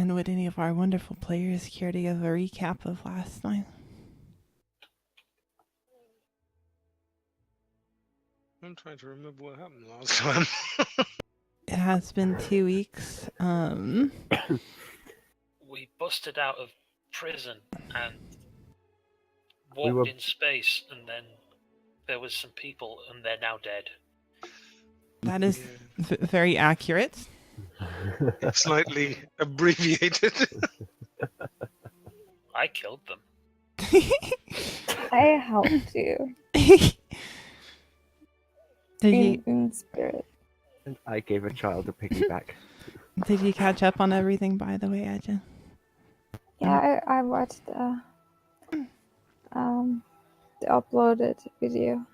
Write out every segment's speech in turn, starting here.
And would any of our wonderful players care to give a recap of last night? I'm trying to remember what happened last time. It has been 2 weeks. We busted out of prison and We walked were- in space, and then there was some people, and they're now dead. That is Yeah. very accurate. Slightly abbreviated. I killed them. I helped you Did you in spirit. And I gave a child a piggyback. did you catch up on everything, by the way, Ajahn? Yeah, I watched the uploaded video.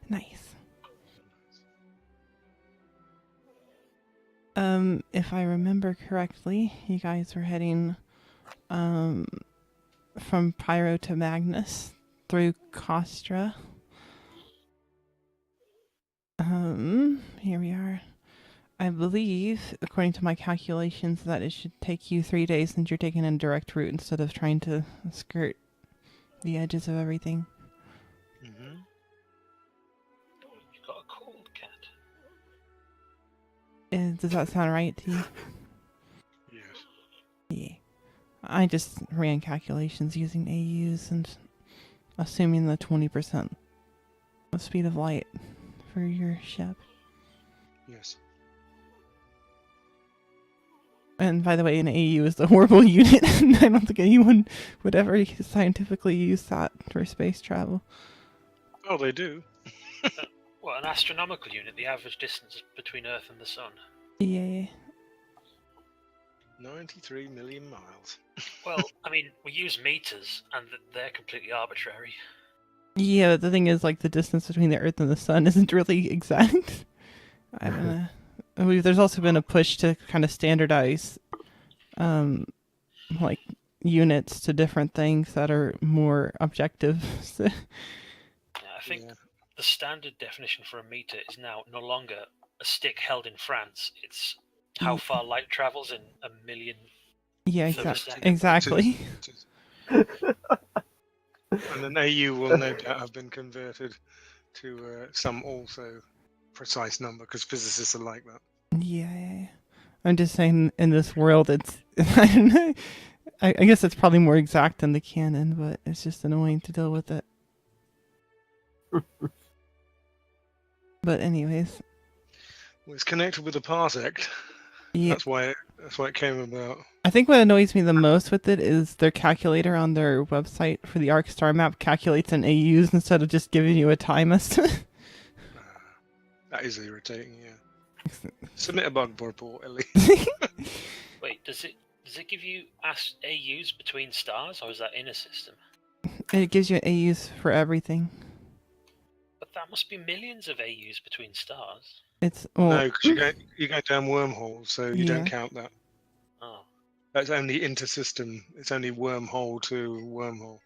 Nice. If I remember correctly, you guys were heading from Pyro to Magnus through Kostra. Here we are. I believe, according to my calculations, that it should take you 3 days since you're taking a direct route instead of trying to skirt the edges of everything. Mm-hmm. You got a cold cat. Does that sound right to you? Yes. Yeah. I just ran calculations using AUs and assuming the 20% of speed of light for your ship. Yes. And by the way, an AU is a horrible unit, and I don't think anyone would ever scientifically use that for space travel. Oh, they do. Well, an astronomical unit, the average distance between Earth and the Sun. Yeah. 93 million miles. Well, I mean, we use meters, and they're completely arbitrary. Yeah, but the thing is, like, the distance between the Earth and the Sun isn't really exact. I don't know. There's also been a push to kind of standardize, like, units to different things that are more objective. So, Yeah, I think Yeah. the standard definition for a meter is now no longer a stick held in France. It's how far light travels in a million. yeah, For the second. exactly. And an AU will no doubt have been converted to some also precise number because physicists are like that. Yeah. I'm just saying, in this world, it's I don't know. I guess it's probably more exact than the canon, but it's just annoying to deal with it. But anyways, Well, it's connected with the parsec. yeah. That's why it came about. I think what annoys me the most with it is their calculator on their website for the Arc Star map calculates in AUs instead of just giving you a time estimate. That is irritating. Yeah. Submit a bug report, Ellie. Wait, does it give you AUs between stars, or is that in a system? It gives you AUs for everything. But that must be millions of AUs between stars. It's No, because you go down wormholes, so you don't Yeah. count that. Oh, That's only inter-system. It's only wormhole to wormhole.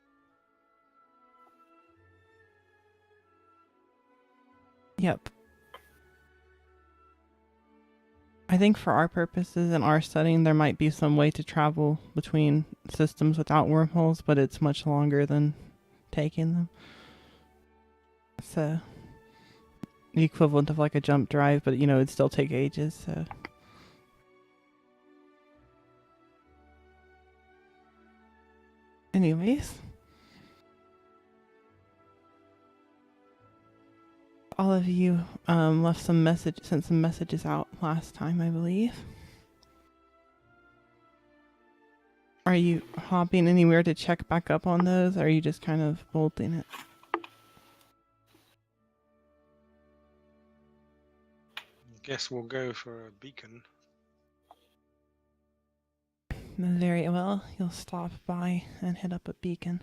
Yep. I think for our purposes and our studying, there might be some way to travel between systems without wormholes, but it's much longer than taking them. So, the equivalent of like a jump drive, but it'd still take ages, so. Anyways. All of you sent some messages out last time, I believe. Are you hopping anywhere to check back up on those, or are you just kind of bolting it? Guess we'll go for a beacon. Very well. You'll stop by and hit up a beacon.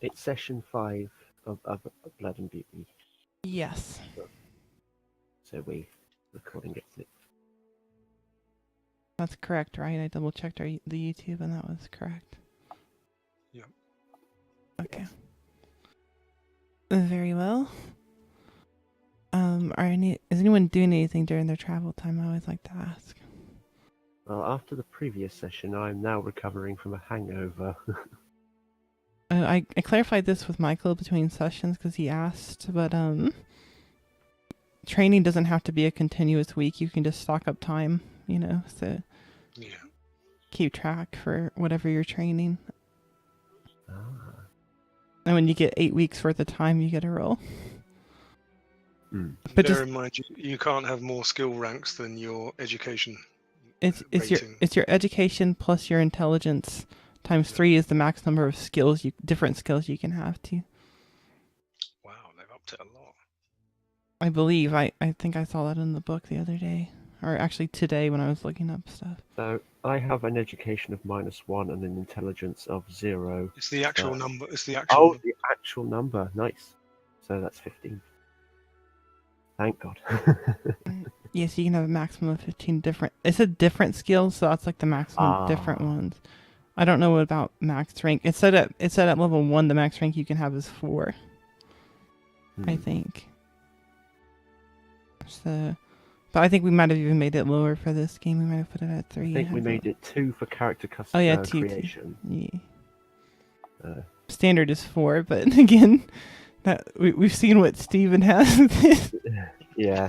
It's session 5 of Blood and Beauty, Yes. so we recording it. That's correct, right? I double checked the YouTube and that was correct. Yep. Okay. Very well. Is anyone doing anything during their travel time? I always like to ask. Well, after the previous session, I'm now recovering from a hangover. I clarified this with Michael between sessions because he asked, but training doesn't have to be a continuous week. You can just stock up time, so Yeah. keep track for whatever you're training. Ah. And when you get 8 weeks worth of time, you get a roll. Mm. But Bear just in mind, you can't have more skill ranks than your education. it's rating. your education plus your intelligence times 3 is the max number of different skills you can have too. Wow, they've upped it a lot. I believe I think I saw that in the book the other day, or actually today when I was looking up stuff. So I have an education of -1 and an intelligence of 0. It's the actual Uh, number. It's the actual. Oh, number. the actual number. Nice. So that's 15. Thank God. Yes, you can have a maximum of 15 different. It said different skills, so that's like the maximum of different Ah. ones. I don't know what about max rank. It said at level 1 the max rank you can have is 4, I Hmm. think. So, but I think we might have even made it lower for this game. We might have put it at 3. I think we made it 2 for character Oh yeah, 2. creation. Yeah. Uh, Standard is 4, but again, that we've seen what Steven has with this. yeah.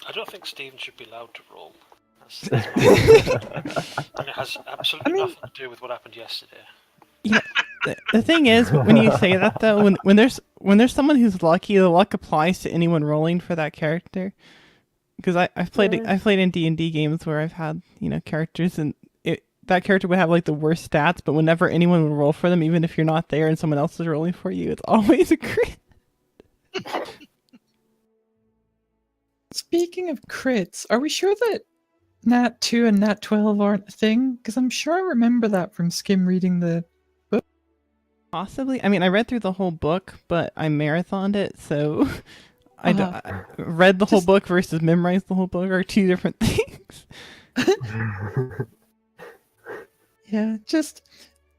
I don't think Stephen should be allowed to roll. That's and it has absolutely nothing to do with what happened yesterday. The thing is, when you say that though, when there's someone who's lucky, the luck applies to anyone rolling for that character. Because I've played in D&D games where I've had characters and that character would have like the worst stats, but whenever anyone would roll for them, even if you're not there and someone else is rolling for you, it's always a crit. Speaking of crits, are we sure that Nat 2 and Nat 12 aren't a thing? Because I'm sure I remember that from skim reading the book. Possibly. I mean, I read through the whole book, but I marathoned it, so I read the whole book versus memorized the whole book are 2 different things. Yeah,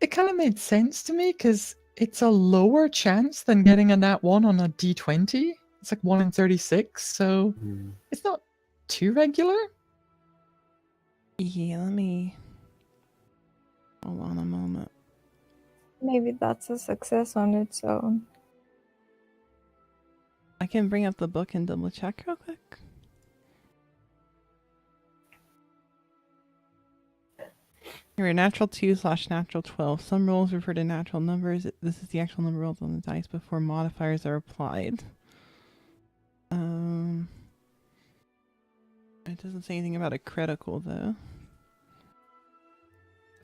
it kind of made sense to me because it's a lower chance than getting a Nat 1 on a D20. It's like 1 in 36, so it's not too regular. Yeah, let me... Hold on a moment. Maybe that's a success on its own. I can bring up the book and double check real quick. Here, natural 2/natural 12. Some rolls refer to natural numbers. This is the actual number rolled on the dice before modifiers are applied. It doesn't say anything about a critical, though.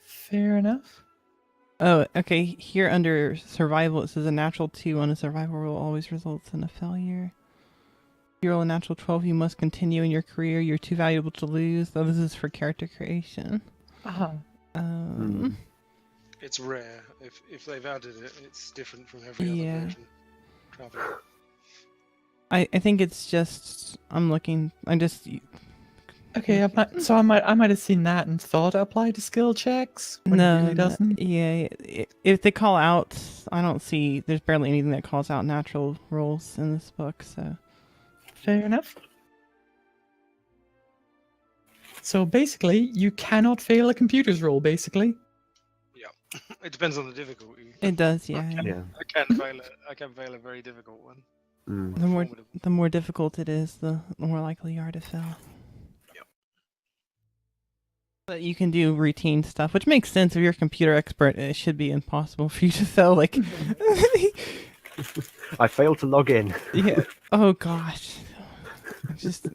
Fair enough. Oh, okay. Here under survival, it says a natural 2 on a survival roll always results in a failure. If you roll a natural 12, you must continue in your career. You're too valuable to lose. Though this is for character creation. It's rare. If they've added it, it's different from every other version. Travel. I think it's just Okay, I might have seen that and thought it applied to skill checks. When it really doesn't. Yeah, if they call out, I don't see. There's barely anything that calls out natural rolls in this book. So fair enough. So basically, you cannot fail a computer's roll. Basically. Yeah, it depends on the difficulty. it does, yeah. I can fail a very difficult one. The more difficult it is, the more likely you are to fail. Yep. But you can do routine stuff, which makes sense. If you're a computer expert, it should be impossible for you to fail. Like, I failed to log in. yeah. Oh gosh. Just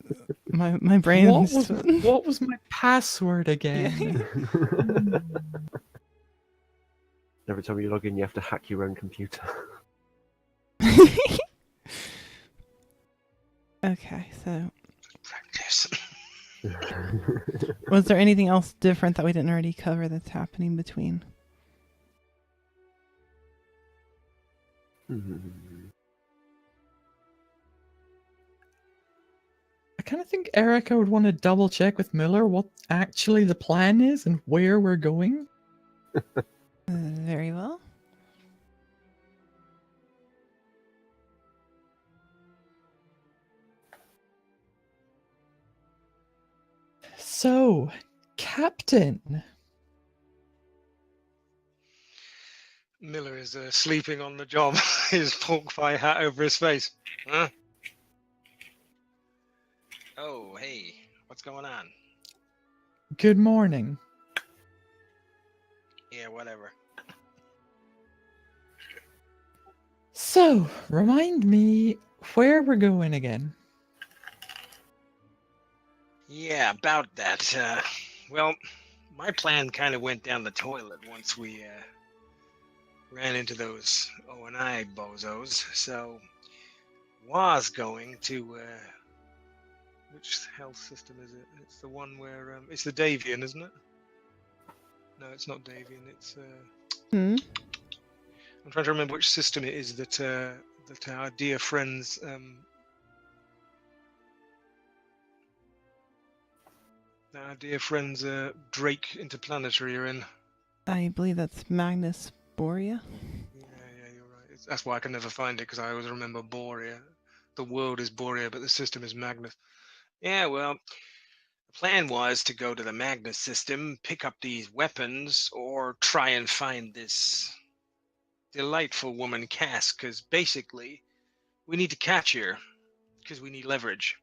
my brain. What was my password again? Every time you log in, you have to hack your own computer. Okay, so Practice. was there anything else different that we didn't already cover that's happening between? I kind of think Erica would want to double check with Miller what actually the plan is and where we're going. Very well. So, Captain, Miller is sleeping on the job, his pork pie hat over his face. Huh? Oh, hey, what's going on? good morning. Yeah, whatever. So, remind me where we're going again. Yeah, about that. Well, my plan kind of went down the toilet once we ran into those O&I bozos. So, was going to which health system is it? It's the one where it's the Davian, isn't it? No, it's not Davian. It's Hmm? I'm trying to remember which system it is that that our dear friends Drake Interplanetary are in. I believe that's Magnus Borea. Yeah, you're right. That's why I can never find it, because I always remember Borea. The world is Borea, but the system is Magnus. Yeah, well, the plan was to go to the Magnus system, pick up these weapons, or try and find this delightful woman Cass, because basically we need to catch her, because we need leverage.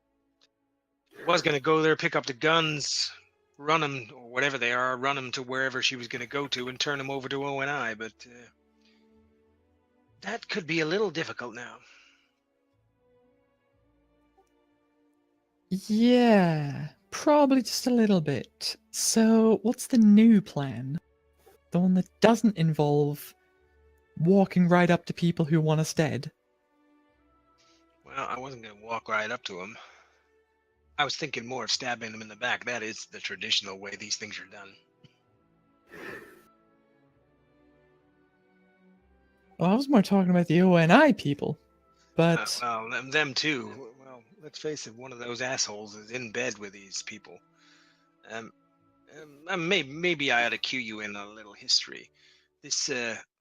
Was going to go there, pick up the guns, run them, or whatever they are, run them to wherever she was going to go to, and turn them over to O&I, but that could be a little difficult now. Yeah, probably just a little bit. So, what's the new plan? The one that doesn't involve walking right up to people who want us dead? Well, I wasn't going to walk right up to him. I was thinking more of stabbing him in the back. That is the traditional way these things are done. Well, I was more talking about the ONI people. But Well, them too. Well, let's face it, one of those assholes is in bed with these people. Maybe I ought to cue you in a little history. This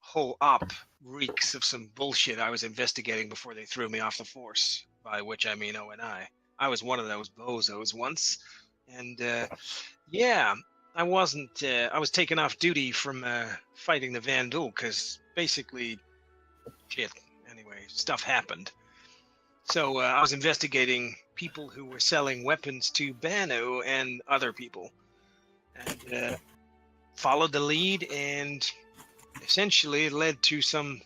whole op reeks of some bullshit I was investigating before they threw me off the force, by which I mean O&I. I was one of those bozos once, and yeah, I wasn't. I was taken off duty from fighting the Vandal because basically, shit. Anyway, stuff happened. So I was investigating people who were selling weapons to Banu and other people, and followed the lead, and essentially it led to some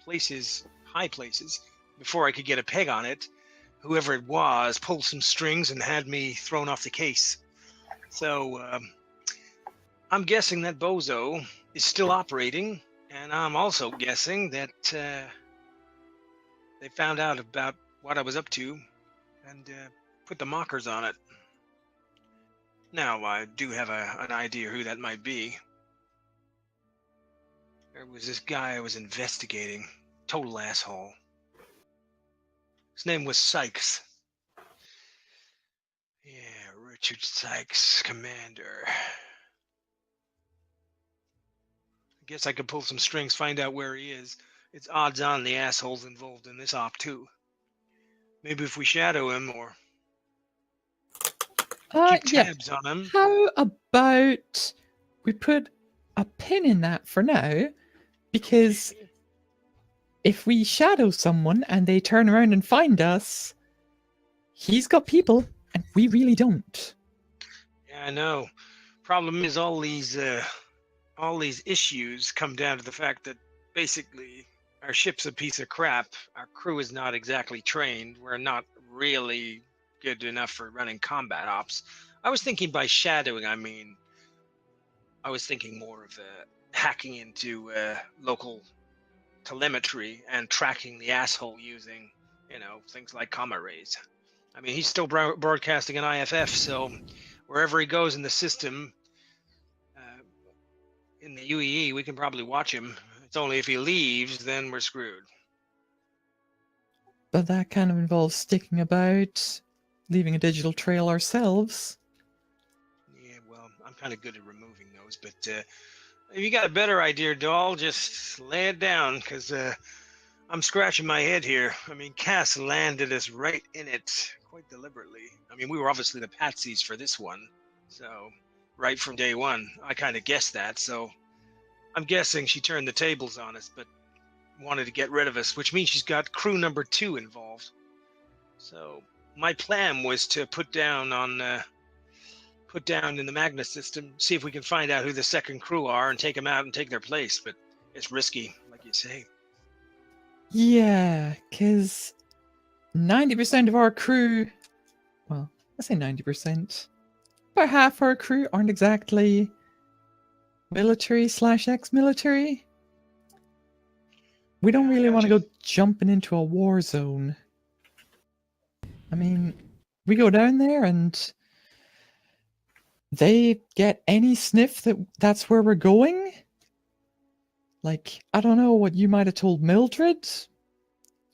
places, high places. Before I could get a peg on it, whoever it was pulled some strings and had me thrown off the case. So I'm guessing that bozo is still operating, and I'm also guessing that they found out about what I was up to and put the mockers on it. Now, I do have an idea who that might be. There was this guy I was investigating, total asshole. His name was Sykes. Yeah, Richard Sykes, Commander. I guess I could pull some strings, find out where he is. It's odds on the asshole's involved in this op too. Maybe if we shadow him or keep yeah. tabs on him. How about we put a pin in that for now? Because if we shadow someone and they turn around and find us, he's got people and we really don't. Yeah, I know. Problem is all these issues come down to the fact that basically our ship's a piece of crap. Our crew is not exactly trained. We're not really good enough for running combat ops. I was thinking by shadowing, I was thinking more of hacking into local telemetry and tracking the asshole using, things like comma rays. He's still broadcasting an IFF, so wherever he goes in the system, in the UEE, we can probably watch him. It's only if he leaves, then we're screwed. But that kind of involves sticking about, leaving a digital trail ourselves. Yeah, well, I'm kind of good at removing those, but if you got a better idea, doll, just lay it down, because I'm scratching my head here. Cass landed us right in it quite deliberately. We were obviously the patsies for this one, So, right from day one, I kind of guessed that. So, I'm guessing she turned the tables on us, but wanted to get rid of us, which means she's got crew number 2 involved. So, my plan was to put down in the Magnus system, see if we can find out who the second crew are and take them out and take their place. But it's risky, like you say. Yeah, because 90% of our crew, well, I say 90%, about half our crew aren't exactly military / ex-military. We don't really want to go jumping into a war zone. I mean, we go down there and they get any sniff that that's where we're going. Like, I don't know what you might have told Mildred.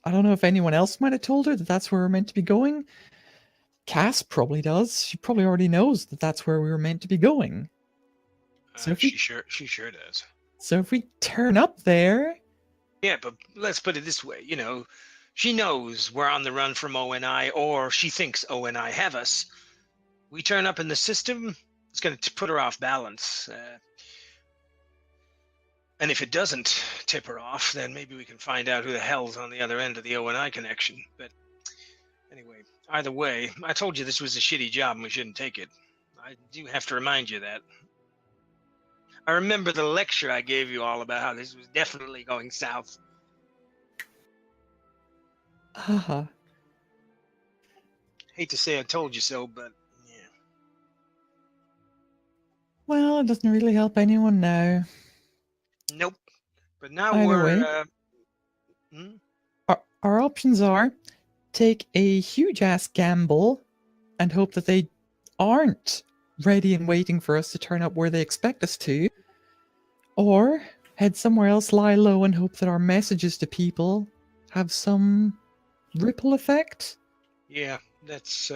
I don't know if anyone else might have told her that that's where we're meant to be going. Cass probably does. She probably already knows that that's where we were meant to be going. So if she sure does. So if we turn up there... Yeah, but let's put it this way, you know, she knows we're on the run from ONI, or she thinks ONI have us. We turn up in the system, it's going to put her off balance. And if it doesn't tip her off, then maybe we can find out who the hell's on the other end of the ONI connection. But anyway, either way, I told you this was a shitty job and we shouldn't take it. I do have to remind you that. I remember the lecture I gave you all about how this was definitely going south. Hate to say I told you so, but yeah. Well, it doesn't really help anyone now. Nope. But now Either way, our options are take a huge-ass gamble and hope that they aren't ready and waiting for us to turn up where they expect us to, or head somewhere else, lie low, and hope that our messages to people have some ripple effect. Yeah, that's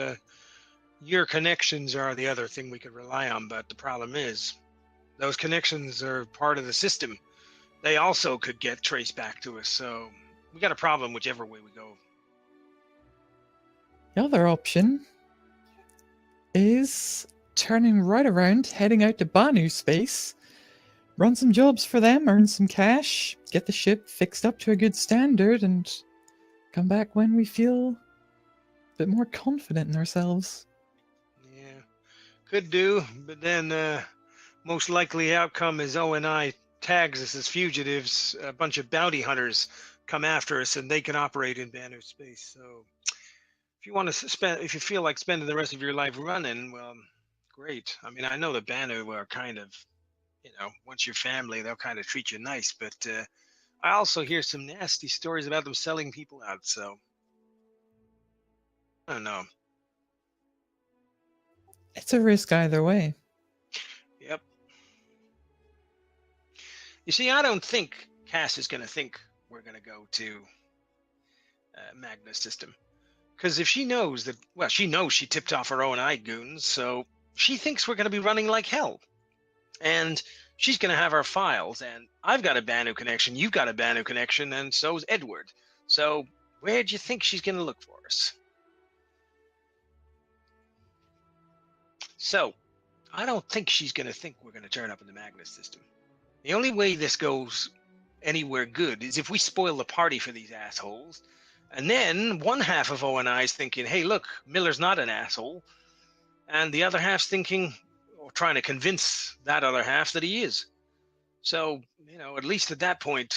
your connections are the other thing we could rely on, but the problem is those connections are part of the system. They also could get traced back to us, so we got a problem whichever way we go. The other option is turning right around, heading out to Banu space, run some jobs for them, earn some cash, get the ship fixed up to a good standard, and come back when we feel a bit more confident in ourselves. Yeah, could do, but then most likely outcome is ONI tags us as fugitives. A bunch of bounty hunters come after us, and they can operate in Banu space. So, if you want to if you feel like spending the rest of your life running, well, great. I mean, I know the Banu are kind of, you know, once you're family, they'll kind of treat you nice. But I also hear some nasty stories about them selling people out. So, I don't know. It's a risk either way. Yep. You see, I don't think Cass is going to think we're going to go to Magnus system. Because if she knows that, well, she knows she tipped off her own eye goons, so she thinks we're going to be running like hell. And she's going to have our files, and I've got a Banu connection, you've got a Banu connection, and so's Edward. So where do you think she's going to look for us? So, I don't think she's going to think we're going to turn up in the Magnus system. The only way this goes anywhere good is if we spoil the party for these assholes, and then one half of ONI is thinking, hey, look, Miller's not an asshole, and the other half's thinking, or trying to convince that other half that he is. So, you know, at least at that point,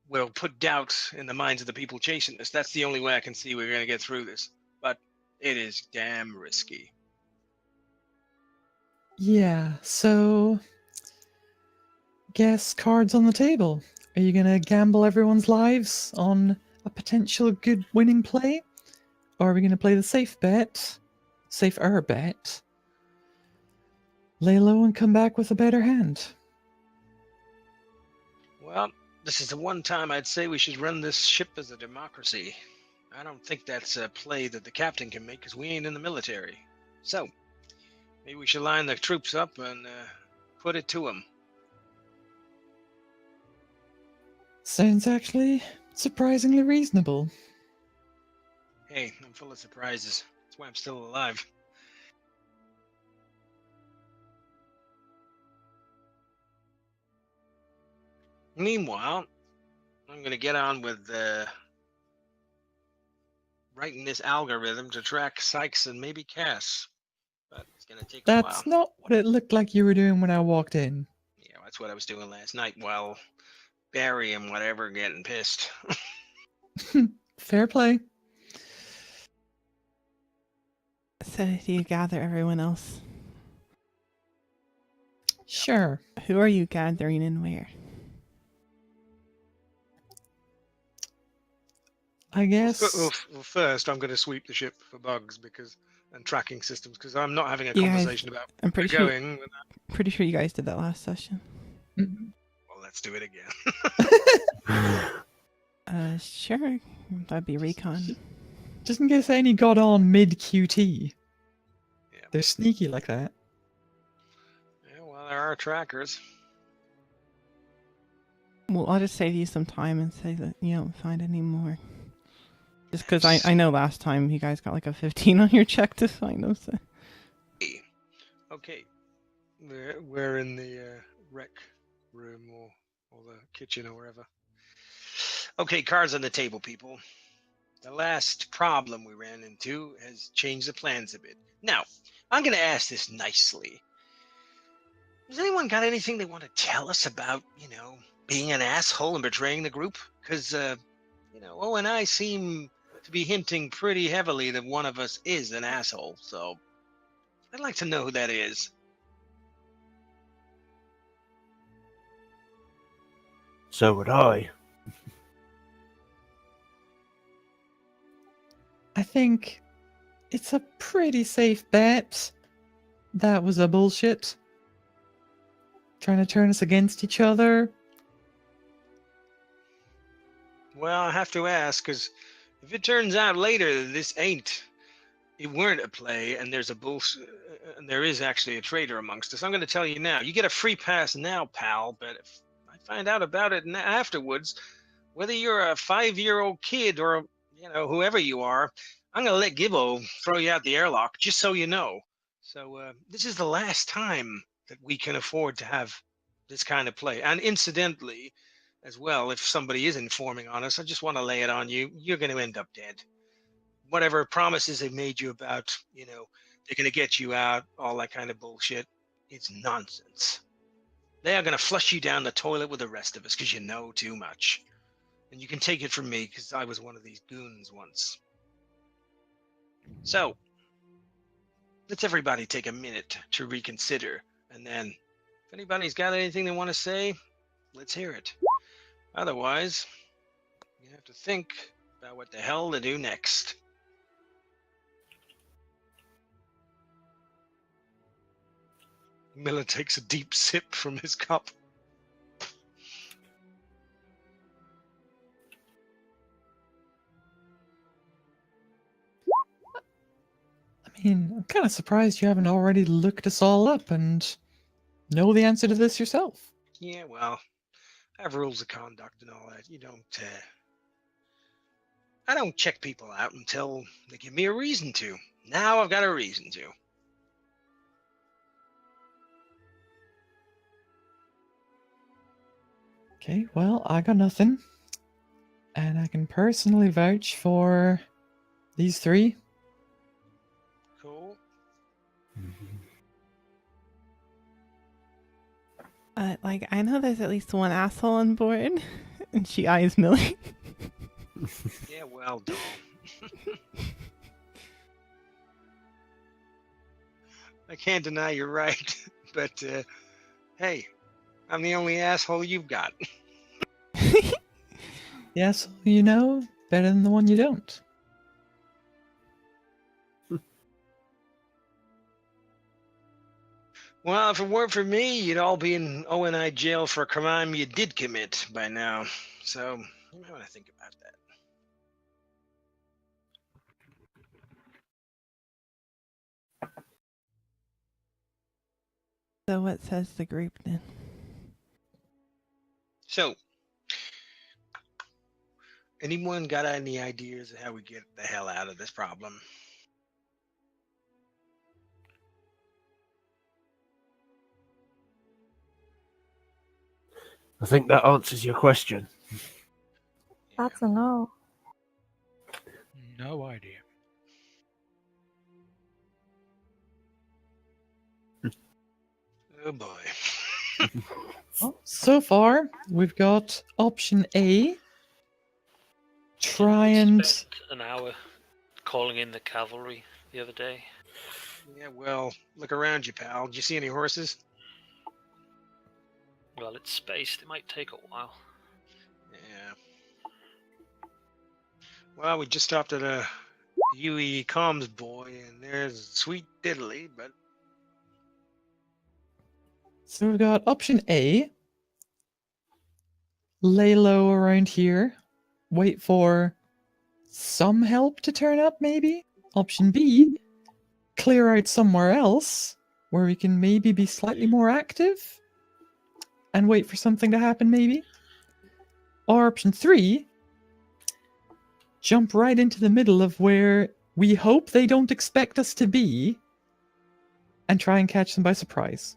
we'll put doubt in the minds of the people chasing us. That's the only way I can see we're going to get through this. But it is damn risky. Yeah, so guess cards on the table. Are you gonna gamble everyone's lives on a potential good winning play? Or are we gonna play the safer bet, lay low and come back with a better hand? Well, this is the one time I'd say we should run this ship as a democracy. I don't think that's a play that the captain can make because we ain't in the military. So, maybe we should line the troops up and put it to them. Sounds actually surprisingly reasonable. Hey, I'm full of surprises. That's why I'm still alive. Meanwhile, I'm gonna get on with writing this algorithm to track Sykes and maybe Cass, but it's gonna take a while. That's not what it looked like you were doing when I walked in. Yeah, that's what I was doing last night while Barry and whatever getting pissed. Fair play. So do you gather everyone else? Sure. Who are you gathering and where? I guess. Well, first, I'm going to sweep the ship for bugs and tracking systems because I'm not having a You guys- conversation about I'm where pretty we're sure. going. Pretty sure you guys did that last session. Mhm. Well, let's do it again. Sure. That'd be recon. Just in case any got on mid QT. Yeah. They're sneaky like that. Yeah, well, there are trackers. Well, I'll just save you some time and say that you don't find any more. Just because I know last time you guys got like a 15 on your check to find them. So. Okay, we're in the rec room or the kitchen or wherever. Okay, cards on the table, people. The last problem we ran into has changed the plans a bit. Now, I'm going to ask this nicely. Has anyone got anything they want to tell us about, being an asshole and betraying the group? Because, O and I seem to be hinting pretty heavily that one of us is an asshole. So I'd like to know who that is. So would I. I think it's a pretty safe bet. That was a bullshit. Trying to turn us against each other. Well, I have to ask, because if it turns out later that it weren't a play, and and there is actually a traitor amongst us, I'm going to tell you now. You get a free pass now, pal, but if I find out about it afterwards, whether you're a 5-year-old kid or, whoever you are, I'm going to let Gibbo throw you out the airlock, just so you know. So this is the last time that we can afford to have this kind of play. And incidentally, as well, if somebody is informing on us, I just want to lay it on you. You're going to end up dead. Whatever promises they made you about, they're going to get you out, all that kind of bullshit, it's nonsense. They are going to flush you down the toilet with the rest of us because you know too much. And you can take it from me because I was one of these goons once. So, let's everybody take a minute to reconsider. And then, if anybody's got anything they want to say, let's hear it. Otherwise, you have to think about what the hell to do next. Miller takes a deep sip from his cup. I mean, I'm kind of surprised you haven't already looked us all up and know the answer to this yourself. Yeah, well, I have rules of conduct and all that. I don't check people out until they give me a reason to. Now I've got a reason to. Okay, well, I got nothing. And I can personally vouch for these three. Cool. I know there's at least one asshole on board, and she eyes Millie. Yeah, well done. I can't deny you're right, but hey, I'm the only asshole you've got. Yes, you know, better than the one you don't. Well, if it weren't for me, you'd all be in O&I jail for a crime you did commit by now. So, you might want to think about that. So what says the group then? So, anyone got any ideas of how we get the hell out of this problem? I think that answers your question. That's a no. No idea. Oh boy. Well, so far, we've got option A. Try and Spent an hour calling in the cavalry the other day. Yeah, well, look around you, pal. Did you see any horses? Well, it's spaced. It might take a while. Yeah. Well, we just stopped at a UE comms boy, and there's sweet diddly, but so we've got option A. Lay low around here. Wait for some help to turn up, maybe. Option B. Clear out somewhere else where we can maybe be slightly more active and wait for something to happen, maybe. Or option 3. Jump right into the middle of where we hope they don't expect us to be and try and catch them by surprise.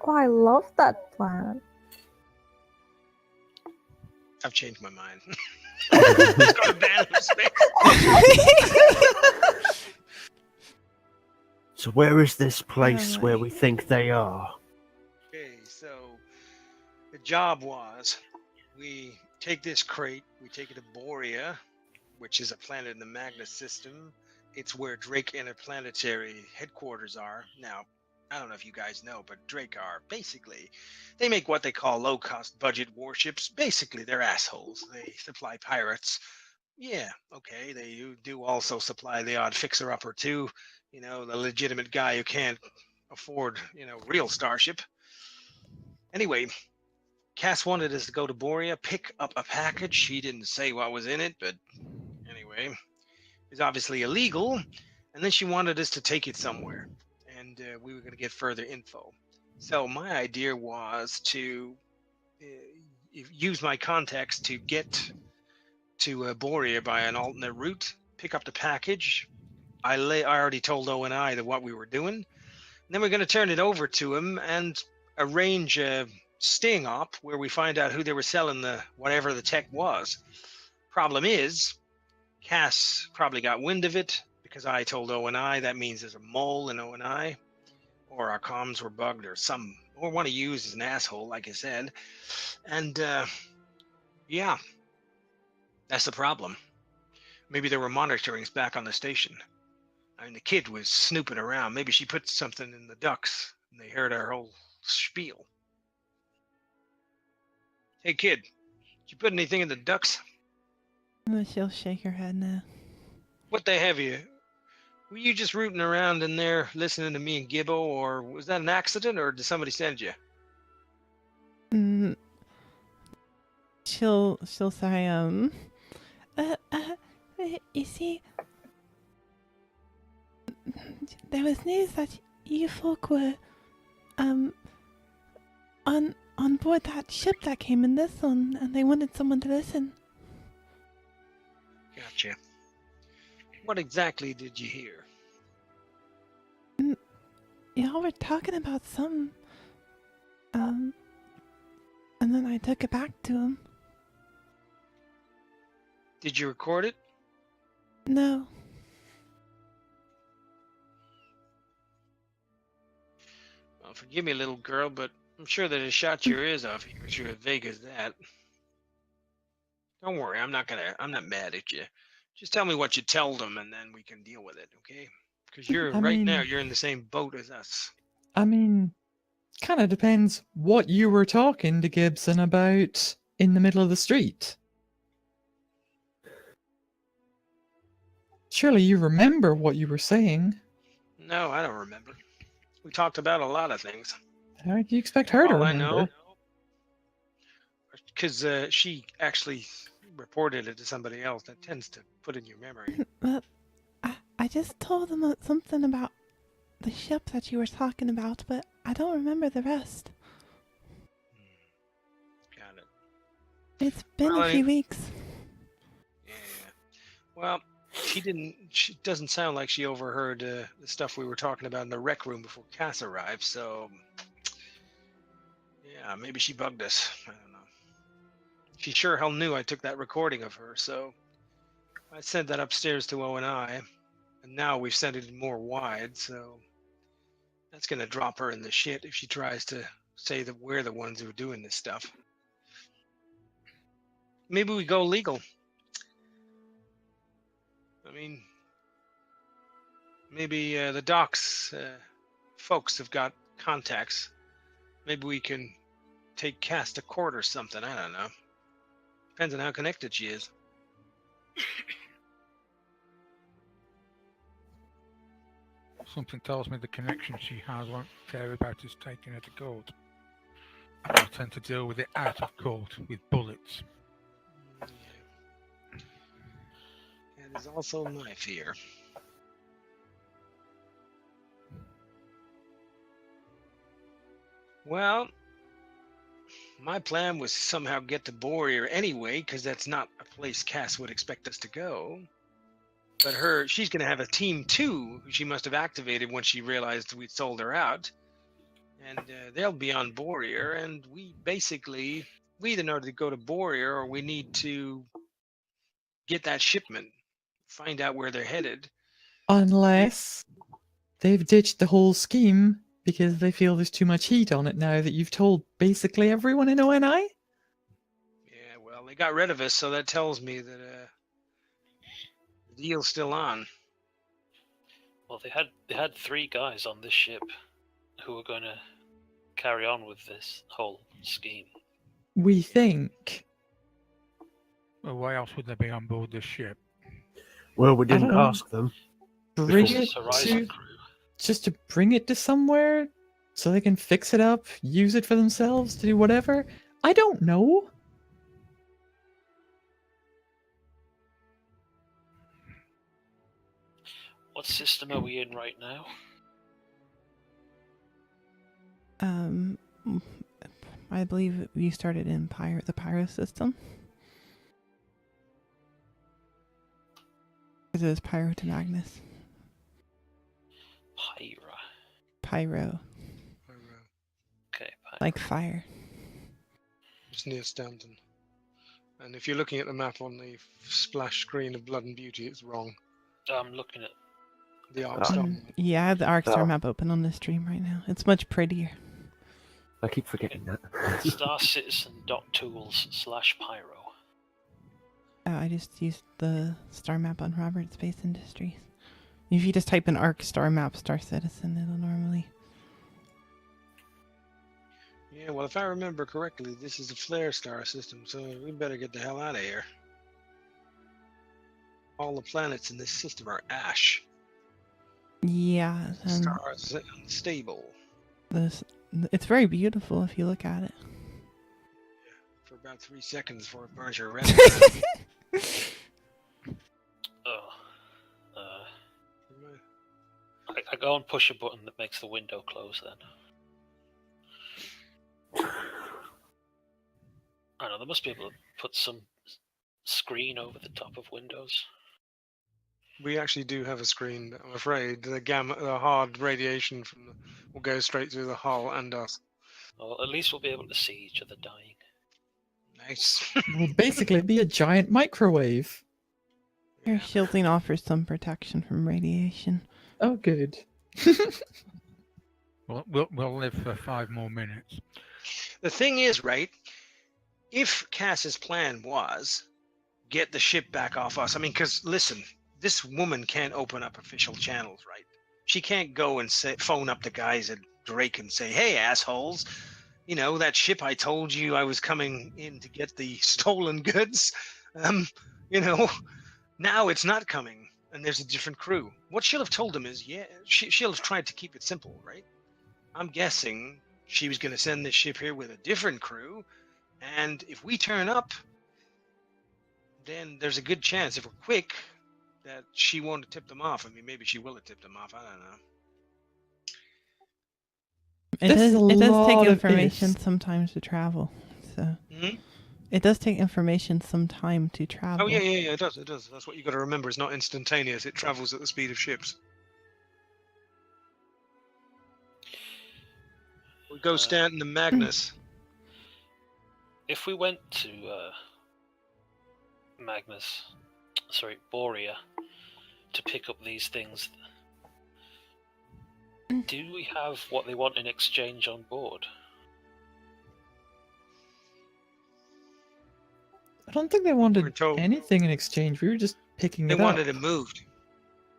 Oh, I love that plan. I've changed my mind. Let's go to Bantam Space. So where is this place where we think they are? Okay, so the job was we take this crate, we take it to Borea, which is a planet in the Magnus system. It's where Drake Interplanetary headquarters are. Now, I don't know if you guys know, but Drake are basically, they make what they call low-cost budget warships. Basically, they're assholes. They supply pirates. Yeah, okay, they do also supply the odd fixer-upper too. You know, the legitimate guy who can't afford, real Starship. Anyway, Cass wanted us to go to Borea, pick up a package. She didn't say what was in it, but anyway, it was obviously illegal. And then she wanted us to take it somewhere. And we were going to get further info. So my idea was to use my contacts to get to Borea by an alternate route, pick up the package. I already told O&I that what we were doing. And then we're going to turn it over to him and arrange a sting op where we find out who they were selling the whatever the tech was. Problem is, Cass probably got wind of it because I told O&I. That means there's a mole in O&I, or our comms were bugged, or one of you is an asshole, like I said. And yeah, that's the problem. Maybe there were monitorings back on the station. I mean, the kid was snooping around. Maybe she put something in the ducts and they heard our whole spiel. Hey, kid, did you put anything in the ducts? She'll shake her head no. What the have you? Were you just rooting around in there listening to me and Gibbo, or was that an accident, or did somebody send you? She'll say, you see, there was news that you folk were, on board that ship that came in this one, and they wanted someone to listen. Gotcha. What exactly did you hear? Y'all were talking about something, and then I took it back to him. Did you record it? No. Well, forgive me, little girl, but I'm sure that it shot your ears off if you're as vague as that. Don't worry, I'm not mad at you. Just tell me what you told them, and then we can deal with it, okay? Because now you're in the same boat as us. I mean, kind of depends what you were talking to Gibson about in the middle of the street. Surely you remember what you were saying. No, I don't remember. We talked about a lot of things. How do you expect her to All I remember? know, because she actually reported it to somebody else. That tends to put in your memory. But I just told them something about the ship that you were talking about, but I don't remember the rest. Got it. It's been Well, a few weeks. Yeah. Well, she doesn't sound like she overheard the stuff we were talking about in the rec room before Cass arrived, so Yeah, maybe she bugged us. I don't know. She sure hell knew I took that recording of her, so I sent that upstairs to O&I, and now we've sent it more wide, so that's gonna drop her in the shit if she tries to say that we're the ones who are doing this stuff. Maybe we go legal. I mean, maybe the docs folks have got contacts. Maybe we can take Cass to court or something. I don't know. Depends on how connected she is. Something tells me the connection she has won't care about us taking her to court. I'll tend to deal with it out of court with bullets. That is also my fear. Well, my plan was somehow get to Borear anyway, because that's not a place Cass would expect us to go. But she's going to have a team too, who she must have activated when she realized we'd sold her out. And they'll be on Borear, and we either know to go to Borear or we need to get that shipment, find out where they're headed. Unless they've ditched the whole scheme because they feel there's too much heat on it now that you've told basically everyone in ONI? Yeah, well, they got rid of us, so that tells me that the deal's still on. Well, they had 3 guys on this ship who were going to carry on with this whole scheme. We think. Well, why else would they be on board this ship? Well, we didn't don't know. ask them. Bring Before it this Horizon to crew. just to bring it to somewhere so they can fix it up, use it for themselves to do whatever. I don't know. What system are we in right now? I believe you started in the Pyro system. Because it was Pyro to Magnus. Pyro. Okay, Pyro. Like fire. It's near Stanton. And if you're looking at the map on the splash screen of Blood and Beauty, it's wrong. I'm looking at The Arc Star. Yeah, I have the Arcstar map open on the stream right now. It's much prettier. I keep forgetting that. StarCitizen.tools/Pyro. I just used the star map on Robert Space Industries. If you just type in Arcstar map Star Citizen, it'll normally... Yeah, well, if I remember correctly, this is a flare star system, so we better get the hell out of here. All the planets in this system are ash. Yeah. Stars unstable. It's very beautiful if you look at it. For about 3 seconds before it burns your red. I go and push a button that makes the window close then. I know, they must be able to put some screen over the top of windows. We actually do have a screen, but I'm afraid the hard radiation will go straight through the hull and us. Well, at least we'll be able to see each other dying. Nice. Will basically be a giant microwave. Your shielding offers some protection from radiation. Oh, good. We'll live for 5 more minutes. The thing is, right, if Cass's plan was get the ship back off us, I mean, because listen, this woman can't open up official channels, right? She can't go and phone up the guys at Drake and say, hey, assholes, you know, that ship I told you I was coming in to get the stolen goods, you know, now it's not coming and there's a different crew. What she'll have told them is, yeah, she'll have tried to keep it simple, right? I'm guessing she was going to send this ship here with a different crew, and if we turn up, then there's a good chance, if we're quick, that she won't have tipped them off. I mean, maybe she will have tipped them off. I don't know. It does take information sometimes to travel. So it does take information some time to travel. Oh yeah, it does. That's what you got to remember. It's not instantaneous. It travels at the speed of ships. We go Stanton and Magnus. if we went to Borea, to pick up these things, do we have what they want in exchange on board? I don't think they were wanted told- anything in exchange. We were just picking They it up. wanted it moved.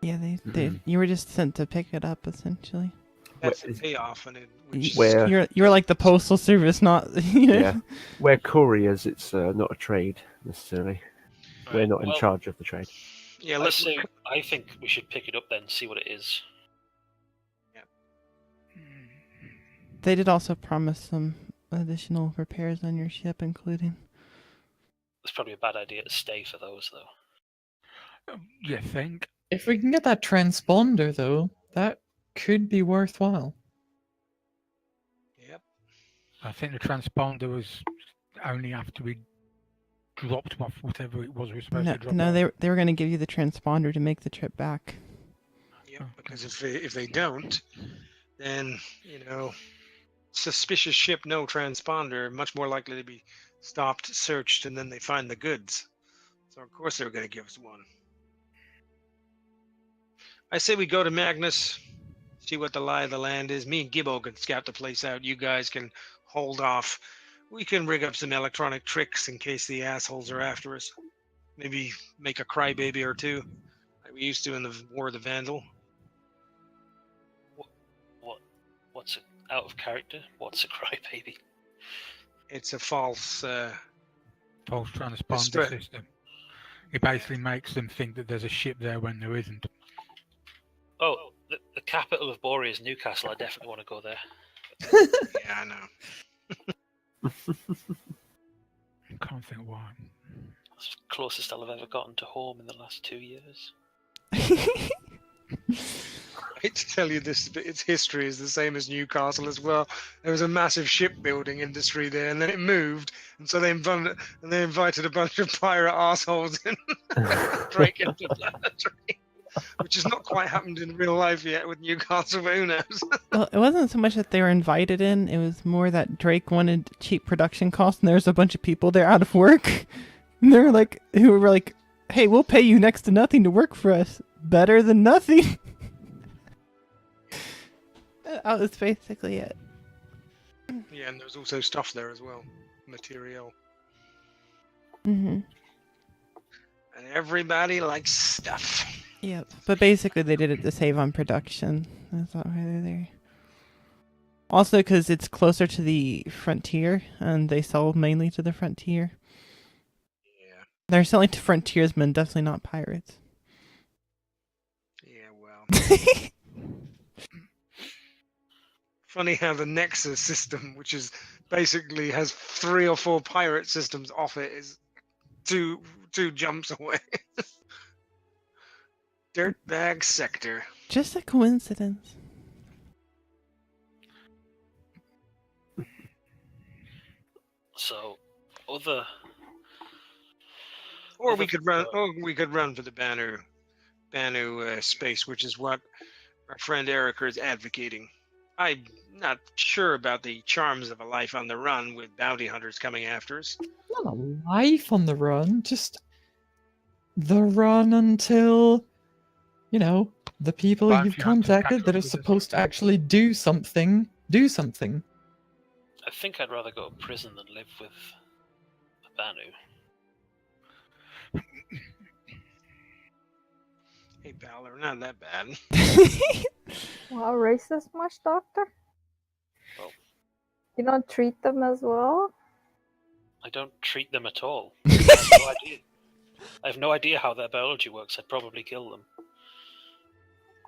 Yeah, they Mhm. you were just sent to pick it up essentially. That's Where the is- payoff, and it You- which Where- You're like the postal service, not you know. Yeah. Where couriers, it's not a trade necessarily. We're Right, not in well, charge of the trade. yeah. I think we should pick it up then, see what it is. They did also promise some additional repairs on your ship, including. It's probably a bad idea to stay for those, though. You think? If we can get that transponder, though, that could be worthwhile. Yep. I think the transponder was only have to be dropped off whatever it was we were supposed No, to drop no, off. they were going to give you the transponder to make the trip back. Yep. Because if they don't, then suspicious ship, no transponder, much more likely to be stopped, searched, and then they find the goods. So of course they're going to give us one. I say we go to Magnus, see what the lie of the land is. Me and Gibbo can scout the place out. You guys can hold off. We can rig up some electronic tricks in case the assholes are after us. Maybe make a crybaby or two, like we used to in the War of the Vandal. What's out of character? What's a crybaby? It's a false. False transponder stra- system. It basically makes them think that there's a ship there when there isn't. Oh, the capital of Borea is Newcastle. I definitely want to go there. Yeah, I know. I can't think why. That's the closest I'll have ever gotten to home in the last 2 years. I hate to tell you this, but its history is the same as Newcastle as well. There was a massive shipbuilding industry there, and then it moved, and so they invited a bunch of pirate assholes in Drake into Planetary, which has not quite happened in real life yet with Newcastle, but who knows? Well, it wasn't so much that they were invited in; it was more that Drake wanted cheap production costs, and there's a bunch of people there out of work, and they were like, who were like, "Hey, we'll pay you next to nothing to work for us. Better than nothing." That was basically it. Yeah, and there's also stuff there as well, material, Mm-hmm. and everybody likes stuff. Yep. But basically, they did it to save on production. That's not why they're there. Also, because it's closer to the frontier, and they sell mainly to the frontier. Yeah, They're selling to frontiersmen, definitely not pirates. yeah, well. Funny how the Nexus system, which is basically has 3 or 4 pirate systems off it, is two jumps away. Dirtbag sector. Just a coincidence. So, other. Or Other we could run. people- Or we could run for the Banu space, which is what our friend Erica is advocating. I'm not sure about the charms of a life on the run with bounty hunters coming after us. Not a life on the run, just the run until, the people Bounty you've hunters contacted catch that up are with us. supposed to actually do something. I think I'd rather go to prison than live with a Banu. Hey, pal, they're not that bad. Wow, racist much, Doctor? Well- You don't treat them as well? I don't treat them at all. I have no idea. I have no idea how their biology works. I'd probably kill them.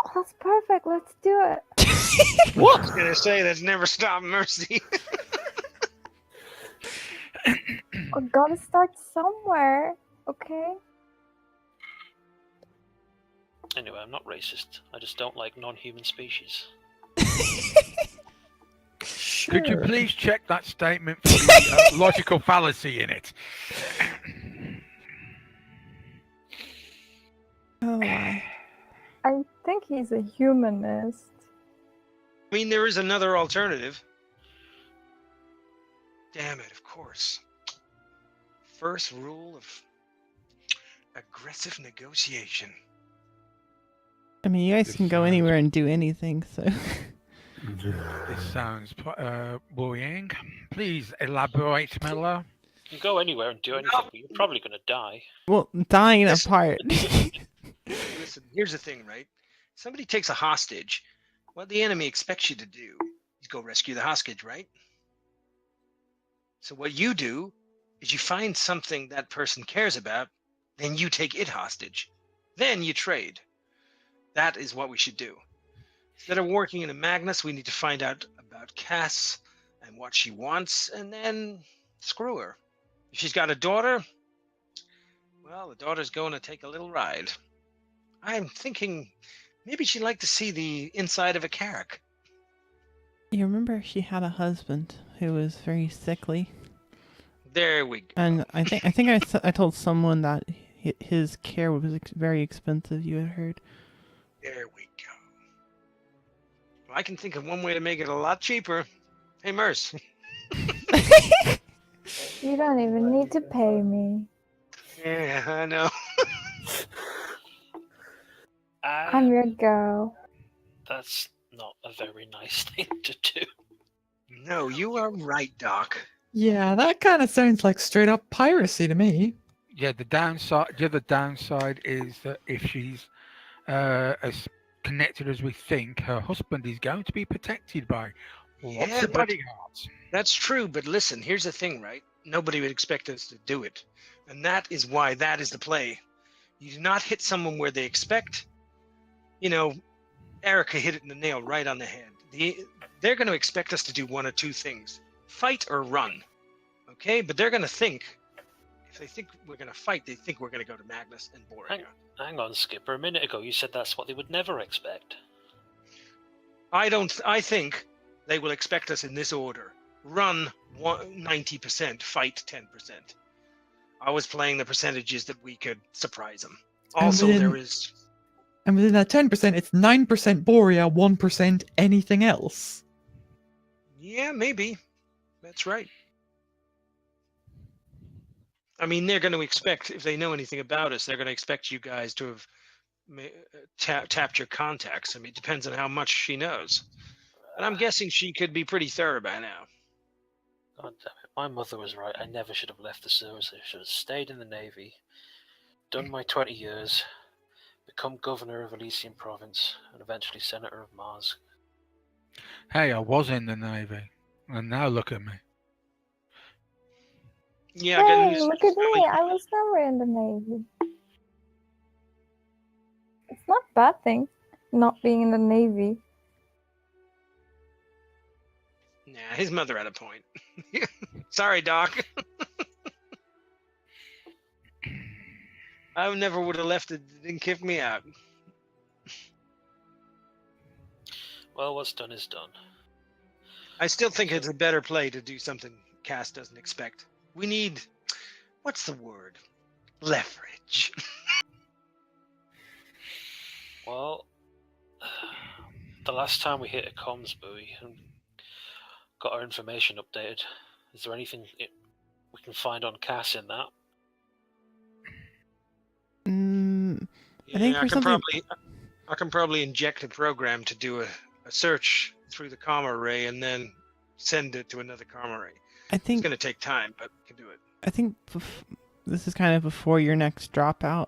Oh, that's perfect. Let's do it. I was gonna say that's never stopped mercy. We gotta start somewhere, okay? Anyway, I'm not racist. I just don't like non-human species. Could you Sure. please check that statement for the logical fallacy in it? Oh, my. I think he's a humanist. I mean, there is another alternative. Damn it, of course. first rule of aggressive negotiation. I mean, you guys This can go sounds- anywhere and do anything, so. This sounds worrying. Please elaborate, Miller. You can go anywhere and do anything, but you're probably going to die. Well, dying Yes. apart. Listen, here's the thing, right? Somebody takes a hostage. What the enemy expects you to do is go rescue the hostage, right? So what you do is you find something that person cares about, then you take it hostage. Then you trade. That is what we should do. Instead of working in a Magnus, we need to find out about Cass and what she wants, and then screw her. If she's got a daughter, well, the daughter's going to take a little ride. I'm thinking maybe she'd like to see the inside of a Carrack. You remember she had a husband who was very sickly, There we go. and I think I told someone that his care was very expensive. You had heard. There we go. Well, I can think of one way to make it a lot cheaper. Hey, Merce. You don't even need to pay me. Yeah, I know. I'm your girl. That's not a very nice thing to do. No, you are right, Doc. Yeah, that kind of sounds like straight up piracy to me. Yeah, the other downside is that if she's as connected as we think, her husband is going to be protected by lots Yeah, of but- bodyguards. That's true, but listen, here's the thing, right? Nobody would expect us to do it. And that is why that is the play. You do not hit someone where they expect. You know, Erica hit it in the nail right on the head. They're going to expect us to do one of two things. Fight or run. Okay? But they're going to think, if they think we're going to fight, they think we're going to go to Magnus and Borgia. Hang on, Skipper. A minute ago, you said that's what they would never expect. I think they will expect us in this order. Run 90%, fight 10%. I was playing the percentages that we could surprise them. And Also, within- there is... And within that 10%, it's 9% Borea, 1% anything else. Yeah, maybe. That's right. I mean, they're going to expect, if they know anything about us, they're going to expect you guys to have tapped your contacts. I mean, it depends on how much she knows. And I'm guessing she could be pretty thorough by now. God damn it. My mother was right. I never should have left the service. I should have stayed in the Navy, done my 20 years, become governor of Elysian Province, and eventually senator of Mars. Hey, I was in the Navy, and now look at me. Yeah, I got Hey, news look for at you, me. Sally. I was never in the Navy. It's not a bad thing, not being in the Navy. Nah, his mother had a point. Sorry, Doc. I never would have left it. It didn't kick me out. Well, what's done is done. I still think it's a better play to do something Cass doesn't expect. We need, what's the word? Leverage. Well, the last time we hit a comms buoy and got our information updated, is there anything we can find on Cass in that? I think for something- I can probably inject a program to do a search through the comm array and then send it to another comm array. I It's think going to take time, but we can do it. I think this is kind of before your next dropout.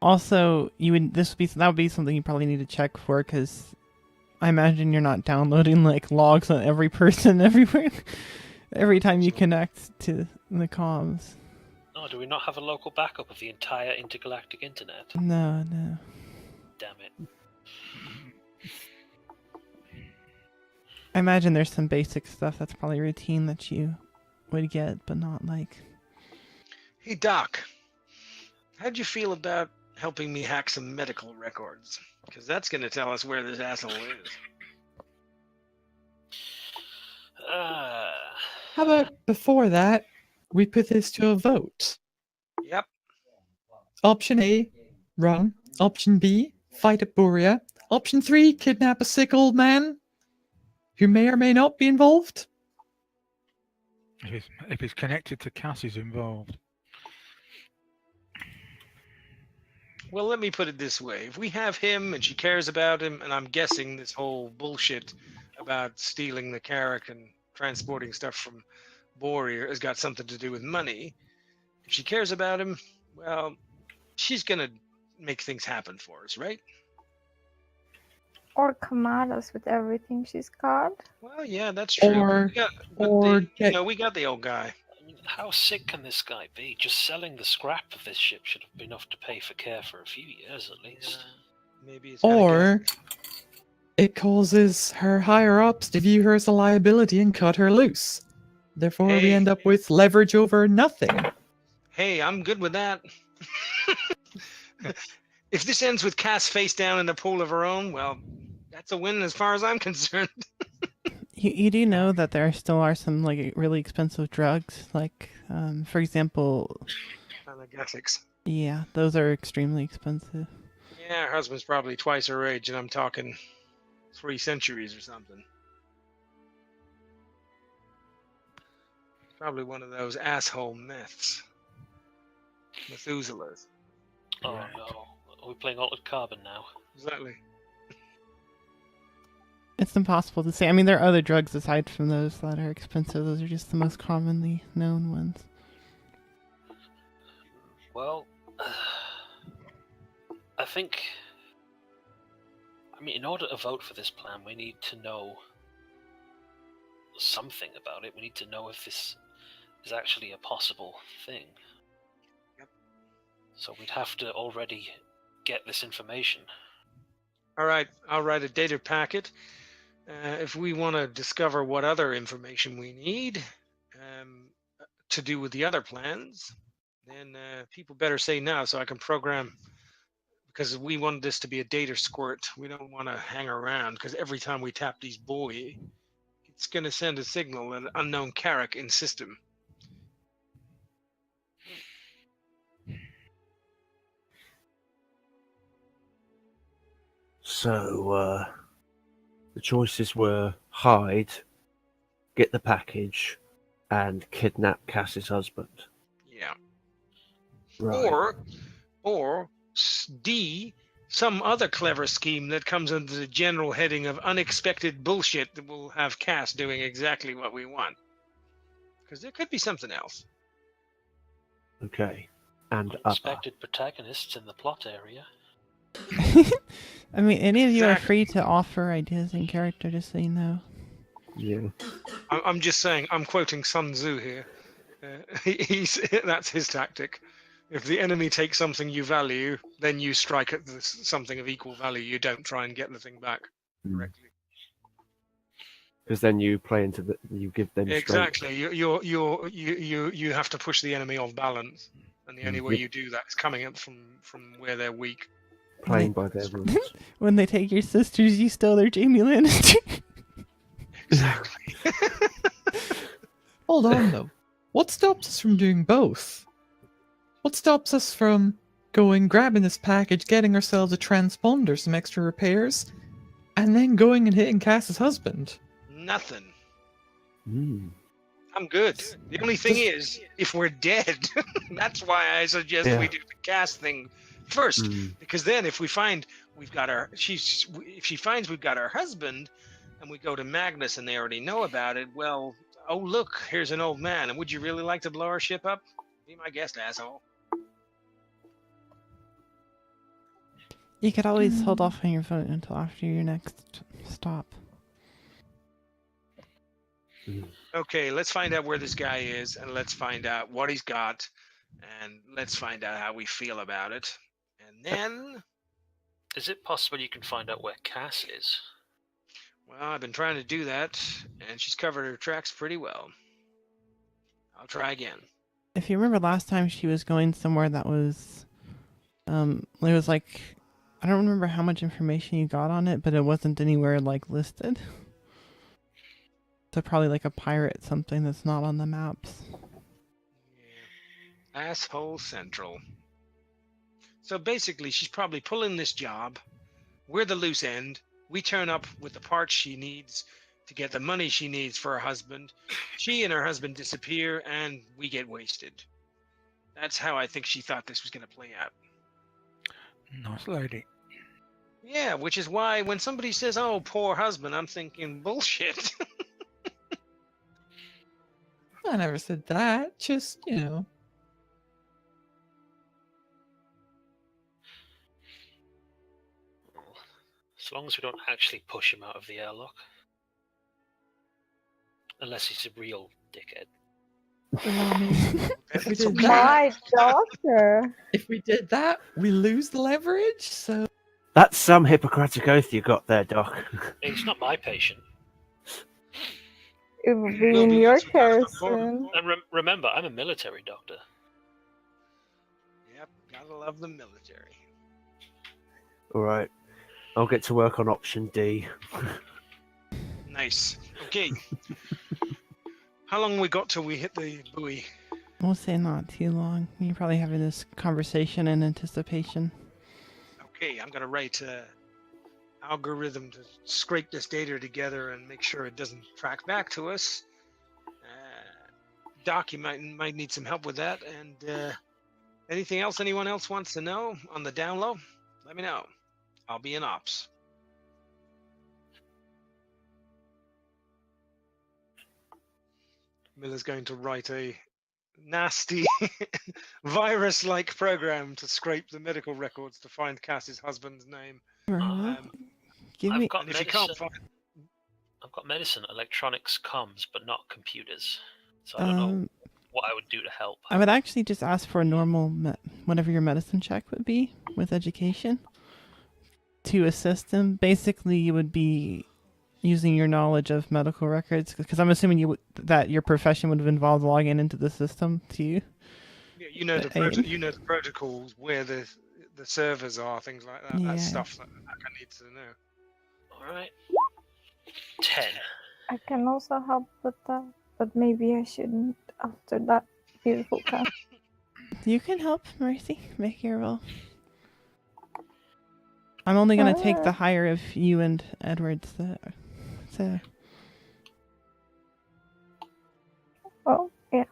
Also, that would be something you probably need to check for, because I imagine you're not downloading like logs on every person everywhere every time you connect to the comms. Oh, do we not have a local backup of the entire intergalactic internet? No. Damn it. I imagine there's some basic stuff that's probably routine that you would get, but not like. Hey, Doc, how'd you feel about helping me hack some medical records? Because that's going to tell us where this asshole is. How about before that, we put this to a vote? Yep. Option A, run. Option B, fight at Borea. Option 3, kidnap a sick old man who may or may not be involved. If it's connected to Cass's involved. Well, let me put it this way. If we have him and she cares about him, and I'm guessing this whole bullshit about stealing the Carrack and transporting stuff from Borear has got something to do with money. If she cares about him, well, she's going to make things happen for us, right? Or come at us with everything she's got. Well, yeah, that's true. Or- We got the old guy. I mean, how sick can this guy be? Just selling the scrap of this ship should have been enough to pay for care for a few years at least. Maybe it's gotta Or it causes her higher ups to view her as a liability and cut her loose. Therefore, we Hey. end up with leverage over nothing. Hey, I'm good with that. If this ends with Cass face down in a pool of her own, well, that's a win as far as I'm concerned. You do know that there still are some like really expensive drugs, like for example, Analgesics. yeah, those are extremely expensive. Yeah, her husband's probably twice her age, and I'm talking 3 centuries or something. Probably one of those asshole meths. Methuselahs. Oh no. Are we playing Altered Carbon now? Exactly. It's impossible to say. I mean, there are other drugs aside from those that are expensive. Those are just the most commonly known ones. Well, I think... I mean, in order to vote for this plan, we need to know something about it. We need to know if this is actually a possible thing. Yep. So we'd have to already get this information. All right, I'll write a data packet. If we want to discover what other information we need to do with the other plans, then people better say now so I can program. Because we want this to be a data squirt. We don't want to hang around, because every time we tap these buoy, it's going to send a signal at an unknown Carrack in system. So, the choices were hide, get the package, and kidnap Cass's husband. Yeah. Right. Or D, some other clever scheme that comes under the general heading of unexpected bullshit that will have Cass doing exactly what we want. Because there could be something else. Okay. And other. Unexpected protagonists in the plot area. I mean, any of you are Exactly. free to offer ideas in character, just so you know. Yeah. I'm just saying, I'm quoting Sun Tzu here. That's his tactic. If the enemy takes something you value, then you strike at something of equal value. You don't try and get the thing back directly. Because then you play into you give them strength. Exactly. You have to push the enemy off balance, and the only way Yep. you do that is coming up from where they're weak. Playing by their rules. When they take your sisters, you steal their Jamie Lannister. Exactly. Hold on, though. What stops us from doing both? What stops us from going, grabbing this package, getting ourselves a transponder, some extra repairs, and then going and hitting Cass's husband? Nothing. Hmm. I'm good. The only thing is, if we're dead, that's why I suggest we do the Cass thing first. Because then, if we find we've got our, if she finds we've got our husband, and we go to Magnus and they already know about it, well, oh look, here's an old man. And would you really like to blow our ship up? Be my guest, asshole. You could always hold off on your vote until after your next stop. Okay, let's find out where this guy is, and let's find out what he's got, and let's find out how we feel about it. And then, Is it possible you can find out where Cass is? well, I've been trying to do that, and she's covered her tracks pretty well. I'll try again. If you remember last time, she was going somewhere that was, it was like, I don't remember how much information you got on it, but it wasn't anywhere like listed. So probably like a pirate, something that's not on the maps. Yeah. Asshole Central. So basically, she's probably pulling this job. We're the loose end. We turn up with the parts she needs, to get the money she needs for her husband. She and her husband disappear, and we get wasted. That's how I think she thought this was going to play out. Nice lady. Yeah, which is why when somebody says, "Oh, poor husband," I'm thinking bullshit. I never said that. Just, you know. As long as we don't actually push him out of the airlock. Unless he's a real dickhead. Well, I mean, if we did that, My daughter. if we did that, we lose the leverage. So That's some Hippocratic oath you got there, Doc. He's not my patient. It will be Will in be your once we care get to the soon. And remember, I'm a military doctor. Yep, gotta love the military. All right. I'll get to work on option D. Nice. Okay. How long we got till we hit the buoy? We'll say not too long. You're probably having this conversation in anticipation. Okay, I'm gonna write a algorithm to scrape this data together and make sure it doesn't track back to us. Doc, you might need some help with that. And anything else anyone else wants to know on the down low? Let me know. I'll be in ops. Miller's going to write a nasty virus-like program to scrape the medical records to find Cass's husband's name. Give me. I've got And if you can't medicine. find, I've got medicine, electronics, comms, but not computers. So I don't know what I would do to help. I would actually just ask for a normal, whatever your medicine check would be with education to assist them. Basically, you would be using your knowledge of medical records, because I'm assuming that your profession would have involved logging into the system too. yeah, you know the protocols, where the servers are, things like that. Yeah. That's stuff that I need to know. Alright. 10. I can also help with that, but maybe I shouldn't after that beautiful cast. You can help, Mercy. Make your roll. I'm only going to take the higher of you and Edward's. So. Oh, yeah.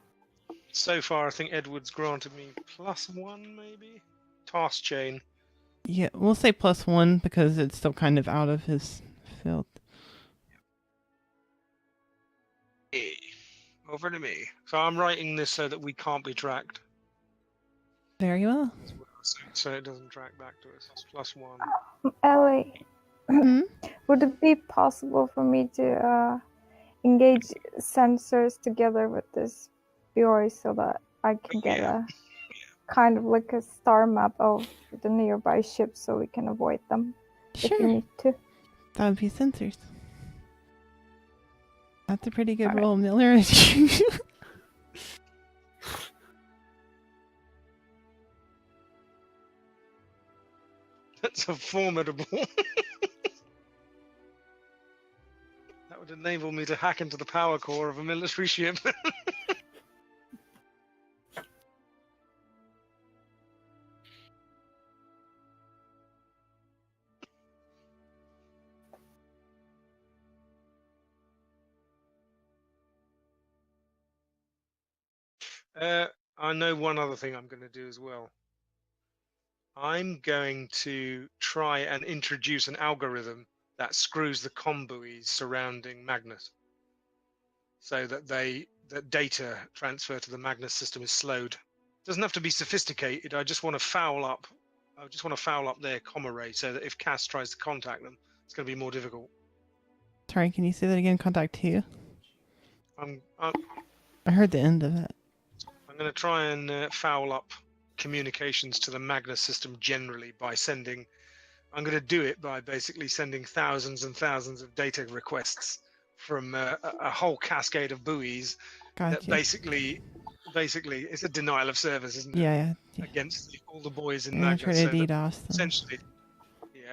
So far, I think Edward's granted me +1, maybe? Task chain. Yeah, we'll say +1 because it's still kind of out of his field. Hey, over to me. So I'm writing this so that we can't be tracked. Very well. So it doesn't track back to us. +1. Ellie, Hmm? would it be possible for me to engage sensors together with this Biori so that I can get a kind of like a star map of the nearby ships so we can avoid them if we Sure. need to? That would be sensors. That's a pretty good Alright. roll, Miller. That's a formidable. That would enable me to hack into the power core of a military ship. I know one other thing I'm going to do as well. I'm going to try and introduce an algorithm that screws the comm buoys surrounding Magnus, so that data transfer to the Magnus system is slowed. It doesn't have to be sophisticated. I just want to foul up their comm array so that if Cass tries to contact them, it's going to be more difficult. Sorry, can you say that again? Contact who? I'm I heard the end of it. going to try and foul up communications to the Magnus system generally by sending. I'm going to do it by basically sending thousands and thousands of data requests from a whole cascade of buoys. That Gotcha. basically it's a denial of service, isn't it? Yeah. Against all the boys in You're gonna try Magnus. to So that DDoS them. essentially,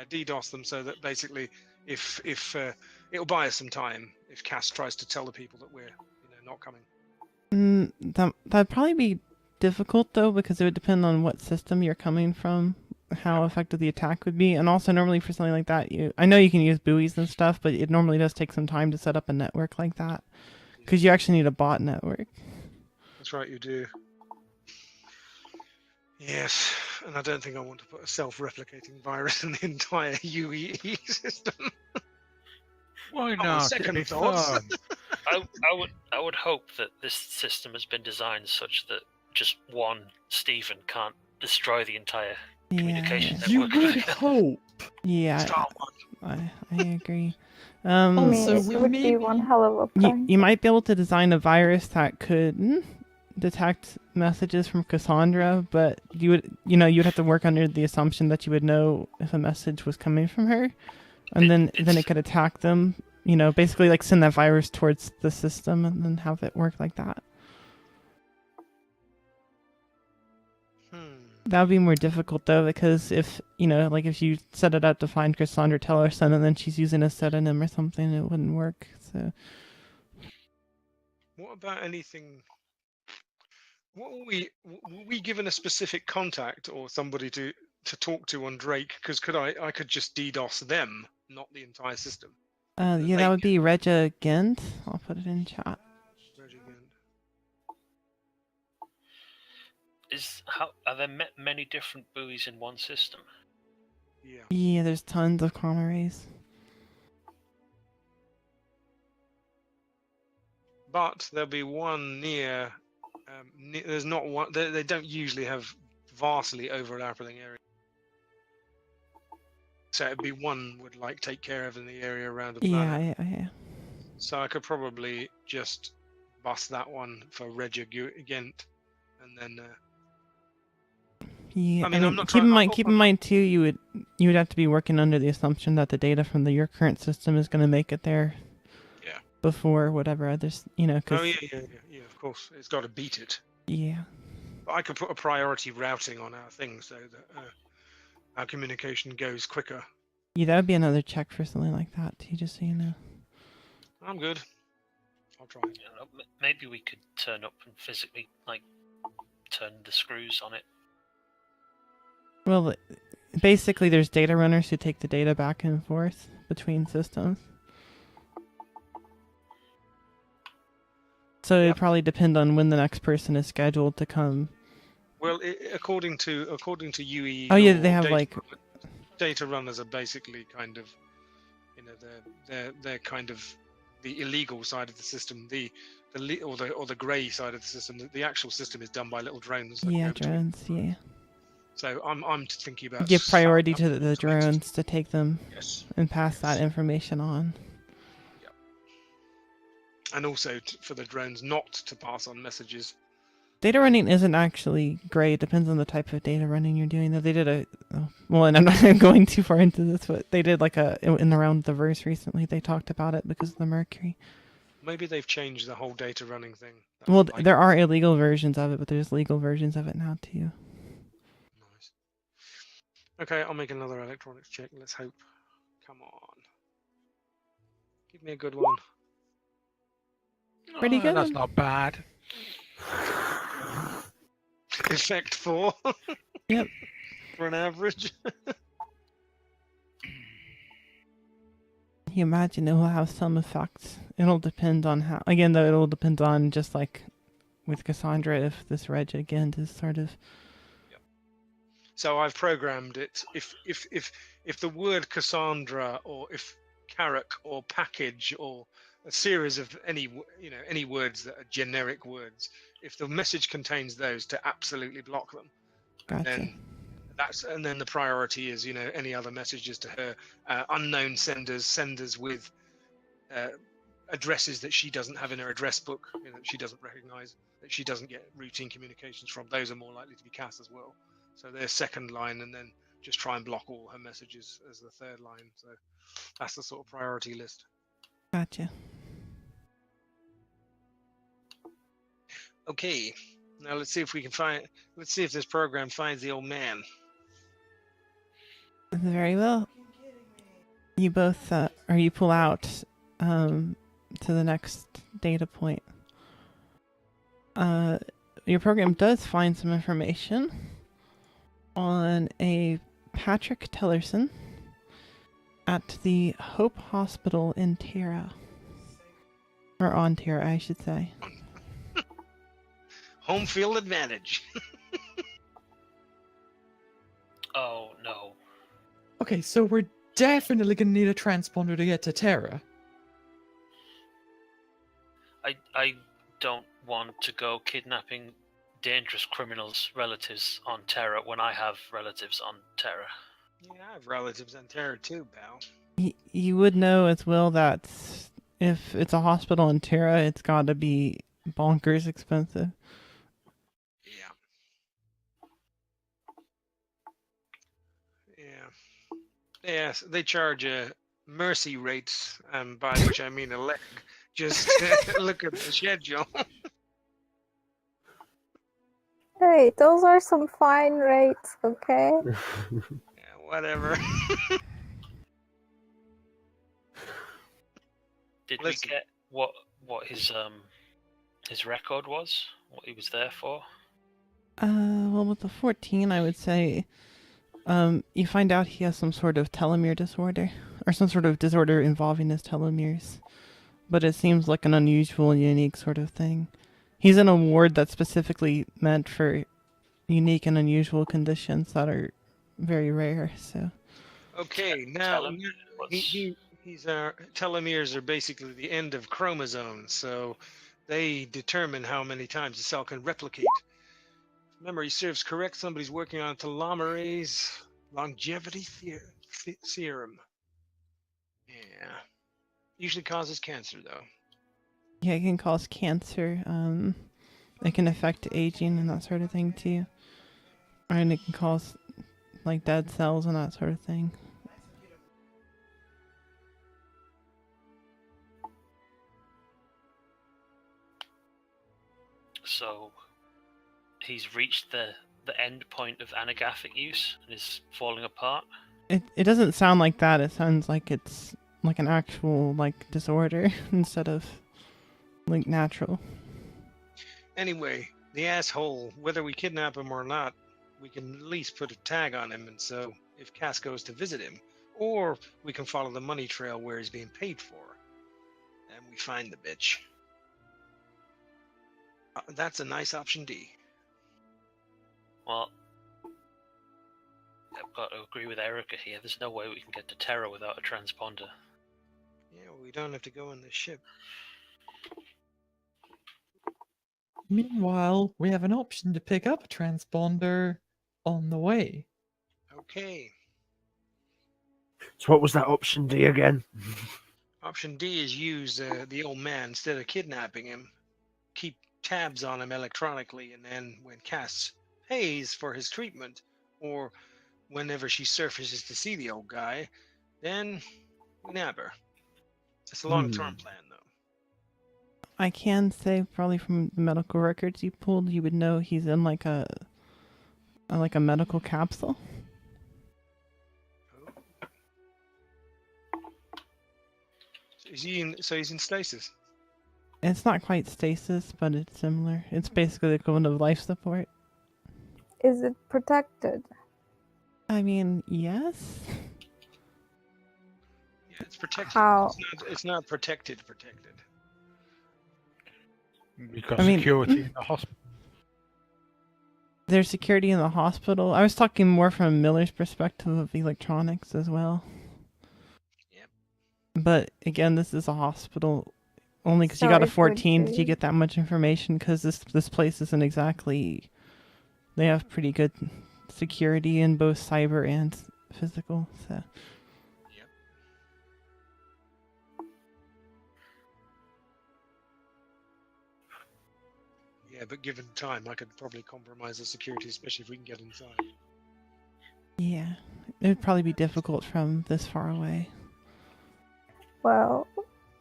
DDoS them so that basically, if it'll buy us some time if Cass tries to tell the people that we're not coming. That'd probably be difficult though, because it would depend on what system you're coming from. how effective the attack would be. And also normally for something like that, I know you can use buoys and stuff, but it normally does take some time to set up a network like that. Because you actually need a bot network. That's right, you do. Yes, and I don't think I want to put a self-replicating virus in the entire UEE system. Why On not? second It'd be thoughts. fun. I would hope that this system has been designed such that just one Stephen can't destroy the entire communication You network. would hope. Yeah, Star one. I agree. I mean, Also, it we would may be one hell of a prank. You might be able to design a virus that could detect messages from Cassandra, but you'd have to work under the assumption that you would know if a message was coming from her, and then it could attack them. Basically like send that virus towards the system and then have it work like that. That would be more difficult though, because if you set it up to find Cassandra Tellerson and then she's using a pseudonym or something, it wouldn't work. So What about anything? What were we given a specific contact or somebody to talk to on Drake? Because I could just DDoS them, not the entire system. yeah, that would be Regia Gent. I'll put it in chat. Are there many different buoys in one system? Yeah. Yeah, there's tons of comm arrays. But there'll be one near. There's not one. They don't usually have vastly overlapping areas. So it'd be one would take care of in the area around the planet. Yeah. So I could probably just bust that one for Regia Gent, and then. Yeah, I mean, I'm not keep trying. in mind too. You would have to be working under the assumption that the data from your current system is going to make it there. Yeah. Before whatever others, Cause, Oh yeah. Of course, it's got to beat it. Yeah. But I could put a priority routing on our thing so that our communication goes quicker. Yeah, that would be another check for something like that too. Just so you know. I'm good. I'll try. Maybe we could turn up and physically turn the screws on it. Well, basically, there's data runners who take the data back and forth between systems. So it probably depend on when the next person is scheduled to come. Well, according to UE. Oh yeah, they have data runners are basically kind of, they're kind of the illegal side of the system, or the grey side of the system. The actual system is done by little drones. Yeah, drones. Yeah. So I'm thinking about give priority to the drones to take them and pass that information on. Yep. And also for the drones not to pass on messages. Data running isn't actually great. It depends on the type of data running you're doing. Though they did and I'm not going too far into this, but they did in around the verse recently. They talked about it because of the Mercury. Maybe they've changed the whole data running thing. Well, there are illegal versions of it, but there's legal versions of it now too. Nice. Okay, I'll make another electronics check. Let's hope. Come on. Give me a good one. Pretty good. That's not bad. Effect 4. Yep. For an average. You imagine it will have some effects. It'll depend on how. Again, though, it'll depend on just like with Cassandra, if this Regia again is sort of. Yep. So I've programmed it. If the word Cassandra, or if Carrack or package or a series of any words that are generic words, if the message contains those, to absolutely block them. Gotcha. And then the priority is any other messages to her, unknown senders with addresses that she doesn't have in her address book, she doesn't recognize, that she doesn't get routine communications from. Those are more likely to be CAS as well. So they're second line, and then just try and block all her messages as the third line. So that's the sort of priority list. Gotcha. Okay, now let's see if we can let's see if this program finds the old man. Very well. You both, you pull out to the next data point. Your program does find some information on a Patrick Tillerson at the Hope Hospital in Terra. Or on Terra, I should say. Home field advantage. Oh no. Okay, so we're definitely gonna need a transponder to get to Terra. I don't want to go kidnapping dangerous criminals' relatives on Terra when I have relatives on Terra. Yeah, I have relatives on Terra too, pal. You would know as well that if it's a hospital in Terra, it's got to be bonkers expensive. Yeah. Yes, they charge mercy rates, by which I mean a leg. Just look at the schedule. Hey, those are some fine rates, okay? Yeah, whatever. Did Listen. we get what his record was? What he was there for? Well, with the 14, I would say, you find out he has some sort of telomere disorder, or some sort of disorder involving his telomeres. But it seems like an unusual and unique sort of thing. He's in a ward that's specifically meant for unique and unusual conditions that are very rare, so... Okay, now What's- he's telomeres are basically the end of chromosomes, so they determine how many times the cell can replicate. If memory serves correct, somebody's working on telomerase longevity serum. Yeah, usually causes cancer though. Yeah, it can cause cancer. It can affect aging and that sort of thing too. And it can cause like dead cells and that sort of thing. So he's reached the end point of anagaphic use and is falling apart. It doesn't sound like that. It sounds like it's like an actual like disorder instead of like natural. Anyway, the asshole, whether we kidnap him or not, we can at least put a tag on him, and so if Cass goes to visit him, or we can follow the money trail where he's being paid for, and we find the bitch. That's a nice option D. Well, I've got to agree with Erica here. There's no way we can get to Terra without a transponder. Yeah, we don't have to go in the ship. Meanwhile, we have an option to pick up a transponder on the way. Okay. So what was that option D again? Option D is use the old man instead of kidnapping him. Keep tabs on him electronically, and then when Cass pays for his treatment, or whenever she surfaces to see the old guy, then we nab her. It's a long-term plan, though. I can say probably from the medical records you pulled, you would know he's in like a medical capsule. So he's in stasis. It's not quite stasis, but it's similar. It's basically the equivalent of life support. Is it protected? I mean, yes. Yeah, it's protected. How? It's not protected. Because I mean- security in the hospital. There's security in the hospital. I was talking more from Miller's perspective of electronics as well. Yep. But again, this is a hospital. Only because you So got a it would 14 did you be- get that much information, because this place isn't exactly... They have pretty good security in both cyber and physical, so... Yeah, but given time, I could probably compromise the security, especially if we can get inside. Yeah, it would probably be difficult from this far away. Well,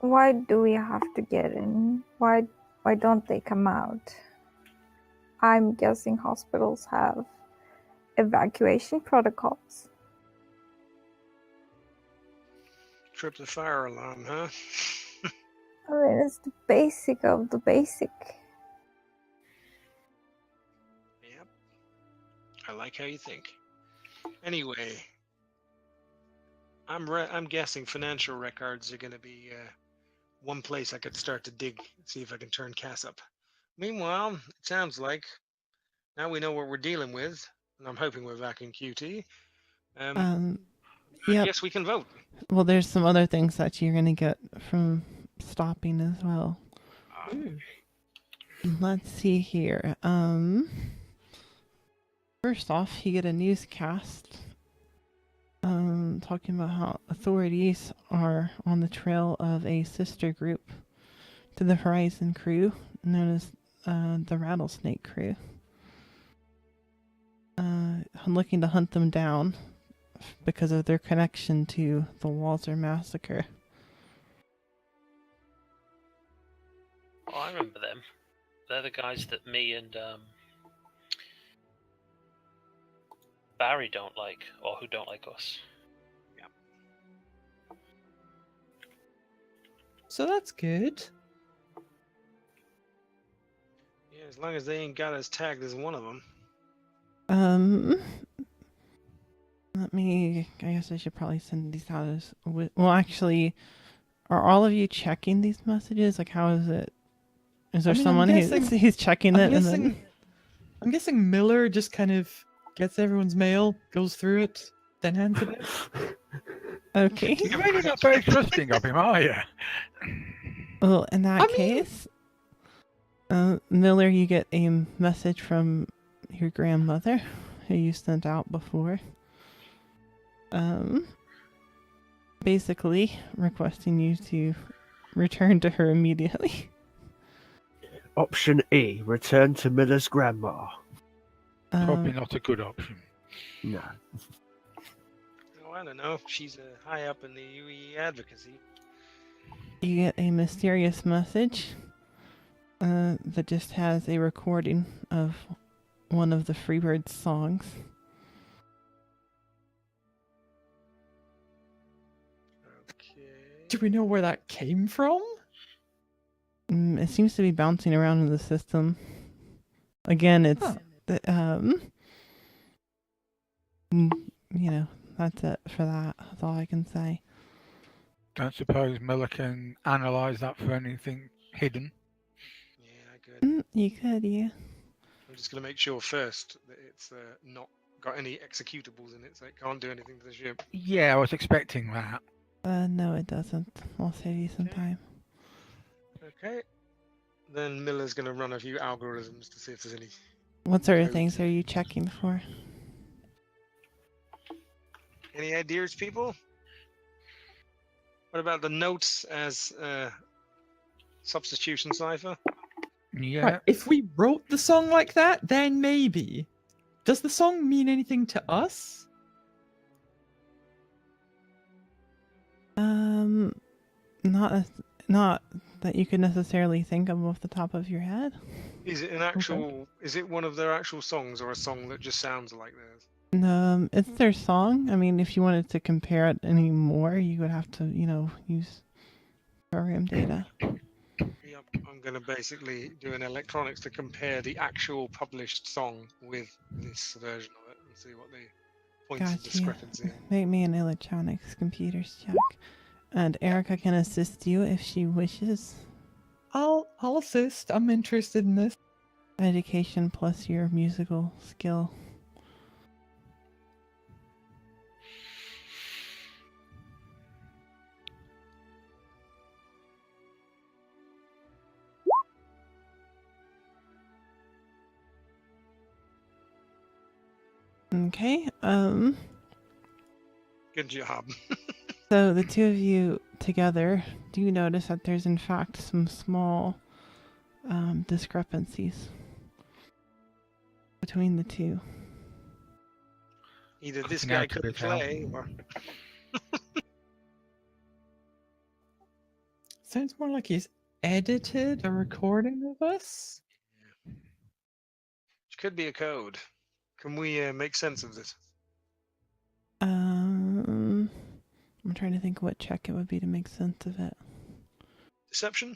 why do we have to get in? Why don't they come out? I'm guessing hospitals have evacuation protocols. Trip the fire alarm, huh? I mean, it's the basic of the basic. Yep. I like how you think. Anyway, I'm guessing financial records are going to be one place I could start to dig, see if I can turn Cass up. Meanwhile, it sounds like now we know what we're dealing with, and I'm hoping we're back in QT. I Yep. guess we can vote. Well, there's some other things that you're gonna get from stopping as well. Let's see here. First off, you get a newscast talking about how authorities are on the trail of a sister group to the Horizon crew, known as the Rattlesnake crew. Looking to hunt them down because of their connection to the Walzer massacre. Oh, I remember them. They're the guys that me and Barry don't like, or who don't like us. So that's good. Yeah, as long as they ain't got us tagged as one of them. Let me. I guess I should probably send these out as. Well, actually, are all of you checking these messages? Like, how is it? Is there someone who's checking it? I'm guessing Miller just kind of gets everyone's mail, goes through it, then hands it out. Okay. You're really not very trusting of him, are you? Well, in that case, Miller, you get a message from your grandmother, who you sent out before. Basically requesting you to return to her immediately. Option E, return to Miller's grandma. Probably not a good option. No. Oh, I don't know. She's high up in the UE advocacy. You get a mysterious message that just has a recording of one of the Freebirds songs. Okay. Do we know where that came from? It seems to be bouncing around in the system. Again, it's you know, that's it for that. That's all I can say. Don't suppose Miller can analyse that for anything hidden? Yeah, I could. You could, yeah. I'm just going to make sure first that it's not got any executables in it, so it can't do anything to the ship. Yeah, I was expecting that. No, it doesn't. I'll save you some time. Okay. Then Miller's going to run a few algorithms to see if there's any. What sort of things are you checking for? Any ideas, people? What about the notes as substitution cipher? Yeah. Right, if we wrote the song like that, then maybe. Does the song mean anything to us? Not that you could necessarily think of off the top of your head. Is it an actual? Is it one of their actual songs, or a song that just sounds like theirs? It's their song. I mean, if you wanted to compare it any more, you would have to, use program data. Yep, I'm going to basically do an electronics to compare the actual published song with this version of it and see what the points of discrepancy are. Make me an electronics computers check. And Erica can assist you if she wishes. I'll assist. I'm interested in this. Education plus your musical skill. Okay, Good job. So the two of you together do notice that there's in fact some small discrepancies between the two. Either this guy couldn't play, or... Sounds more like he's edited a recording of us. Which could be a code. Can we make sense of this? I'm trying to think what check it would be to make sense of it. Deception?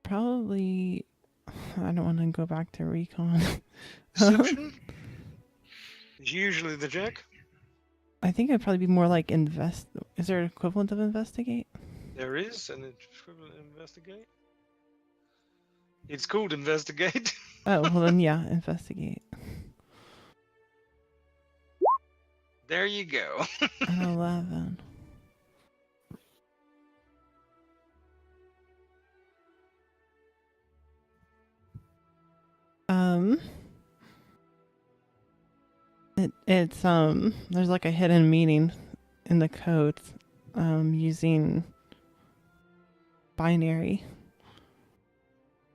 Probably. I don't want to go back to recon. Deception? is usually the check. I think it'd probably be more like invest. Is there an equivalent of investigate? There is an equivalent investigate. It's called investigate. Oh, well then, yeah, investigate. There you go. An 11. It's there's like a hidden meaning in the code, using binary,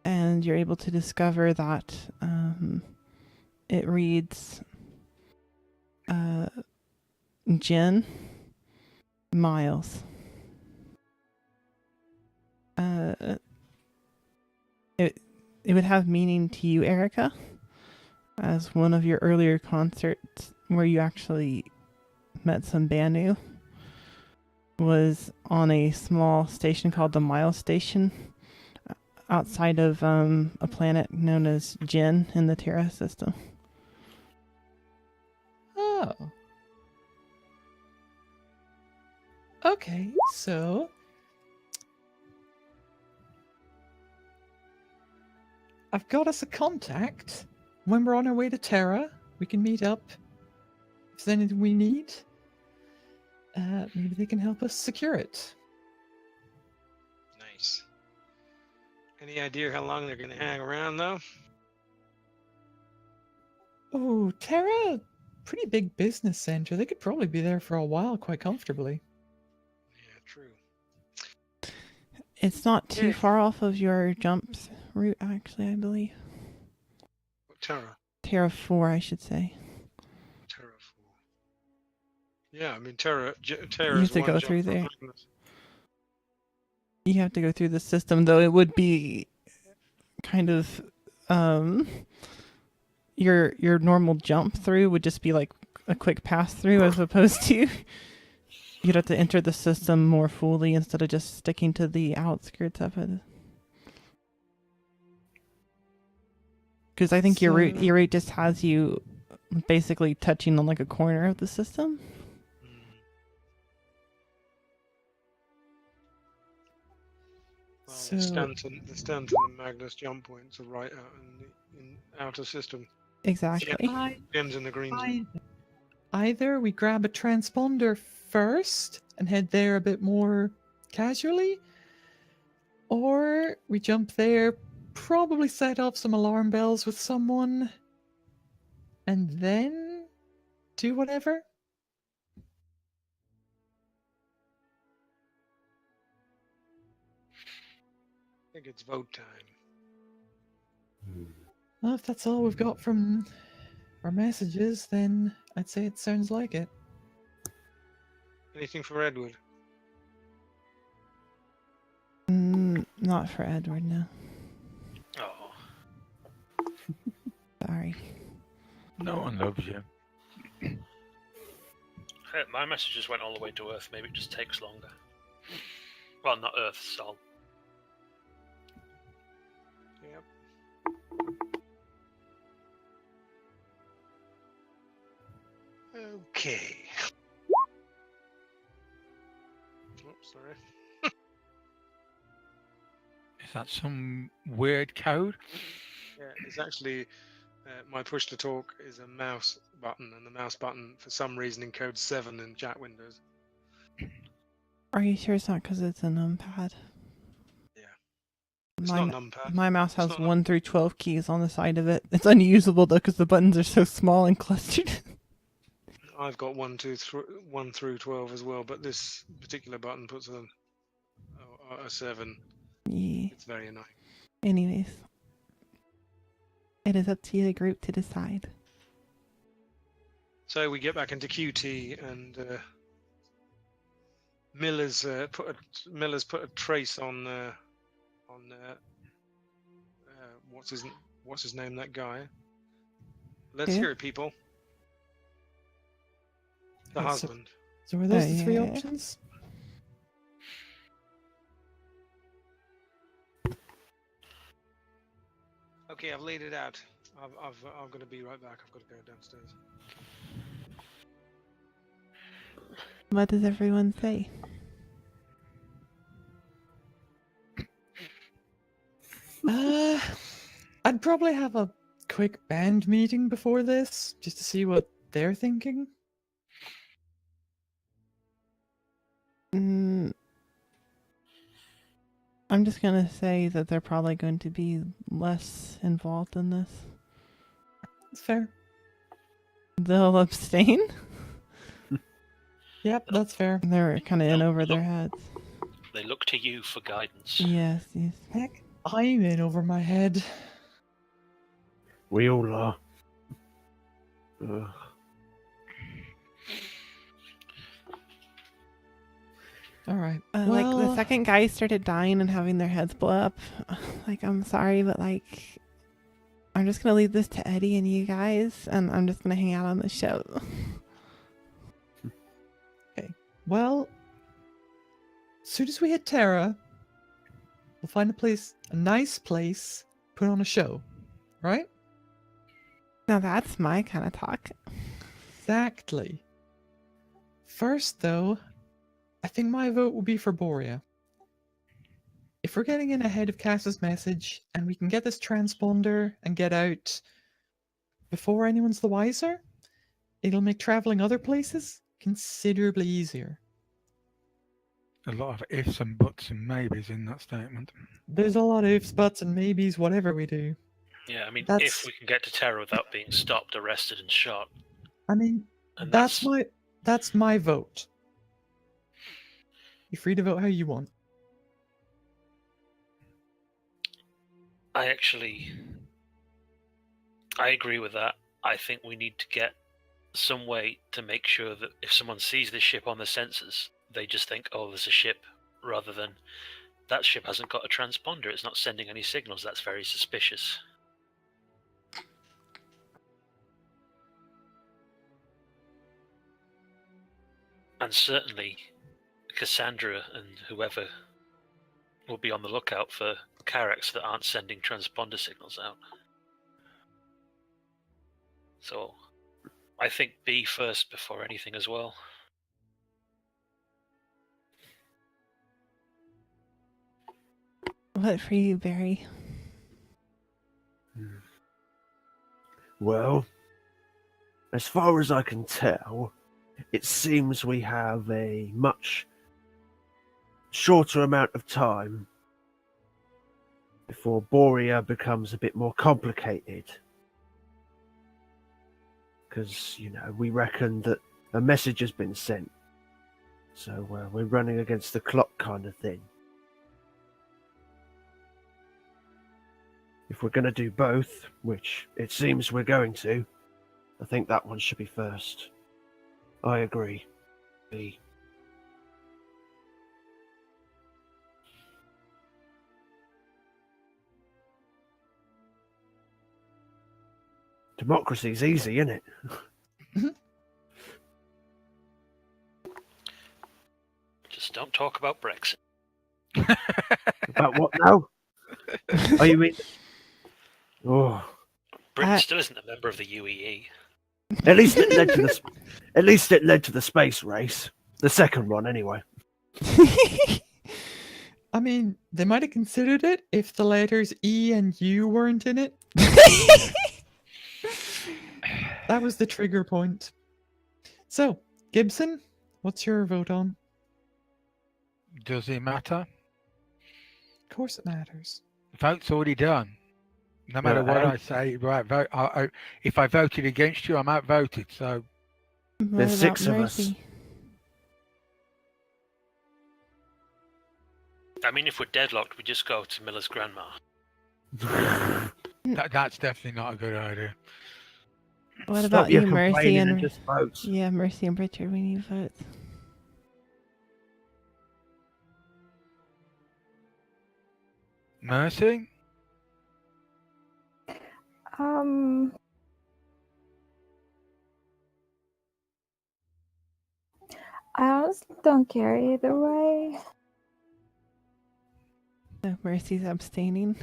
and you're able to discover that it reads Jen Miles. It would have meaning to you, Erica, as one of your earlier concerts where you actually met some Banu was on a small station called the Miles Station outside of a planet known as Jin in the Terra system. Oh. Okay, so I've got us a contact. When we're on our way to Terra, we can meet up. If there's anything we need, maybe they can help us secure it. Nice. Any idea how long they're going to hang around, though? Oh, Terra, pretty big business center. They could probably be there for a while quite comfortably. Yeah, true. It's not too Yeah. far off of your jump route, actually, I believe. Terra. Terra 4, I should say. Terra 4. Yeah, I mean, Terra You is have to one go jump through from there. Magnus. You have to go through the system, though it would be kind of your normal jump through would just be like a quick pass through, as opposed to you'd have to enter the system more fully instead of just sticking to the outskirts of it. Because I think your route just has you basically touching on like a corner of the system. Well, So- the Stanton and the Magnus jump points are right out in outer system. Exactly. Gems in the green zone. Either we grab a transponder first and head there a bit more casually, or we jump there, probably set off some alarm bells with someone, and then do whatever. I think it's vote time. Well, if that's all we've got from our messages, then I'd say it sounds like it. Anything for Edward? Not for Edward, no. Oh, Sorry. No one loves you. hey, my message just went all the way to Earth. Maybe it just takes longer. Well, not Earth, Sol. Yep. Okay. Oh, sorry. Is that some weird code? Yeah, it's actually my push to talk is a mouse button, and the mouse button for some reason encodes 7 in chat windows. Are you sure it's not because it's a numpad? Yeah. It's My, not numpad. my mouse It's has not 1 through 12 keys on the side of it. It's unusable though because the buttons are so small and clustered. I've got 1 through 12 as well, but this particular button puts a 7. Yeah. It's very annoying. Anyways. It is up to the group to decide. So we get back into QT, and Miller's put a trace on what's his name, that guy. Let's Who? hear it, people. The Okay, so- husband. So are those Oh, the three yeah. options? Okay, I've laid it out. I'm going to be right back. I've got to go downstairs. What does everyone say? I'd probably have a quick band meeting before this, just to see what they're thinking. I'm just gonna say that they're probably going to be less involved in this. That's fair. They'll abstain. Yep, that's fair. They're kind of in over their heads. They look to you for guidance. Yes, yes. Heck, I'm in over my head. We all are. Ugh. All right. Like the well, second guy started dying and having their heads blow up. Like, I'm sorry, but like, I'm just gonna leave this to Eddie and you guys, and I'm just gonna hang out on the show. well, as soon as we hit Terra, we'll find a nice place, put on a show, right? Now that's my kind of talk. Exactly. First, though, I think my vote will be for Borea. If we're getting in ahead of Cass's message, and we can get this transponder and get out before anyone's the wiser, it'll make traveling other places considerably easier. A lot of ifs and buts and maybes in that statement. There's a lot of ifs, buts, and maybes, whatever we do. Yeah, I mean, That's- if we can get to Terra without being stopped, arrested, and shot, I mean, and that's my vote. You're free to vote how you want. I agree with that. I think we need to get some way to make sure that if someone sees this ship on the sensors, they just think, oh, there's a ship, rather than that ship hasn't got a transponder, it's not sending any signals, that's very suspicious. And certainly Cassandra and whoever will be on the lookout for Carracks that aren't sending transponder signals out. So I think B first before anything as well. What for you, Barry? Well, as far as I can tell, it seems we have a much shorter amount of time before Borea becomes a bit more complicated. Because, we reckon that a message has been sent. So we're running against the clock kind of thing. If we're going to do both, which it seems we're going to, I think that one should be first. I agree. B. Democracy's easy, isn't it? Just don't talk about Brexit. About what now? Oh, you mean? Oh, Britain still isn't a member of the UEE. at least it led to the. At least it led to the space race. The second one, anyway. I mean, they might have considered it if the letters E and U weren't in it. That was the trigger point. So, Gibson, what's your vote on? Does it matter? Of course it matters. Vote's already done. No matter what I say, right? Vote. If I voted against you, I'm outvoted. So What There's about 6 of us. Mercy? I mean, if we're deadlocked, we just go to Miller's grandma. that's definitely not a good idea. What Stop about your you, Mercy complaining and just vote. yeah, Mercy and Richard? We need votes. Mercy? I honestly don't care either way. So Mercy's abstaining.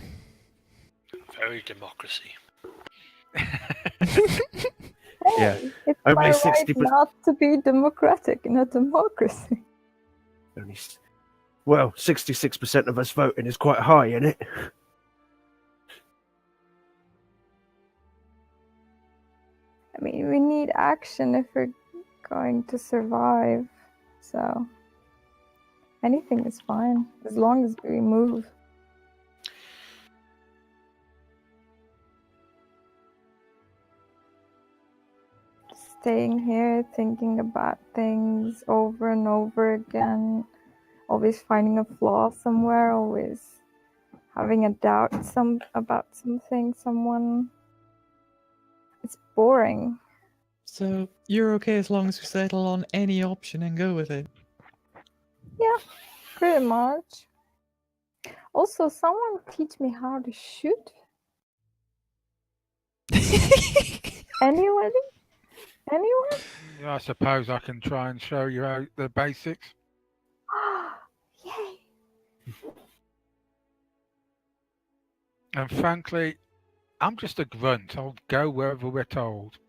Very democracy. Yeah. Hey, it's Only my right 60%. not to be democratic in a democracy. Only, 66% of us voting is quite high, isn't it? I mean, we need action if we're going to survive. So anything is fine as long as we move. Staying here, thinking about things over and over again, always finding a flaw somewhere, always having a doubt about something, someone. It's boring. So you're okay as long as we settle on any option and go with it. Yeah, pretty much. Also, someone teach me how to shoot. Anybody? Anyone? Yeah, I suppose I can try and show you how the basics. Yay! And frankly, I'm just a grunt. I'll go wherever we're told.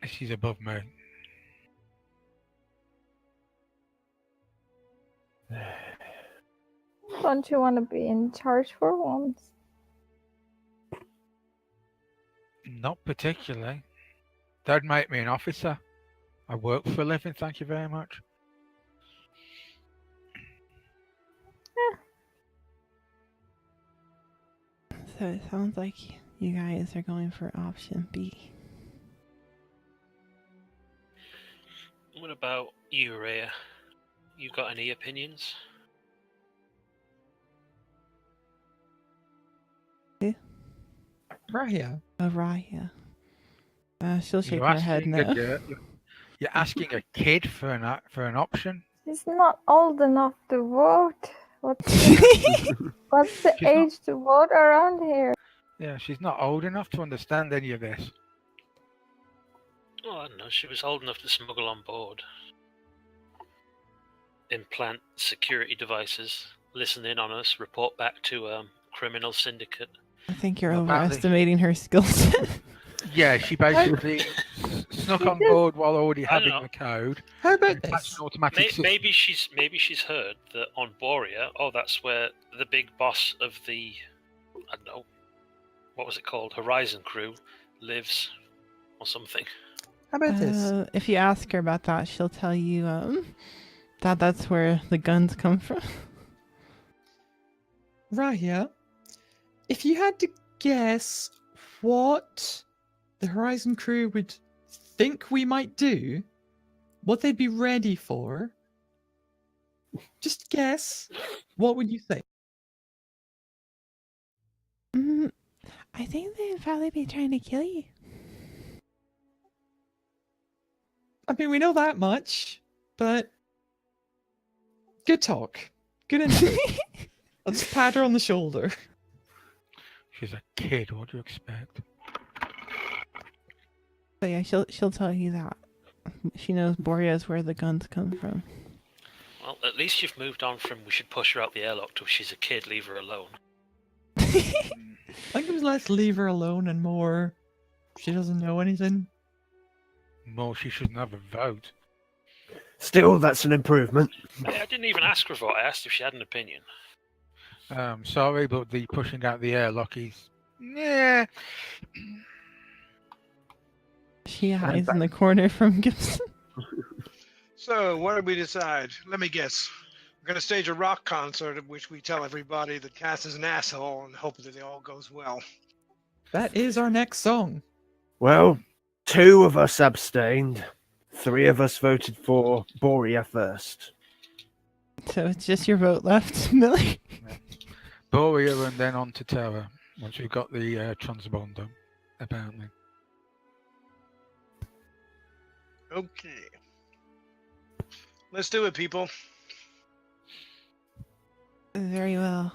She's above me. Don't you want to be in charge for once? Not particularly. Don't make me an officer. I work for a living, thank you very much. So it sounds like you guys are going for option B. What about you, Rhea? You got any opinions? Raya. Raya. She'll shake You're her head asking no. you're asking a kid for an option? She's not old enough to vote. What's the She's not- age to vote around here? Yeah, she's not old enough to understand any of this. Oh, I don't know. She was old enough to smuggle on board. Implant security devices, listen in on us, report back to criminal syndicate. I think you're Well, apparently- overestimating her skill set. Yeah, she basically snuck on board while already I don't having know. the code. How about and patched this? an automatic system. Maybe she's heard that on Borea. Oh, that's where the big boss of the, I don't know, what was it called, Horizon Crew, lives, or something. How about this? If you ask her about that, she'll tell you that that's where the guns come from. Raya, if you had to guess what the Horizon crew would think we might do, what they'd be ready for, just guess, what would you think? I think they'd probably be trying to kill you. I mean, we know that much, but good talk. Good input. I'll just pat her on the shoulder. She's a kid, what do you expect? So yeah, she'll tell you that. She knows Borea is where the guns come from. Well, at least you've moved on from we should push her out the airlock to she's a kid, leave her alone. I think it was less leave her alone and more she doesn't know anything. More, she shouldn't have a vote. Still, that's an improvement. I didn't even ask her a vote. I asked if she had an opinion. Sorry, but the pushing out the airlock is... Yeah. She hides in the corner from Gibson. So, what did we decide? Let me guess. We're going to stage a rock concert at which we tell everybody that Cass is an asshole and hope that it all goes well. That is our next song. Well, 2 of us abstained. 3 of us voted for Borea first. So it's just your vote left, Millie. Borea and then on to Terra, once we've got the transponder, apparently. Okay. Let's do it, people. Very well.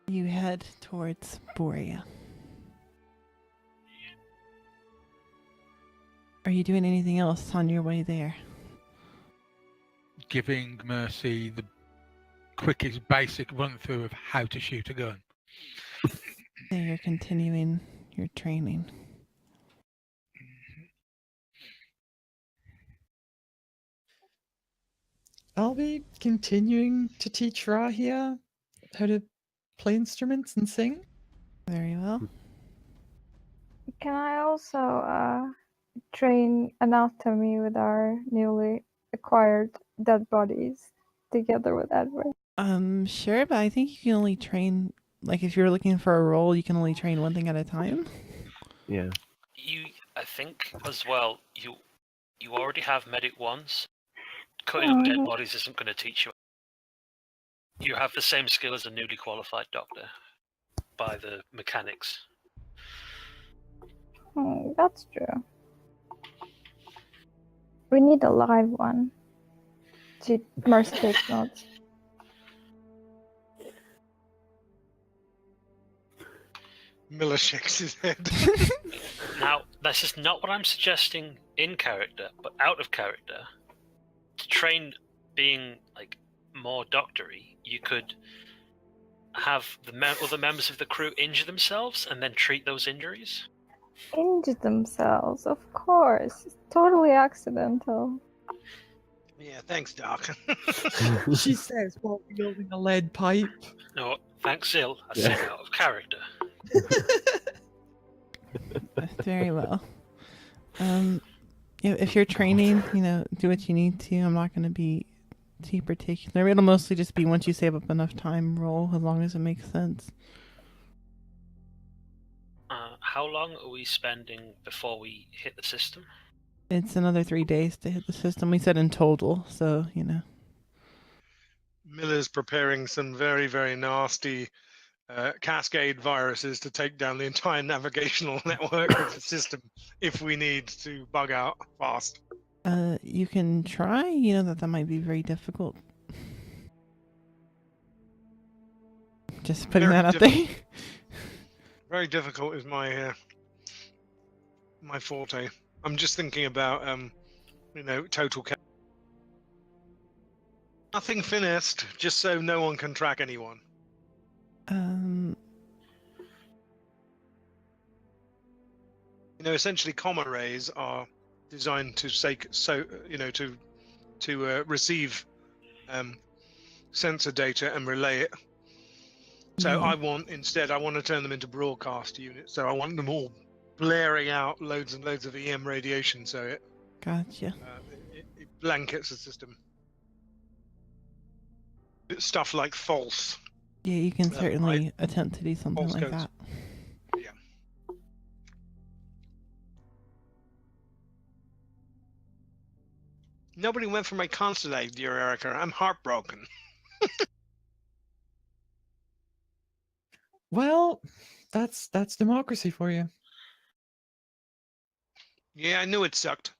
You head towards Borea. Are you doing anything else on your way there? Giving Mercy the quickest basic run through of how to shoot a gun. So you're continuing your training. I'll be continuing to teach Rahia how to play instruments and sing. Very well. Can I also train anatomy with our newly acquired dead bodies together with Edward? Sure, but I think you can only train, like, if you're looking for a role, you can only train one thing at a time. Yeah. I think as well, you already have medic ones. Cutting up dead bodies isn't going to teach you. You have the same skill as a newly qualified doctor by the mechanics. That's true. We need a live one. Mercy takes notes. Miller shakes his head. Now, this is not what I'm suggesting in character, but out of character. To train being like more doctory, you could have the other members of the crew injure themselves and then treat those injuries. Injure themselves, of course. It's totally accidental. Yeah, thanks, Doc. She says while wielding a lead pipe. No, thanks, Ill. I said out of character. Very well. If you're training, do what you need to. I'm not going to be too particular. It'll mostly just be once you save up enough time, roll, as long as it makes sense. How long are we spending before we hit the system? It's another 3 days to hit the system. We said in total, so, Miller's preparing some very, very nasty cascade viruses to take down the entire navigational network of the system if we need to bug out fast. You can try. That might be very difficult. Just putting Very that out there. Very difficult is my forte. I'm just thinking about total. Nothing finessed, just so no one can track anyone. Essentially, comma rays are designed to receive sensor data and relay it. So I want to turn them into broadcast units. So I want them all blaring out loads and loads of EM radiation. So it blankets the system. Stuff like false. Yeah, you can certainly attempt to do something like that. Yeah. Nobody went for my consulate, dear Erica. I'm heartbroken. Well, that's democracy for you. Yeah, I knew it sucked.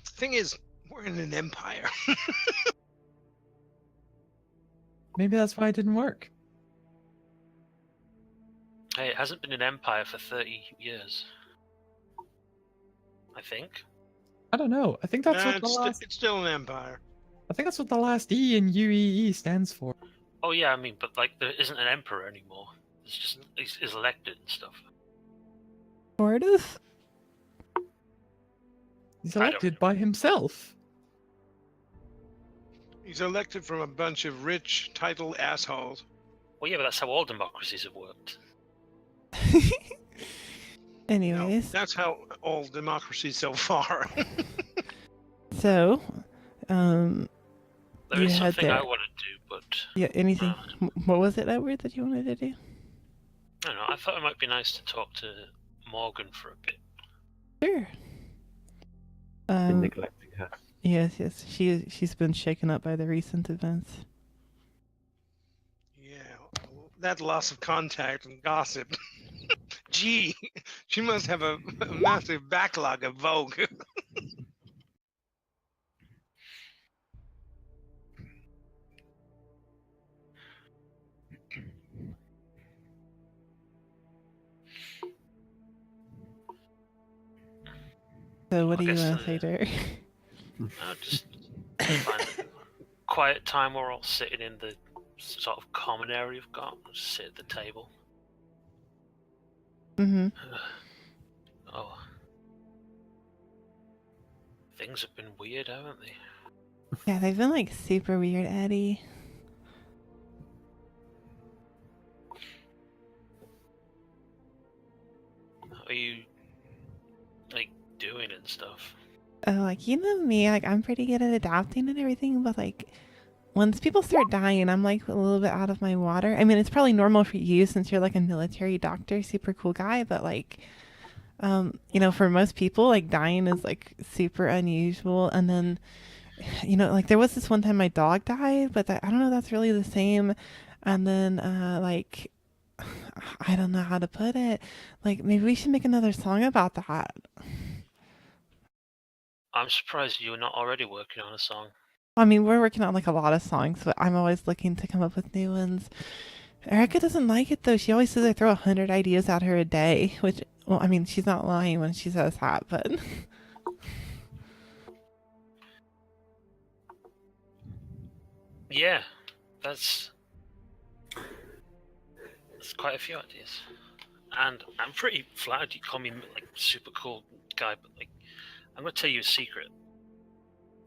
Thing is, we're in an empire. Maybe that's why it didn't work. Hey, it hasn't been an empire for 30 years. I think. I don't know. I think that's it's still an empire. I think that's what the last E in UEE stands for. Oh yeah, but there isn't an emperor anymore. It's just he's elected and stuff. Sort of. He's elected by himself. He's elected from a bunch of rich, titled assholes. Well, yeah, but that's how all democracies have worked. Anyways. No, that's how all democracies so far. So, there is something I want to do, but... Yeah, anything. What was it, Edward, that you wanted to do? I don't know, I thought it might be nice to talk to Morgan for a bit. Sure. Been neglecting her. Yes. She's been shaken up by the recent events. Yeah, that loss of contact and gossip. Gee, she must have a massive backlog of Vogue. So what do you want to say to her? I'll just find a quiet time where we're all sitting in the sort of common area we've got. We'll just sit at the table. Mm-hmm. Oh. Things have been weird, haven't they? Yeah, they've been like super weird, Eddie. How are you, like, doing and stuff? Oh, like, you know me, like, I'm pretty good at adapting and everything, but like, once people start dying, I'm like a little bit out of my water. I mean, it's probably normal for you since you're like a military doctor, super cool guy, but like, you know, for most people, like dying is like super unusual. And then, you know, like there was this one time my dog died, but I don't know, that's really the same. And then, like, I don't know how to put it. Like, maybe we should make another song about that. I'm surprised you're not already working on a song. I mean, we're working on like a lot of songs, but I'm always looking to come up with new ones. Erica doesn't like it though. She always says I throw 100 ideas at her a day, which, well, I mean, she's not lying when she says that, but Yeah, that's quite a few ideas. And I'm pretty flattered you call me like super cool guy, but like I'm gonna tell you a secret.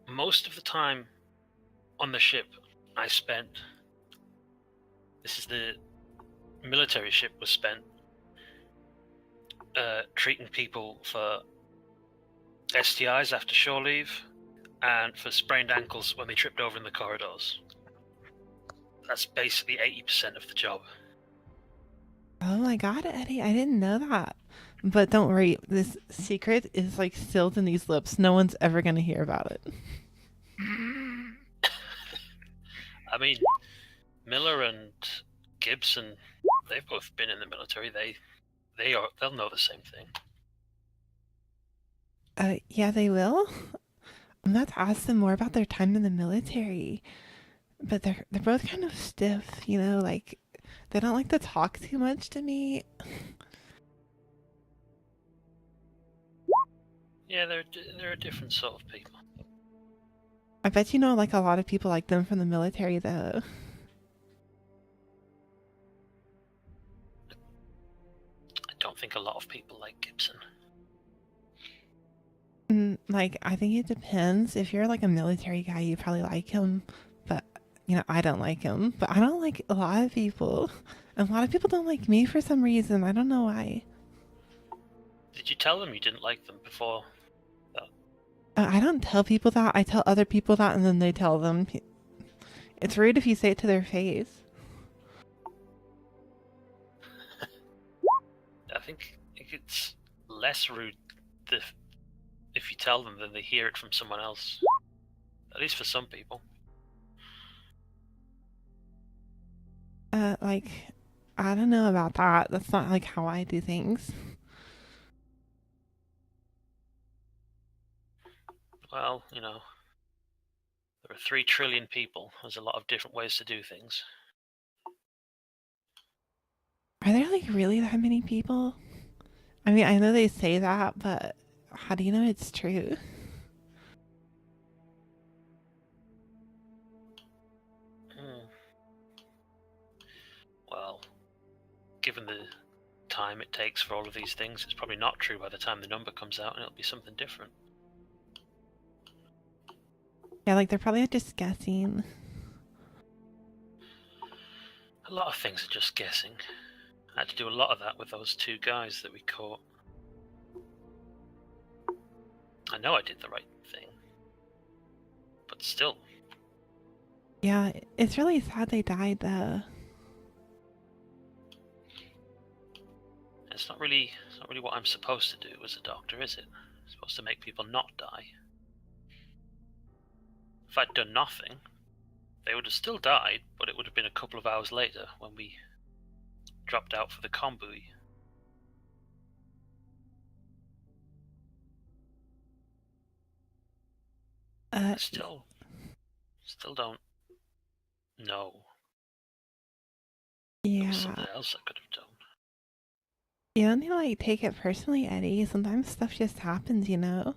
Most of the time on the ship I spent, this is the military ship, was spent treating people for STIs after shore leave and for sprained ankles when they tripped over in the corridors. That's basically 80% of the job. oh my god, Eddie, I didn't know that. But don't worry, this secret is like sealed in these lips. No one's ever gonna hear about it. I mean, Miller and Gibson, they've both been in the military. They'll know the same thing. Yeah, they will. I'm about to ask them more about their time in the military. But they're both kind of stiff, you know, like they don't like to talk too much to me. Yeah, they're a different sort of people. I bet you know like a lot of people like them from the military though. I don't think a lot of people like Gibson. Like, I think it depends. If you're like a military guy, you probably like him. But, you know, I don't like him. But I don't like a lot of people. And a lot of people don't like me for some reason. I don't know why. Did you tell them you didn't like them before? I don't tell people that. I tell other people that and then they tell them. It's rude if you say it to their face. I think it's less rude if you tell them than they hear it from someone else. At least for some people. Like, I don't know about that. That's not like how I do things. Well, you know, there are 3 trillion people. There's a lot of different ways to do things. Are there like really that many people? I mean, I know they say that, but how do you know it's true? Well, given the time it takes for all of these things, it's probably not true by the time the number comes out, and it'll be something different. Yeah, like they're probably just guessing. A lot of things are just guessing. I had to do a lot of that with those 2 guys that we caught. I know I did the right thing. But still. Yeah, it's really sad they died though. It's not really what I'm supposed to do as a doctor, is it? I'm supposed to make people not die. If I'd done nothing, they would have still died, but it would have been a couple of hours later when we dropped out for the comm buoy. Still don't know. Yeah. There was something else I could have done. You don't need to like take it personally, Eddie. Sometimes stuff just happens, you know?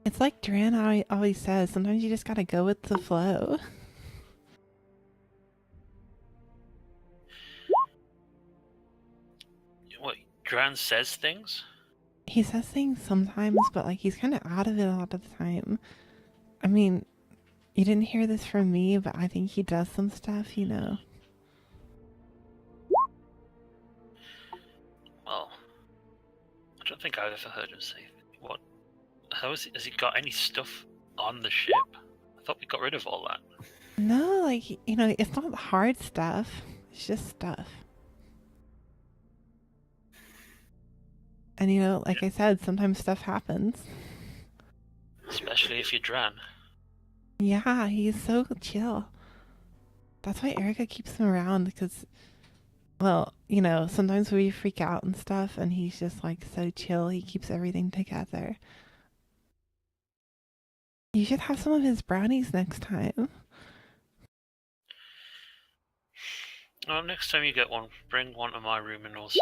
It's like Duran always says, sometimes you just gotta go with the flow. What, Dran says things? He says things sometimes, but like he's kind of out of it a lot of the time. I mean, you didn't hear this from me, but I think he does some stuff, you know. Well, I don't think I've ever heard him say what. Has he got any stuff on the ship? I thought we got rid of all that. No, like, you know, it's not hard stuff. It's just stuff. And, you know, like I said, sometimes stuff happens. Especially if you're Dran. Yeah, he's so chill. That's why Erica keeps him around, because, well, you know, sometimes we freak out and stuff, and he's just, like, so chill. He keeps everything together. You should have some of his brownies next time. Well, next time you get one, bring one to my room and we'll see.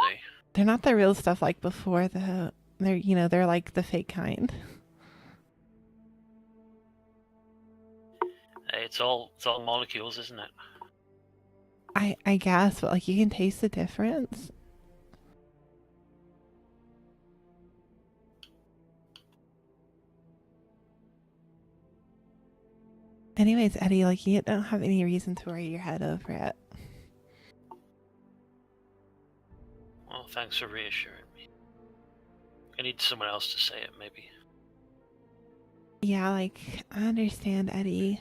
They're not the real stuff like before, though. They're, you know, they're like the fake kind. Hey, it's all molecules, isn't it? I guess, but like you can taste the difference. Anyways, Eddie, like you don't have any reason to worry your head over it. Well, thanks for reassuring me. I need someone else to say it, maybe. Yeah, like I understand, Eddie.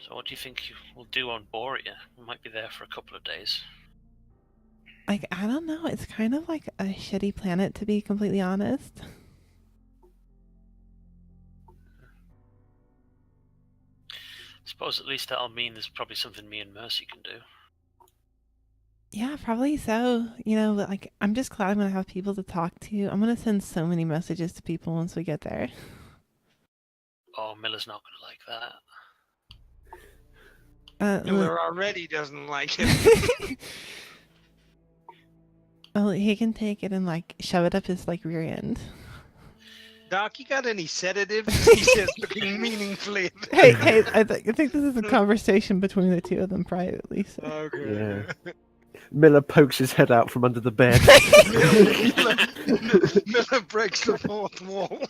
So what do you think we'll do on Borea? We might be there for a couple of days. Like, I don't know. It's kind of like a shitty planet, to be completely honest. Suppose at least that'll mean there's probably something me and Mercy can do. Yeah, probably so. You know, but like, I'm just glad I'm gonna have people to talk to. I'm gonna send so many messages to people once we get there. Oh, Miller's not gonna like that. Miller already doesn't like it. Well, he can take it and like shove it up his like rear end. Doc, you got any sedatives? He says, looking meaningfully. Hey, I think this is a conversation between the two of them privately. So. Okay. Yeah. Miller pokes his head out from under the bed. Miller breaks the fourth wall.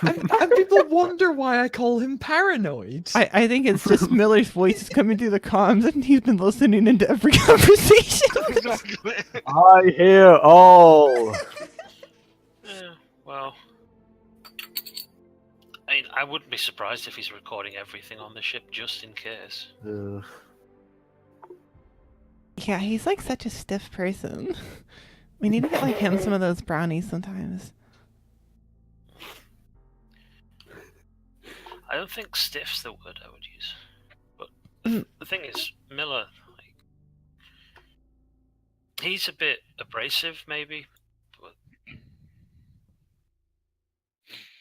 And people wonder why I call him paranoid. I think it's just Miller's voice is coming through the comms, and he's been listening into every conversation. Exactly. I hear all. Well, I mean, I wouldn't be surprised if he's recording everything on the ship just in case. Yeah, he's like such a stiff person. We need to get like him some of those brownies sometimes. I don't think stiff's the word I would use. But the thing is, Miller, like, he's a bit abrasive, maybe, but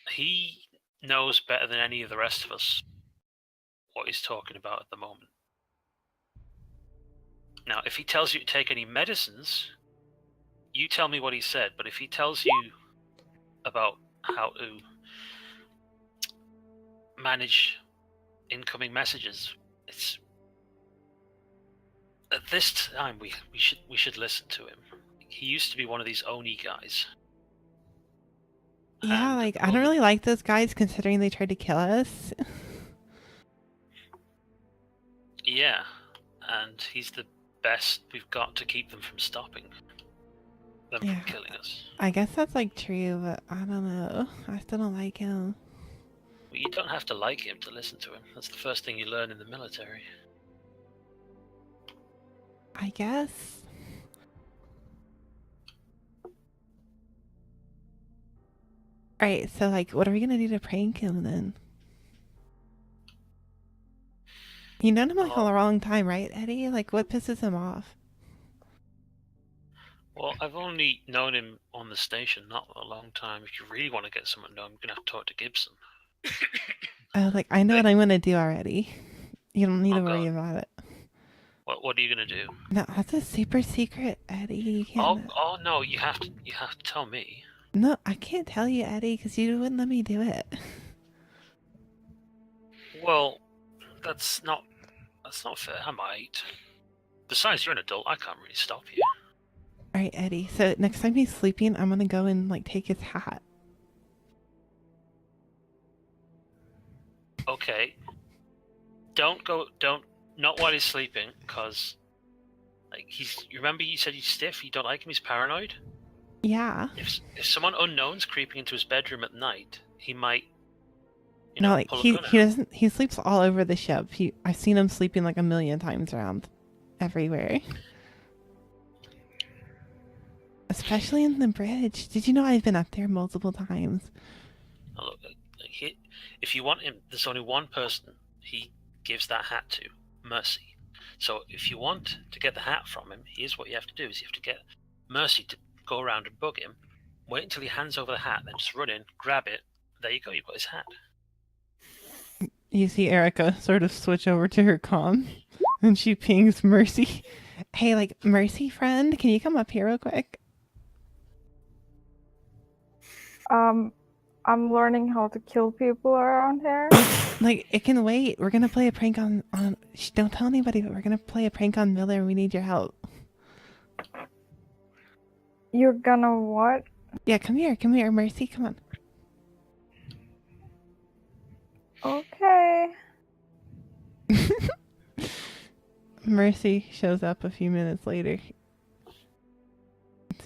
he knows better than any of the rest of us what he's talking about at the moment. Now, if he tells you to take any medicines, you tell me what he said, but if he tells you about how to manage incoming messages, it's at this time we should listen to him. He used to be one of these Oni guys. Yeah, like I don't really like those guys considering they tried to kill us. Yeah, and he's the best we've got to keep them from stopping them from killing us. I guess that's like true, but I don't know. I still don't like him. Well, you don't have to like him to listen to him. That's the first thing you learn in the military. I guess. Alright, so like what are we gonna do to prank him then? You known him like a long time, right, Eddie? Like what pisses him off? Well, I've only known him on the station, not a long time. If you really want to get someone to know, I'm going to have to talk to Gibson. Like I know what I'm gonna do already. You don't need to worry about it. What are you going to do? No, that's a super secret, Eddie. You can't. Oh no, you have to tell me. No, I can't tell you, Eddie, because you wouldn't let me do it. Well, that's not That's not fair. I might. Besides, you're an adult. I can't really stop you. All right, Eddie. So next time he's sleeping, I'm gonna go and like take his hat. Okay. Not while he's sleeping, because like you remember you said he's stiff, you don't like him, he's paranoid? Yeah. If someone unknown's creeping into his bedroom at night, he might No, like pull a he gun out. doesn't. He sleeps all over the ship. I've seen him sleeping like a million times around everywhere. Especially in the bridge. Did you know I've been up there multiple times? Now look, if you want him, there's only one person he gives that hat to, Mercy. So if you want to get the hat from him, here's what you have to do: is you have to get Mercy to go around and bug him. Wait until he hands over the hat, then just run in, grab it. There you go. You've got his hat. You see Erica sort of switch over to her comm, and she pings Mercy. Hey, like, Mercy friend, can you come up here real quick? I'm learning how to kill people around here. Like, it can wait. We're gonna play a prank on don't tell anybody, but we're gonna play a prank on Miller. We need your help. You're gonna what? Yeah, come here, Mercy, come on. Okay. Mercy shows up a few minutes later.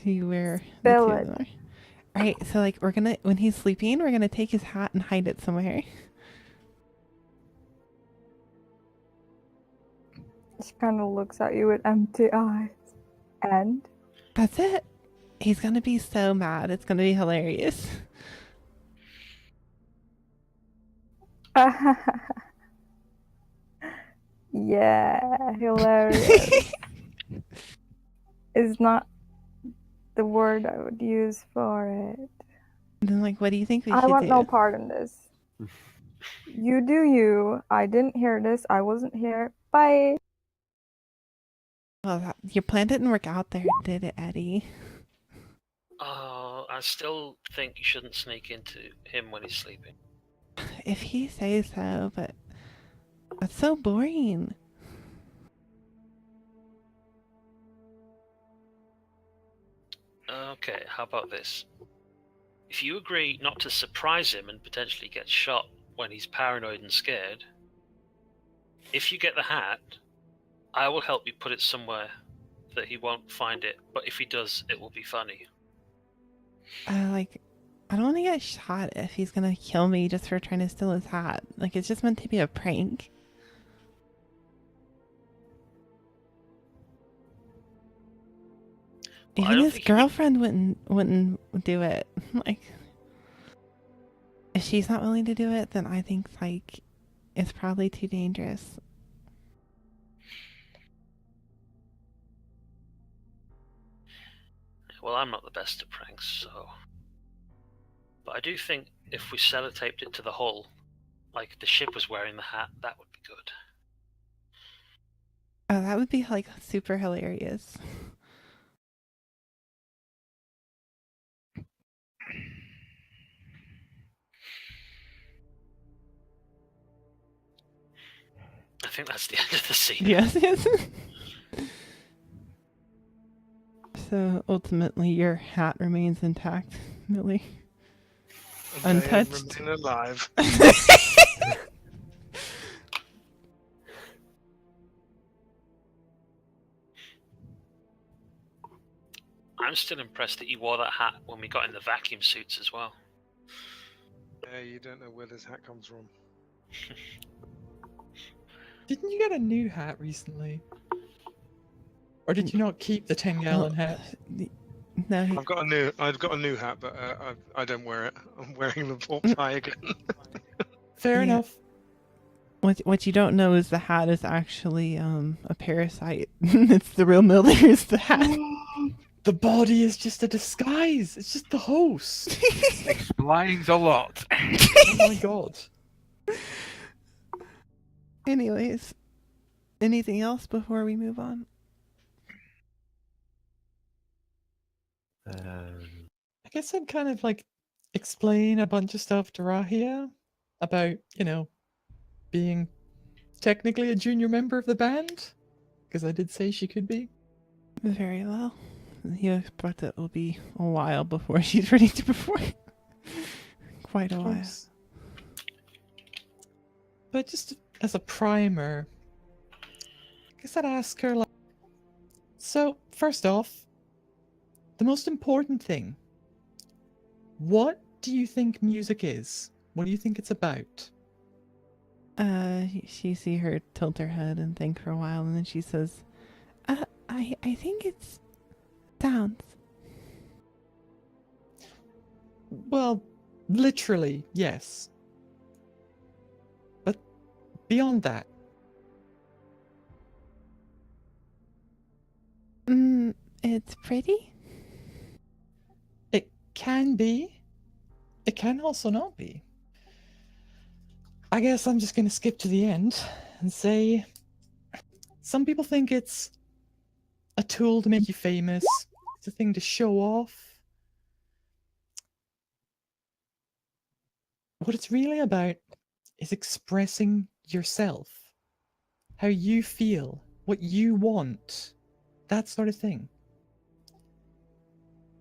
See where Spell the two it. of them are. Alright, so like when he's sleeping, we're gonna take his hat and hide it somewhere. She kind of looks at you with empty eyes. And? That's it. He's gonna be so mad. It's gonna be hilarious. Yeah, hilarious. Is not the word I would use for it. And then, like, what do you think we I should want do? no part in this. You do you. I didn't hear this. I wasn't here. Bye. Well, your plan didn't work out there, did it, Eddie? Oh, I still think you shouldn't sneak into him when he's sleeping. If he says so, but that's so boring. Okay, how about this? If you agree not to surprise him and potentially get shot when he's paranoid and scared, if you get the hat, I will help you put it somewhere that he won't find it, but if he does, it will be funny. Like, I don't want to get shot if he's gonna kill me just for trying to steal his hat. Like, it's just meant to be a prank. Well, I Even don't his think he'd be- girlfriend wouldn't do it. Like, if she's not willing to do it, then I think like it's probably too dangerous. Well, I'm not the best at pranks, so... But I do think if we sellotaped it to the hull, like the ship was wearing the hat, that would be good. Oh, that would be like super hilarious. I think that's the end of the scene. Yes, yes. So ultimately, your hat remains intact, Millie. Okay, and Untouched. remain alive. I'm still impressed that you wore that hat when we got in the vacuum suits as well. Yeah, you don't know where this hat comes from. Didn't you get a new hat recently? Or did you not keep the 10-gallon hat? No, I've got a new hat, but I don't wear it. I'm wearing the pork pie again. Fair Yeah. enough. what you don't know is the hat is actually a parasite. It's the real Miller's the hat. The body is just a disguise. It's just the host. Explains a lot. Oh my god. Anyways, anything else before we move on? I guess I'd kind of like explain a bunch of stuff to Rahia about, being technically a junior member of the band? Because I did say she could be. Very well. You expect it will be a while before she's ready to perform. Quite a Of while. course. But just as a primer, I guess I'd ask her, like, so, first off, the most important thing, what do you think music is? What do you think it's about? You see her tilt her head and think for a while, and then she says, I think it's sounds. Well, literally, yes. But beyond that, It's pretty? it can be. It can also not be. I guess I'm just going to skip to the end and say some people think it's a tool to make you famous, it's a thing to show off. What it's really about is expressing yourself, how you feel, what you want, that sort of thing.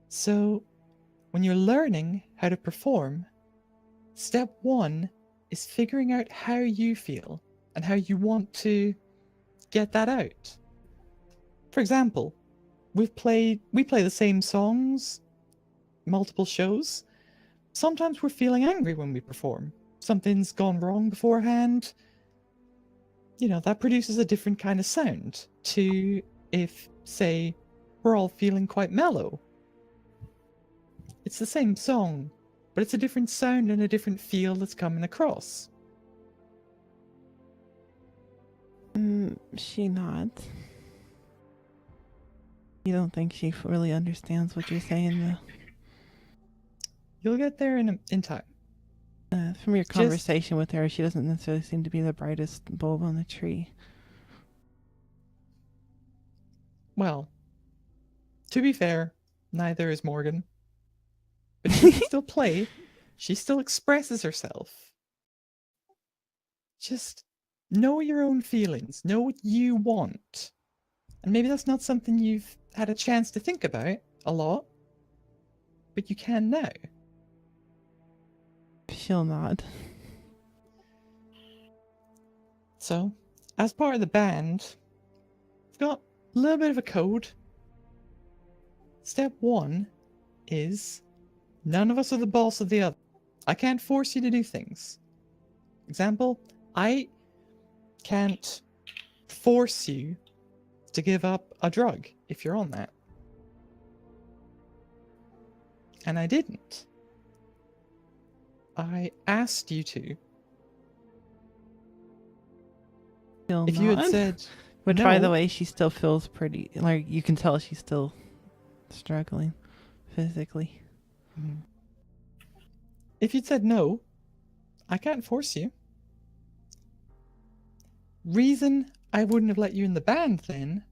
So, when you're learning how to perform, step one is figuring out how you feel and how you want to get that out. For example, we play the same songs, multiple shows. Sometimes we're feeling angry when we perform. Something's gone wrong beforehand. You know, that produces a different kind of sound to if, say, we're all feeling quite mellow. It's the same song, but it's a different sound and a different feel that's coming across. She nods. You don't think she really understands what you're saying, though? You'll get there in time. From your conversation with her, she doesn't necessarily seem to be the brightest bulb on the tree. Well, to be fair, neither is Morgan. But she can still play. She still expresses herself. Just know your own feelings. Know what you want. And maybe that's not something you've had a chance to think about a lot, but you can now. She'll nod. So, as part of the band, we've got a little bit of a code. Step one is none of us are the boss of the other. I can't force you to do things. Example, I can't force you to give up a drug if you're on that. And I didn't. I asked you to. She'll If you had nod. said Which, no, by the way, she still feels pretty... Like, you can tell she's still struggling physically. if you'd said no, I can't force you. Reason I wouldn't have let you in the band then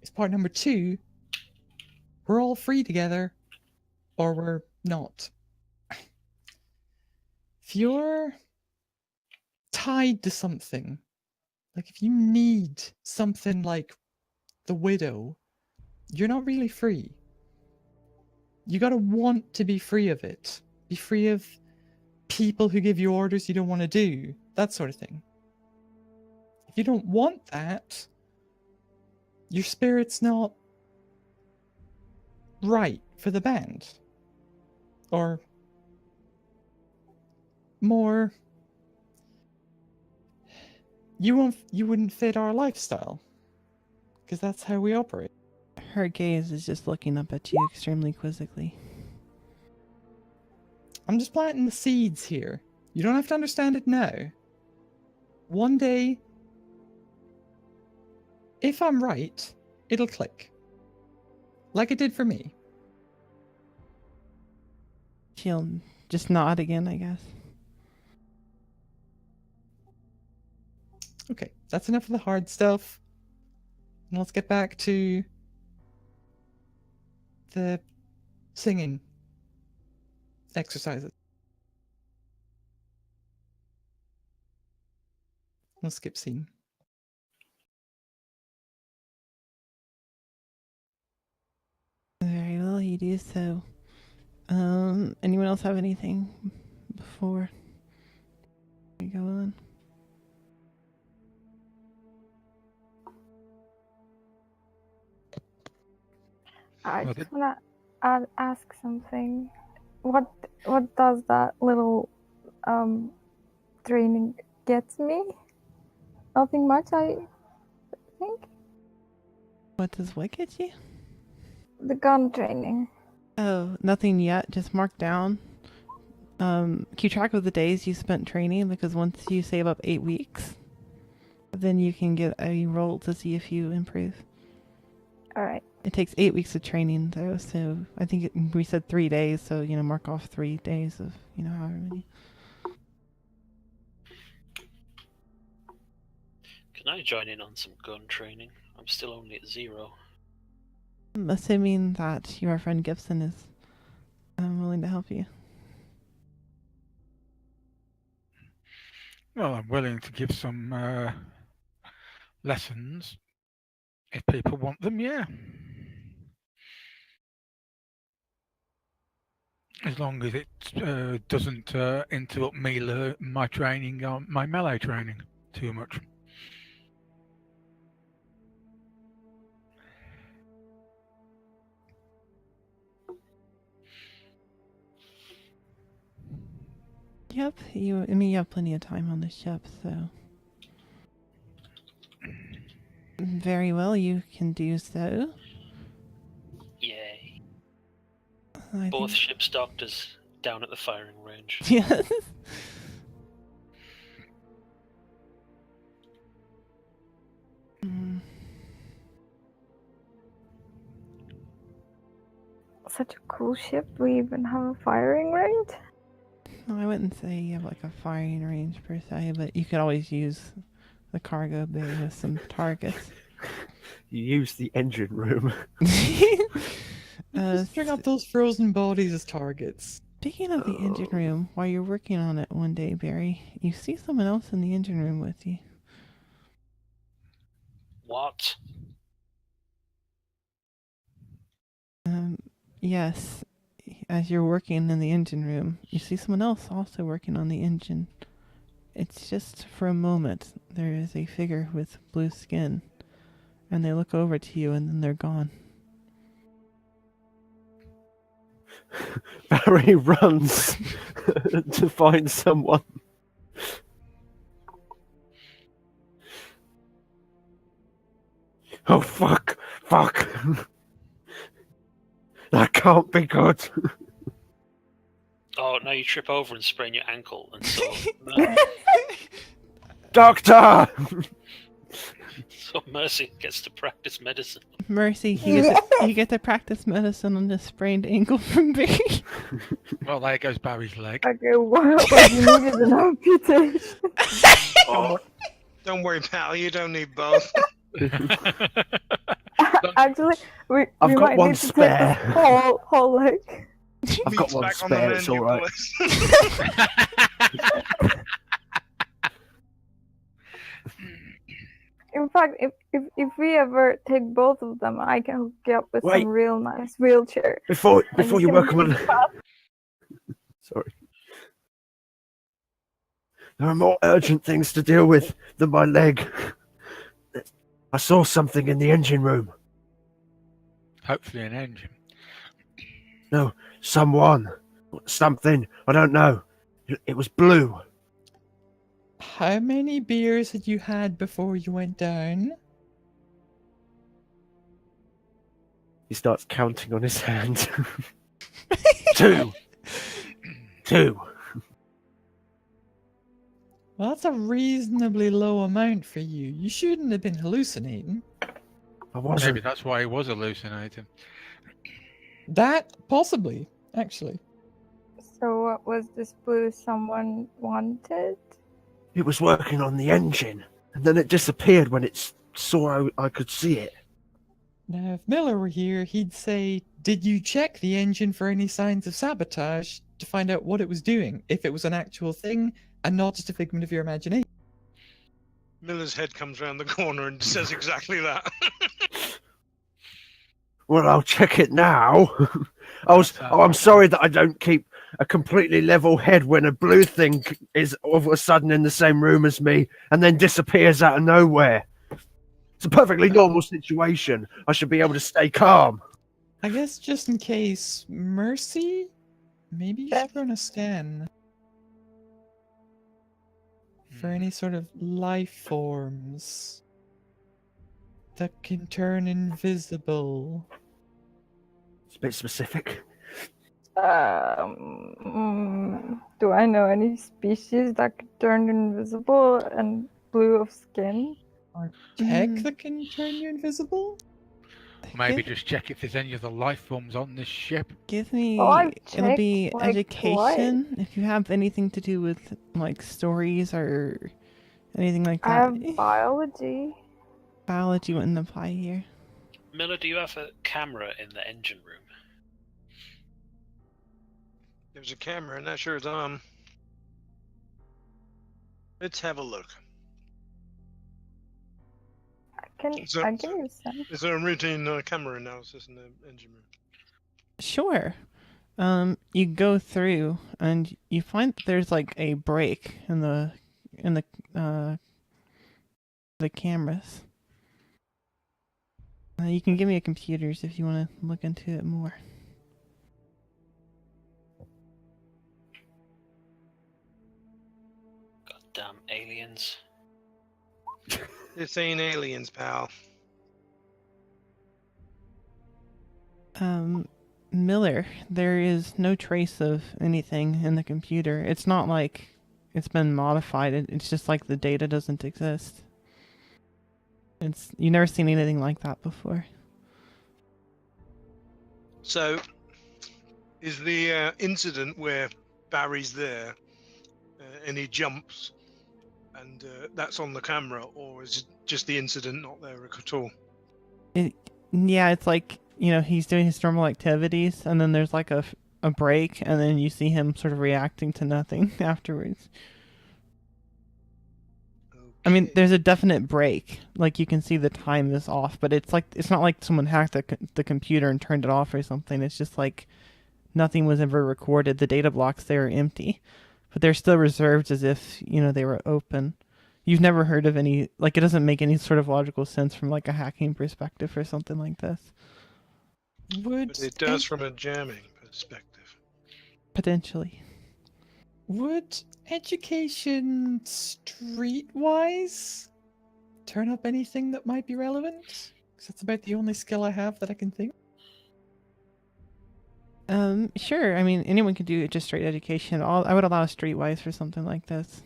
is part number 2. We're all free together, or we're not. If you're tied to something, like if you need something like the widow, you're not really free. You gotta want to be free of it. Be free of people who give you orders you don't want to do, that sort of thing. If you don't want that, your spirit's not right for the band. Or more, you wouldn't fit our lifestyle. Because that's how we operate. Her gaze is just looking up at you extremely quizzically. I'm just planting the seeds here. You don't have to understand it now. One day, if I'm right, it'll click. Like it did for me. She'll just nod again, I guess. Okay, that's enough of the hard stuff. And let's get back to the singing exercises. We'll skip scene. Very well, you do so. Anyone else have anything before we go on? I Well, just wanna ask something. What does that little training get me? Nothing much, I think. What does what get you? The gun training. Oh, nothing yet. Just mark down. Keep track of the days you spent training, because once you save up 8 weeks, then you can get a roll to see if you improve. All right. It takes 8 weeks of training though, so I think we said 3 days, so mark off 3 days of however many. Can I join in on some gun training? I'm still only at 0. Assuming that your friend Gibson is willing to help you. Well, I'm willing to give some lessons if people want them, yeah. As long as it doesn't interrupt me my training, my melee training too much. Yep, you have plenty of time on the ship, so very well, you can do so. Yay. I Both think- ship's doctors down at the firing range. Yes. Mm, Such a cool ship. We even have a firing range. no, I wouldn't say you have like a firing range per se, but you could always use the cargo bay with some targets. You use the engine room. Uh, Just string up those frozen bodies as targets. Speaking of the engine room, while you're working on it one day, Barry, you see someone else in the engine room with you. What? Yes, as you're working in the engine room, you see someone else also working on the engine. It's just for a moment. There is a figure with blue skin, and they look over to you, and then they're gone. Barry runs to find someone. Oh, fuck! Fuck! That can't be good. Oh, now you trip over and sprain your ankle, and so Doctor! so Mercy gets to practice medicine. Mercy, you get to practice medicine on this sprained ankle from Barry. Well, there goes Barry's leg. Okay, what you needed an amputation. Oh, Don't worry, pal. You don't need both. Actually, we I've got might one need to spare. take the whole leg. I've got Meat's one back on the spare, it's menu, alright. boys. In fact, if we ever take both of them, I can hook you up with Wait. some real nice wheelchair. Before And you can work on... move fast. Sorry. There are more urgent things to deal with than my leg. I saw something in the engine room. Hopefully an engine. No, someone. Something. I don't know. It was blue. How many beers had you had before you went down? He starts counting on his hand. 2. 2. Well, that's a reasonably low amount for you. You shouldn't have been hallucinating. I wasn't. Maybe that's why he was hallucinating. That, possibly, actually. So what was this blue someone wanted? It was working on the engine, and then it disappeared when it saw I could see it. Now, if Miller were here, he'd say, did you check the engine for any signs of sabotage to find out what it was doing, if it was an actual thing, and not just a figment of your imagination? Miller's head comes round the corner and says exactly that. Well, I'll check it now. I'm sorry that I don't keep a completely level head when a blue thing is all of a sudden in the same room as me and then disappears out of nowhere. It's a perfectly normal situation. I should be able to stay calm. I guess just in case, Mercy, maybe you should run a scan for any sort of life forms that can turn invisible. It's a bit specific. Do I know any species that could turn invisible and blue of skin? Or tech that can turn you invisible? Maybe just check if there's any other life forms on this ship. Give me. Well, I've It'll be checked, like, education. If you have anything to do with like stories or anything like I that. have biology. Biology wouldn't apply here. Miller, do you have a camera in the engine room? There's a camera and that sure is on. Let's have a look. So- I can use them. Is there a routine camera analysis in the engine room? Sure. You go through and you find that there's like a break in the cameras. You can give me a computers if you want to look into it more. Goddamn aliens. This ain't aliens, pal. Miller, there is no trace of anything in the computer. It's not like it's been modified. It's just like the data doesn't exist. You've never seen anything like that before. So, is the incident where Barry's there and he jumps and that's on the camera, or is it just the incident not there at all? Yeah, it's like, he's doing his normal activities, and then there's like a break, and then you see him sort of reacting to nothing afterwards. I mean, there's a definite break. Like, you can see the time is off, but it's not like someone hacked the computer and turned it off or something. It's just like nothing was ever recorded. The data blocks there are empty, but they're still reserved as if, they were open. You've never heard of any, like, it doesn't make any sort of logical sense from like a hacking perspective or something like this. But it does from a jamming perspective. Potentially. Would education streetwise turn up anything that might be relevant? Because that's about the only skill I have that I can think. Sure. I mean, anyone could do just straight education. I would allow streetwise for something like this.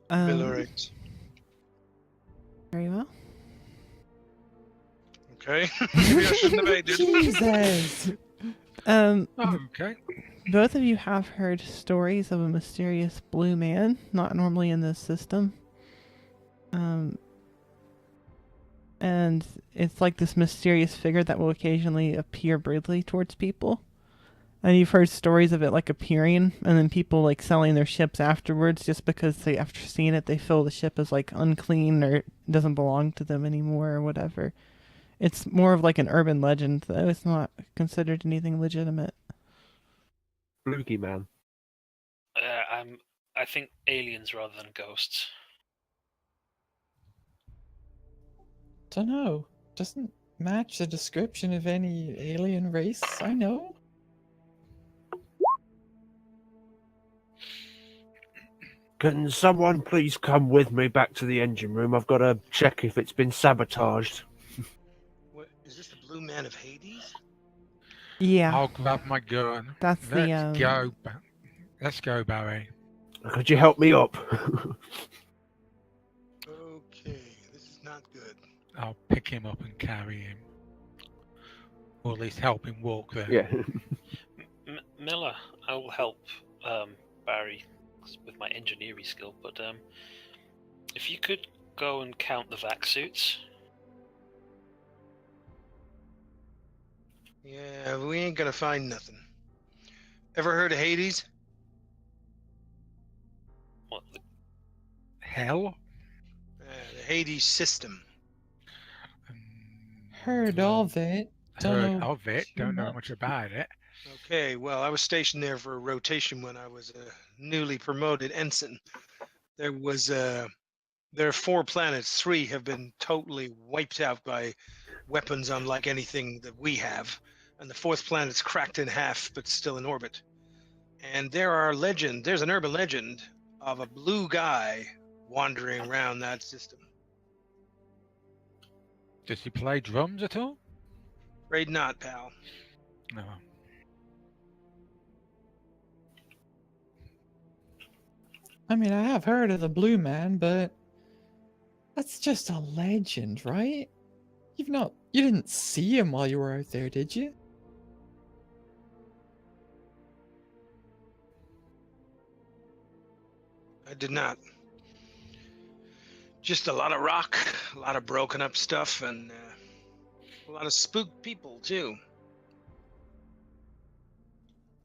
Millerites. Very well. Okay. Maybe I shouldn't have aided. Jesus! Okay. Both of you have heard stories of a mysterious blue man, not normally in this system. And it's like this mysterious figure that will occasionally appear brutally towards people. And you've heard stories of it like appearing, and then people like selling their ships afterwards just because after seeing it, they feel the ship is like unclean or doesn't belong to them anymore or whatever. It's more of like an urban legend, though. It's not considered anything legitimate. Bloogie man. I think aliens rather than ghosts. Dunno. Doesn't match the description of any alien race I know. Can someone please come with me back to the engine room? I've got to check if it's been sabotaged. What, is this the Blue Man of Hades? Yeah. I'll grab my gun. That's Let's go. Let's go, Barry. Could you help me up? Okay, this is not good. I'll pick him up and carry him. Or at least help him walk there. Yeah. Miller, I will help Barry with my engineering skill, but if you could go and count the vac suits. Yeah, we ain't gonna find nothing. Ever heard of Hades? What? Hell? The Hades system. Um, Heard of it. Don't Heard know of it. too Don't know much about it. Okay, well, I was stationed there for a rotation when I was a newly promoted ensign. There was there are 4 planets. 3 have been totally wiped out by weapons unlike anything that we have, and the 4th planet's cracked in half but still in orbit. And there's an urban legend of a blue guy wandering around that system. Does he play drums at all? Afraid not, pal. No. I mean, I have heard of the Blue Man, but that's just a legend, right? You didn't see him while you were out there, did you? I did not. Just a lot of rock, a lot of broken up stuff, and a lot of spooked people too.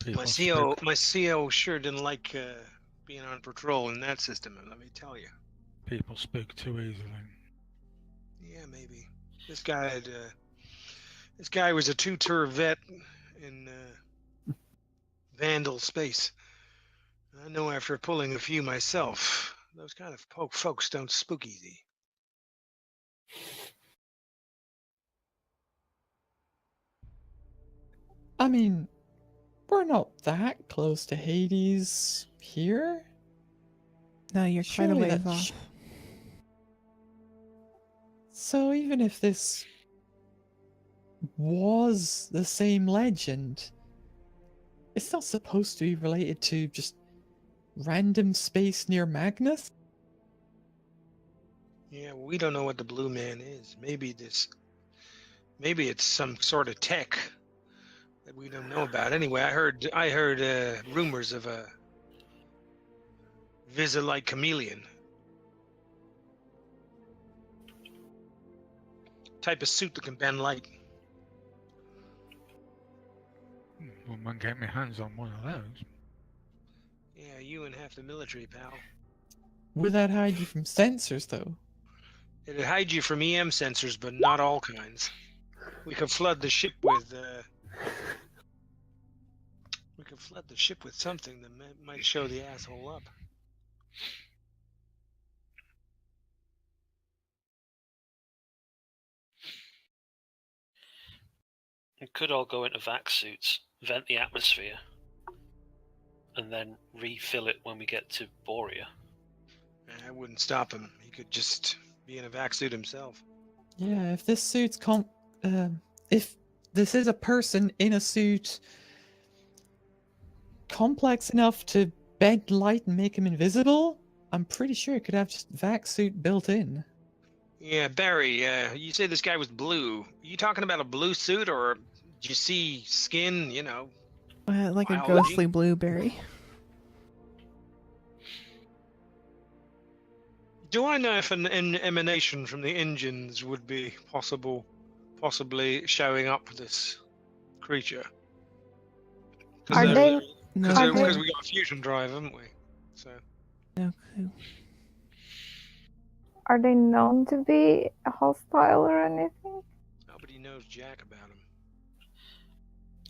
People My CO sure didn't like being on patrol in that system, let me tell you. People spook too easily. Yeah, maybe. This guy was a 2-tour vet in Vandal space. I know after pulling a few myself, those kind of folks don't spook easy. I mean, we're not that close to Hades here. No, you're quite a Surely ways that off. So even if this was the same legend, it's not supposed to be related to just random space near Magnus? Yeah, well, we don't know what the Blue Man is. Maybe it's some sort of tech that we don't know about. Anyway, I heard rumors of a Visa-like chameleon. Type of suit that can bend light. Well, I can get my hands on one of those. Yeah, you and half the military, pal. Would that hide you from sensors, though? It'd hide you from EM sensors, but not all kinds. We could flood the ship with something that might show the asshole up. We could all go into vac suits, vent the atmosphere, and then refill it when we get to Borea. I wouldn't stop him. He could just be in a vac suit himself. Yeah, if this suit's if this is a person in a suit complex enough to bend light and make him invisible, I'm pretty sure it could have just vac suit built in. Yeah, Barry, you say this guy was blue. Are you talking about a blue suit, or did you see skin, Like a biology? ghostly blueberry. Do I know if an emanation from the engines would be possibly showing up this creature? Are they? No, Are Because they- we got a fusion drive, haven't we? So no clue. Are they known to be hostile or anything? nobody knows jack about him.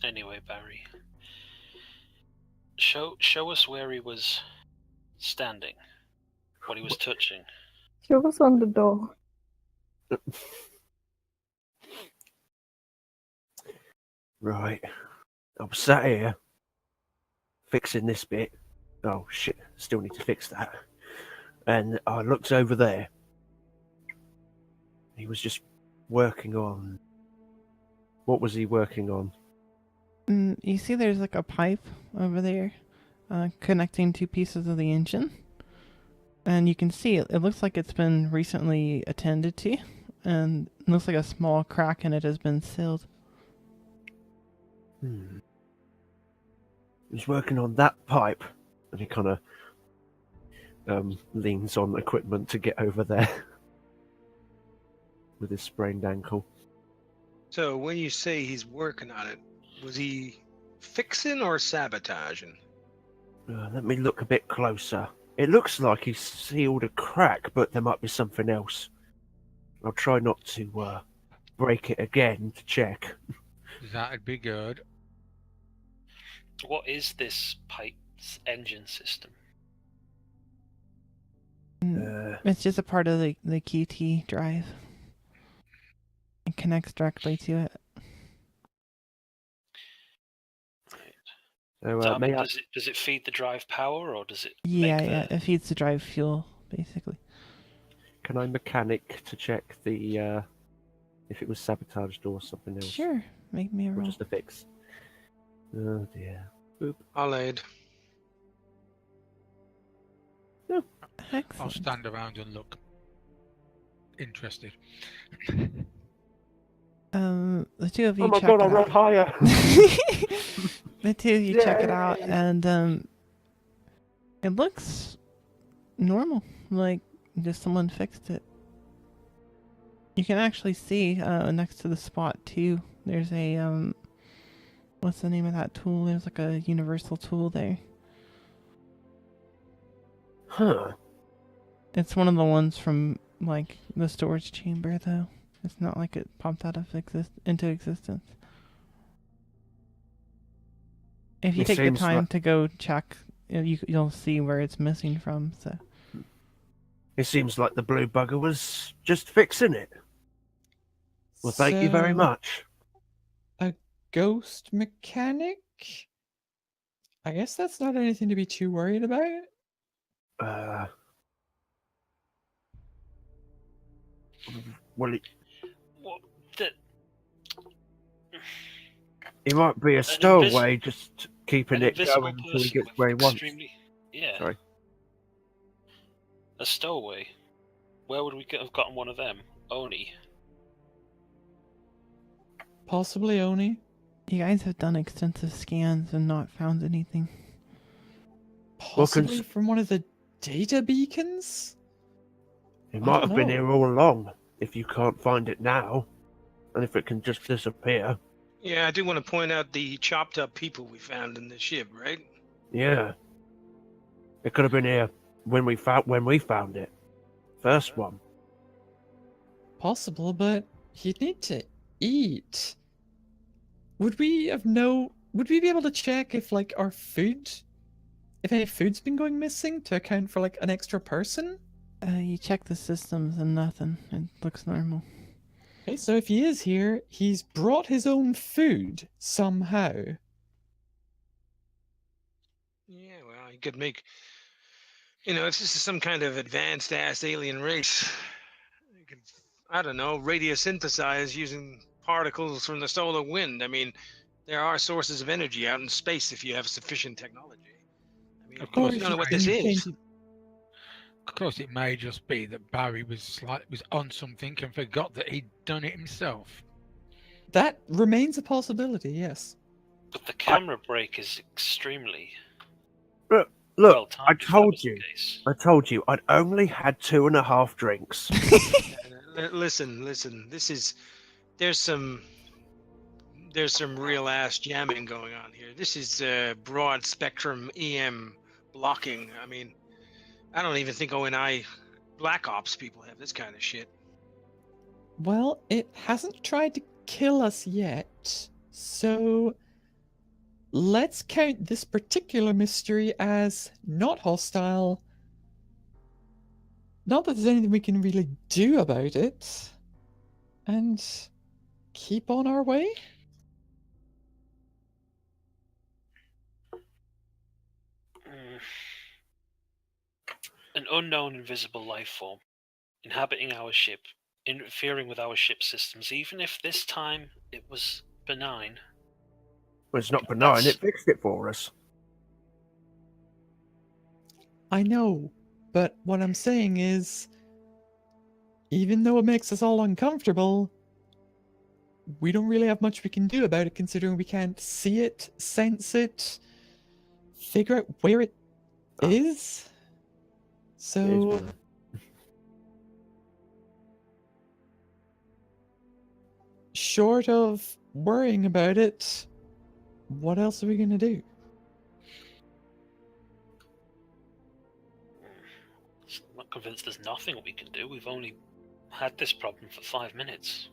Anyway, Barry, show us where he was standing, what he was touching. She was on the door. Right. I'm sat here fixing this bit. Oh shit, still need to fix that. And I looked over there. He was just working on. What was he working on? You see there's like a pipe over there connecting 2 pieces of the engine. And you can see it looks like it's been recently attended to. And it looks like a small crack in it has been sealed. He was working on that pipe. And he kind of leans on equipment to get over there with his sprained ankle. So when you say he's working on it, was he fixing or sabotaging? Let me look a bit closer. It looks like he's sealed a crack, but there might be something else. I'll try not to break it again to check. That'd be good. What is this pipe's engine system? It's just a part of the QT drive. It connects directly to it. So, So, may I? does it feed the drive power, or does it? Yeah, make yeah. It feeds the drive fuel, basically. Can I mechanic to check the if it was sabotaged or something else? Sure. Make me a Or roll. just a fix? Oh dear. Boop. I'll aid. I'll Excellent. stand around and look interested. The two of you Oh my check god, I it rolled out. higher! The two of you check it out, Yay! and it looks normal, like just someone fixed it. You can actually see next to the spot too. There's a what's the name of that tool? There's like a universal tool there. Huh. It's one of the ones from like the storage chamber, though. It's not like it popped out of into existence. If you It take the seems time like- to go check, you'll see where it's missing from. So It seems like the blue bugger was just fixing it. Well, thank you very So, much. A ghost mechanic? I guess that's not anything to be too worried about. Well, What the? he might be a stowaway, just keeping An it invisible going until he person gets where he with wants. extremely. Yeah. Sorry. A stowaway. Where would we have gotten one of them? Oni. Possibly Oni. you guys have done extensive scans and not found anything. Possibly from one of the data beacons? He I might don't have been know. here all along, if you can't find it now. And if it can just disappear. Yeah, I do want to point out the chopped up people we found in the ship, right? Yeah. It could have been here when we found it. First one. Possible, but you'd need to eat. Would we be able to check if like our food, if any food's been going missing to account for like an extra person? You check the systems and nothing. It looks normal. Okay, so if he is here, he's brought his own food somehow. Yeah, well, you could make, if this is some kind of advanced ass alien race, you could, I don't know, radiosynthesize using particles from the solar wind. I mean, there are sources of energy out in space if you have sufficient technology. I mean, Of course, you don't know what if this you is. Of course, it may just be that Barry was on something and forgot that he'd done it himself. That remains a possibility, yes. But the camera break is extremely Look, well I timed. if that was the told you. case. I told you, I'd only had 2.5 drinks. Listen. There's some real ass jamming going on here. This is broad spectrum EM blocking. I mean, I don't even think ONI Black Ops people have this kind of shit. Well, it hasn't tried to kill us yet, so let's count this particular mystery as not hostile. Not that there's anything we can really do about it, and keep on our way. An unknown invisible life form inhabiting our ship, interfering with our ship systems, even if this time it was benign. Well, it's not benign, That's- it fixed it for us. I know, but what I'm saying is, even though it makes us all uncomfortable, we don't really have much we can do about it, considering we can't see it, sense it, figure out where it is. So, It is short of worrying about it, what else are we gonna do? I'm not convinced there's nothing we can do. We've only had this problem for 5 minutes.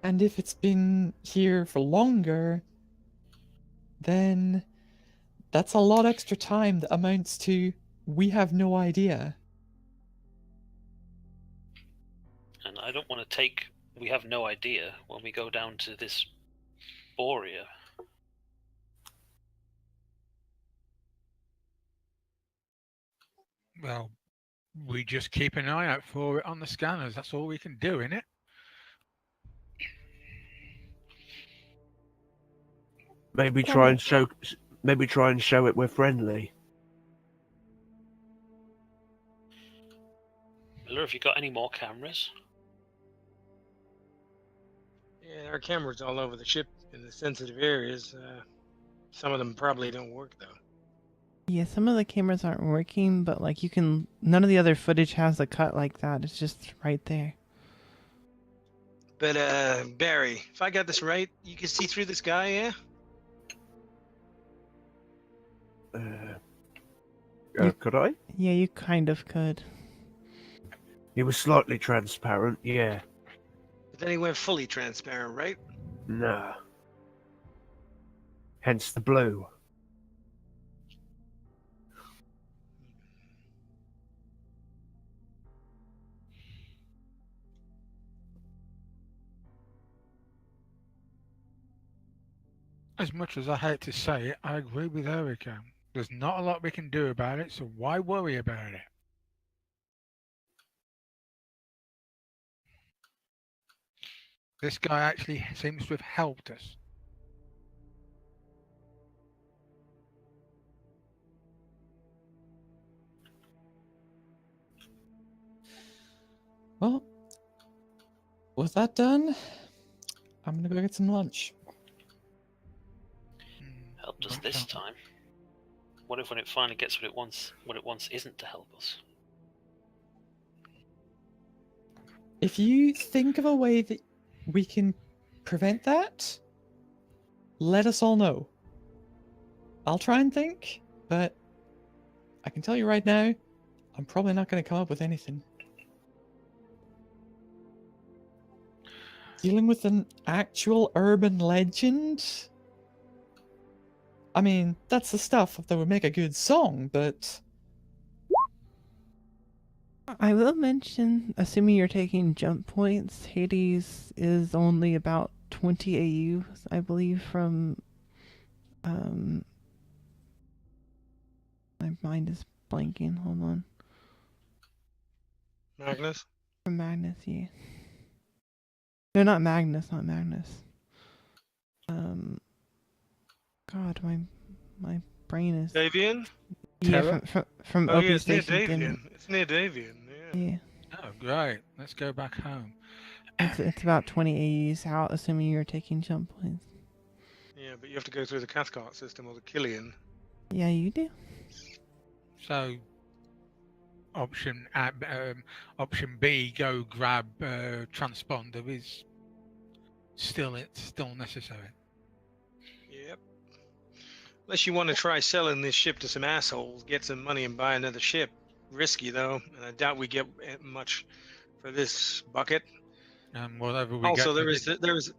And if it's been here for longer, then that's a lot extra time that amounts to we have no idea. And I don't want to take we have no idea when we go down to this Borea. Well, we just keep an eye out for it on the scanners. That's all we can do, innit? Maybe try and show it we're friendly. Miller, have you got any more cameras? Yeah, there are cameras all over the ship in the sensitive areas. Some of them probably don't work though. Yeah, some of the cameras aren't working, but like none of the other footage has a cut like that. It's just right there. But Barry, if I got this right, you can see through this guy, yeah? Could I? Yeah, you kind of could. He was slightly transparent, yeah. But then he went fully transparent, right? No. Hence the blue. As much as I hate to say it, I agree with Erica. There's not a lot we can do about it, so why worry about it? This guy actually seems to have helped us. Well, with that done, I'm gonna go get some lunch. Helped us Lunch this out. time. What if when it finally gets what it wants isn't to help us? If you think of a way that we can prevent that, let us all know. I'll try and think, but I can tell you right now, I'm probably not going to come up with anything. Dealing with an actual urban legend? I mean, that's the stuff that would make a good song, but... I will mention, assuming you're taking jump points, Hades is only about 20 AU, I believe, from... my mind is blanking, hold on. Magnus? From Magnus, yeah. No, not Magnus. God, my brain is... Davian? Yeah, from Oh, OP yeah, it's near Station. Davian. It's near Davian, yeah. Yeah. Oh, great. Let's go back home. It's about 20 AUs out, assuming you're taking jump points. Yeah, but you have to go through the Cathcart system or the Killian. Yeah, you do. So, option B, go grab transponder is still necessary. Yep. Unless you want to try selling this ship to some assholes, get some money and buy another ship. Risky though, and I doubt we get much for this bucket. And whatever we Also, get, there is,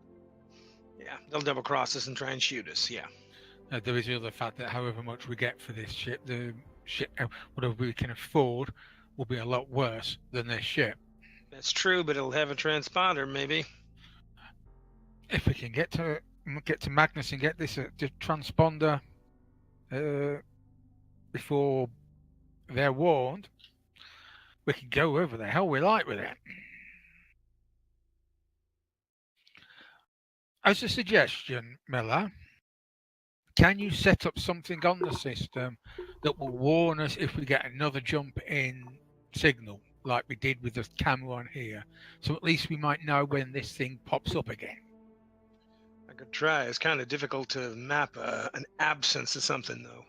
yeah, they'll double cross us and try and shoot us. Yeah. there is the other fact that however much we get for this ship, the ship, whatever we can afford, will be a lot worse than this ship. That's true, but it'll have a transponder, maybe. If we can get to Magnus and get this transponder before they're warned, we can go over the hell we like with it. As a suggestion, Miller, can you set up something on the system that will warn us if we get another jump in signal, like we did with the camera on here, so at least we might know when this thing pops up again? I could try. It's kind of difficult to map an absence of something, though.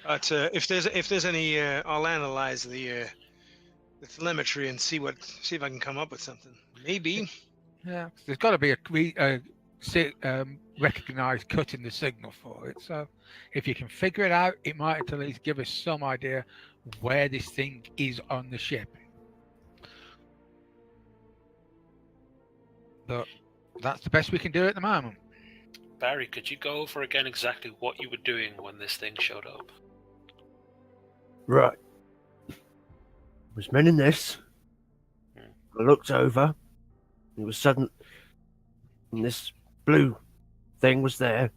But if there's any, I'll analyze the telemetry and see if I can come up with something. Maybe. Yeah, 'cause there's got to be a recognised cut in the signal for it. So if you can figure it out, it might at least give us some idea where this thing is on the ship. But that's the best we can do at the moment. Barry, could you go over again exactly what you were doing when this thing showed up? Right. I was mending this. I looked over. It was sudden. And this blue thing was there.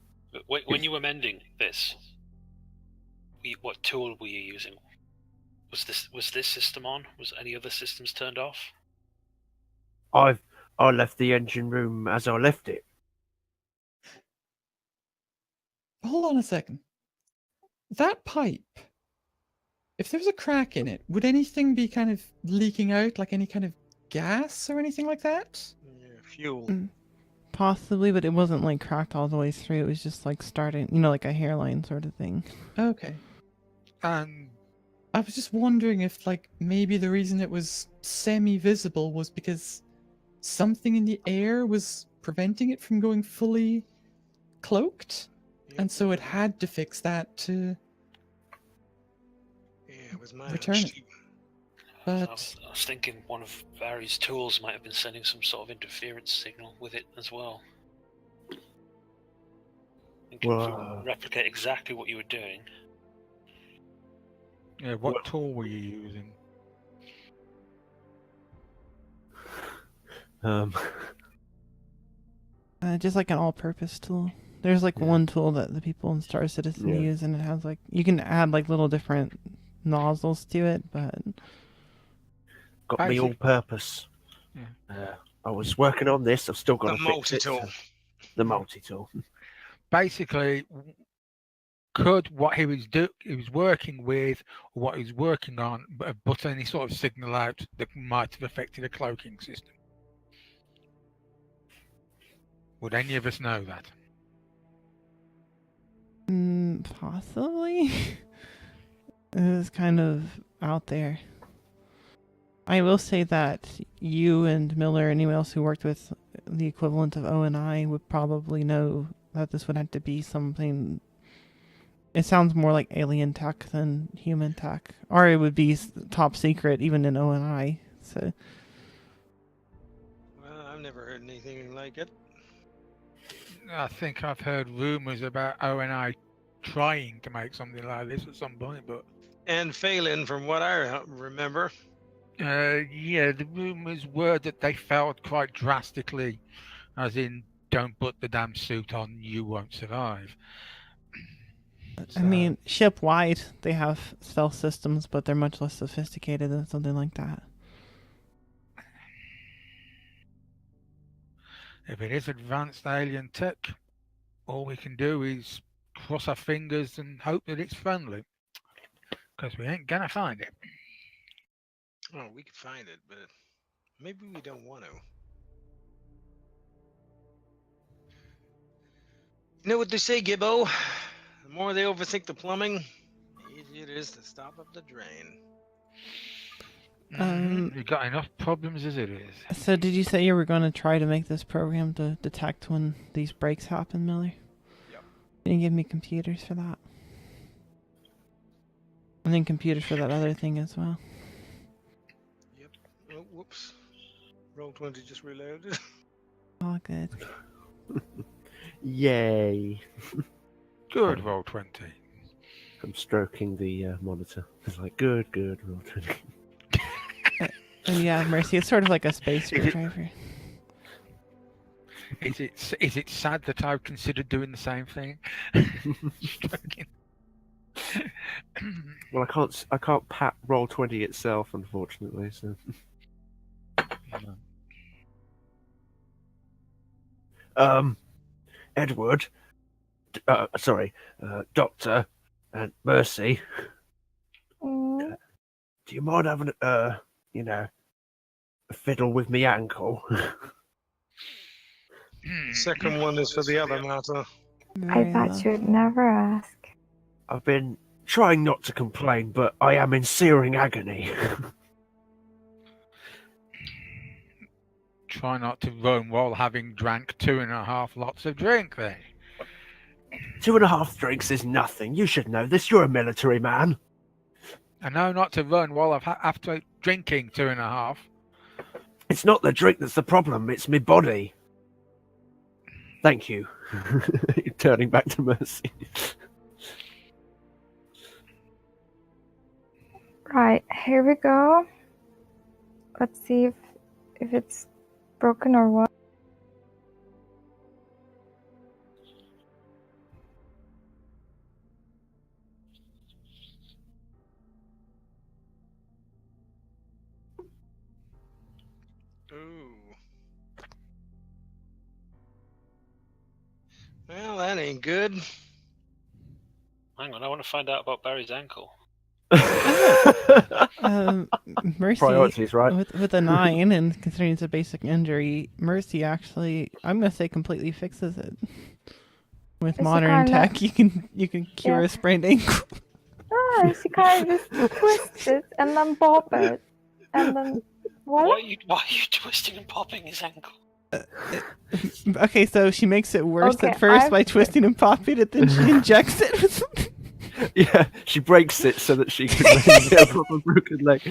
When you were mending this, what tool were you using? Was this system on? Was any other systems turned off? I left the engine room as I left it. Hold on a second. That pipe, if there was a crack in it, would anything be kind of leaking out, like any kind of gas or anything like that? Yeah, fuel. Possibly, but it wasn't like cracked all the way through. It was just like starting, you know, like a hairline sort of thing. Okay. And I was just wondering if, like, maybe the reason it was semi-visible was because something in the air was preventing it from going fully cloaked, and so it had to fix that to It was my return it. But I was thinking one of Barry's tools might have been sending some sort of interference signal with it as well. Thinking if you replicate exactly what you were doing. yeah, what tool were you using? Just like an all-purpose tool. There's like one tool that the people in Star Citizen use, and it has like, you can add like little different nozzles to it, but got me all purpose. I was working on this. I've still got The to fix it. multi-tool. The multi-tool. Basically, could what he was working with, or what he was working on, but any sort of signal out that might have affected a cloaking system? Would any of us know that? Possibly. It was kind of out there. I will say that you and Miller and anyone else who worked with the equivalent of ONI would probably know that this would have to be something. It sounds more like alien tech than human tech, or it would be top secret even in ONI. So. Well, I've never heard anything like it. I think I've heard rumours about ONI trying to make something like this at some point, but And failing, from what I remember. yeah, the rumours were that they failed quite drastically, as in, don't put the damn suit on, you won't survive. I mean, ship-wide, they have stealth systems, but they're much less sophisticated than something like that. If it is advanced alien tech, all we can do is cross our fingers and hope that it's friendly, because we ain't gonna find it. Oh, we could find it, but maybe we don't want to. You know what they say, Gibbo? The more they overthink the plumbing, the easier it is to stop up the drain. We've got enough problems as it is. So did you say you were going to try to make this program to detect when these breaks happen, Miller? Yep. Can you give me computers for that? And then computers for that other thing as well. Yep. Oh, whoops. Roll20 just reloaded. All good. Yay. Good, Roll20. I'm stroking the monitor. It's like, good, roll 20. And yeah, Mercy, it's sort of like a space screwdriver. Is it sad that I've considered doing the same thing? Stroking. Well, I can't pat Roll20 itself, unfortunately. So. Edward, Doctor, and Mercy. Do you mind having a fiddle with me ankle? The second one is for the other matter. I thought you would never ask. I've been trying not to complain, but I am in searing agony. try not to run while having drank 2.5 lots of drink then. 2.5 drinks is nothing. You should know this. You're a military man. I know not to run while after drinking 2.5. It's not the drink that's the problem. It's my body. Thank you. Turning back to Mercy. Right, here we go. Let's see if it's broken or what. Ooh. Well, that ain't good. Hang on, I want to find out about Barry's ankle. Mercy, Priorities, right? with a 9, and considering it's a basic injury, Mercy actually, I'm gonna say, completely fixes it. With It's modern kinda- tech, you can cure Yeah. a sprained ankle. Ah, she kind of just twists it and then pop it. And then Why what? are you twisting and popping his ankle? Okay, so she makes it worse Okay, at first I've- by twisting and popping it, then she injects it with something. Yeah, she breaks it so that she can maybe get a proper broken leg.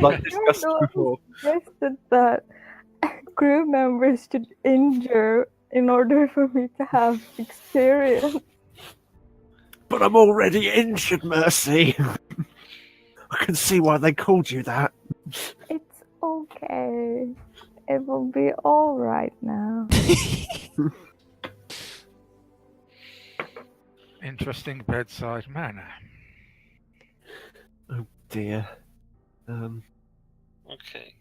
Like discussed before. Suggested that crew members should injure in order for me to have experience. But I'm already injured, Mercy. I can see why they called you that. It's okay. It will be all right now. Interesting bedside manner. Dear. Okay.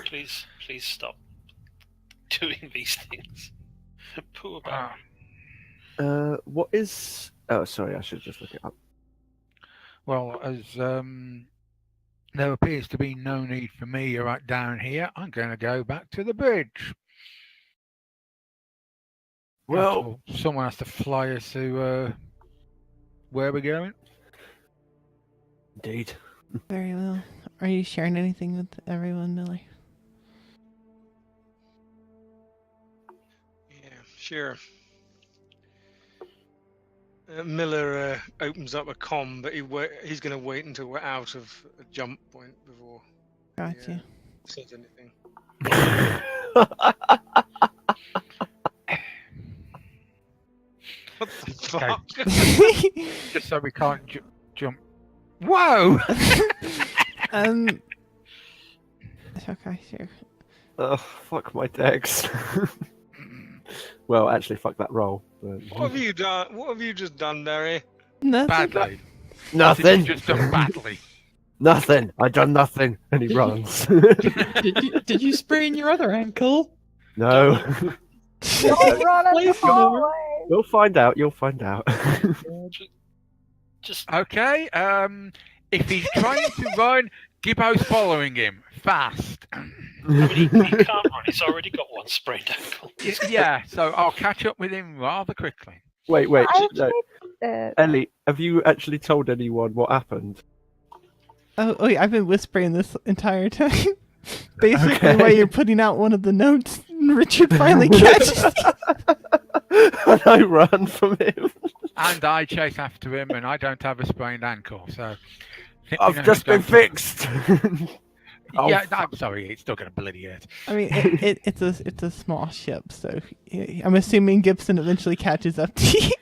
Please stop doing these things. Poor Barry. What is... Oh, sorry, I should just look it up. Well, as there appears to be no need for me right down here, I'm going to go back to the bridge. Well, After all, someone has to fly us to where we're going. indeed. Very well. Are you sharing anything with everyone, Miller? Yeah, sure. Miller opens up a comm, but he's going to wait until we're out of a jump point before Gotcha. he says anything. What the fuck? Just so we can't jump. Whoa! Okay, sure. Oh, fuck my decks. Well, actually, fuck that roll. But... What have you done? What have you just done, Barry? Nothing. Badly. Nothing. Just done badly. Nothing. I done nothing. And he runs. Did you sprain your other ankle? No. Don't run in the Please go over. hallway. You'll find out. You'll find out. Just Okay. If he's trying to run, Gibbo's following him fast. I mean, he can't run. He's already got one sprained ankle. Yeah. So I'll catch up with him rather quickly. Wait. I No. fixed it. Ellie, have you actually told anyone what happened? Oh, yeah, I've been whispering this entire time. Basically, Okay. while you're putting out one of the notes, Richard finally catches it. And I run from him. And I chase after him, and I don't have a sprained ankle. So you I've know, just been don't- fixed. Oh, Yeah, I'm sorry. It's still going to bloody hurt. I mean, it's a small ship, so I'm assuming Gibson eventually catches up to you.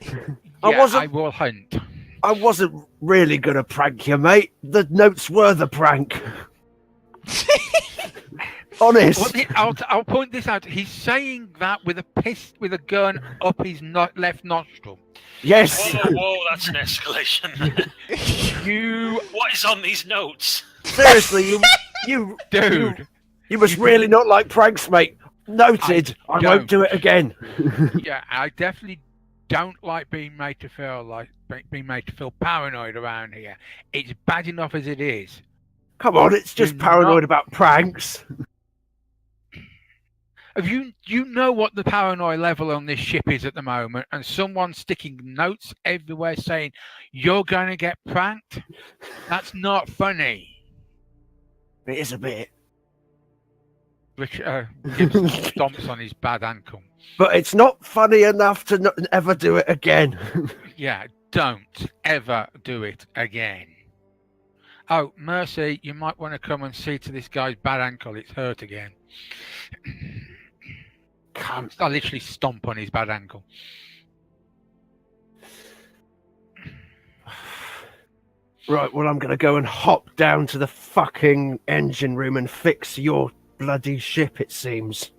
I Yeah, wasn't- I will hunt. I wasn't really gonna prank you, mate. The notes were the prank. Honest. Well, I'll point this out. He's saying that with a gun up his left nostril. Yes. Whoa, that's an escalation. You What is on these notes? Seriously, you dude. you must really not like pranks, mate. Noted. I don't. won't do it again. Yeah, I definitely don't like being made to feel paranoid around here. It's bad enough as it is. Come on, it's just You're paranoid not- about pranks. Have you know what the paranoid level on this ship is at the moment, and someone sticking notes everywhere saying you're going to get pranked? That's not funny. It is a bit. Which Gibbs stomps on his bad ankle. But it's not funny enough to ever do it again. Yeah, don't ever do it again. Oh, Mercy, you might want to come and see to this guy's bad ankle. It's hurt again. Cunt. I literally stomp on his bad ankle. Right, well, I'm going to go and hop down to the fucking engine room and fix your bloody ship, it seems.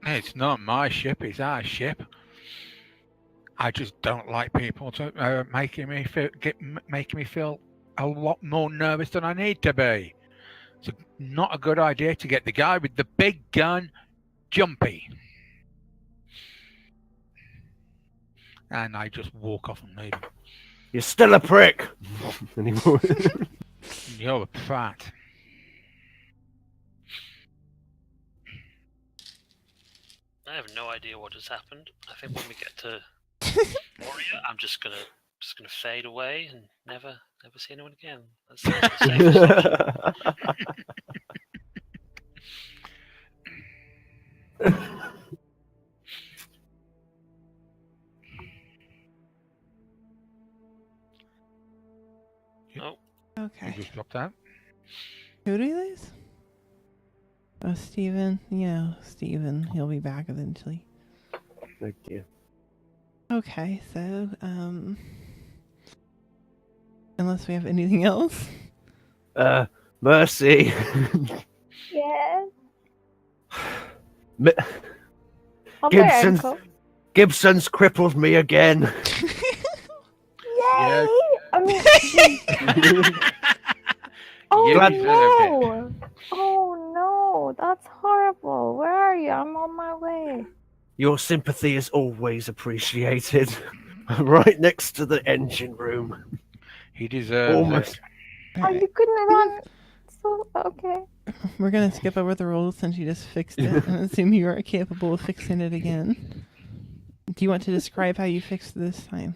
It's not my ship, it's our ship. I just don't like people to making me feel a lot more nervous than I need to be. It's not a good idea to get the guy with the big gun jumpy. And I just walk off and leave him. You're still a prick. You're a prat. I have no idea what has happened. I think when we get to Moria, I'm just gonna fade away and never see anyone again. That's the safest. Oh, Okay. You just dropped out. Who do we lose? Oh, Steven. Yeah, Steven. He'll be back eventually. Oh dear. Okay, so, unless we have anything else. Mercy. Yes. Mi- On their Gibson's, ankle. Gibson's crippled me again. Yay! I mean, oh You deserve it. no! Oh no! That's horrible. Where are you? I'm on my way. Your sympathy is always appreciated. Right next to the engine room. He deserves Almost. it. Oh, you couldn't run. So okay. We're gonna skip over the rules since you just fixed it and assume you are capable of fixing it again. Do you want to describe how you fixed it this time?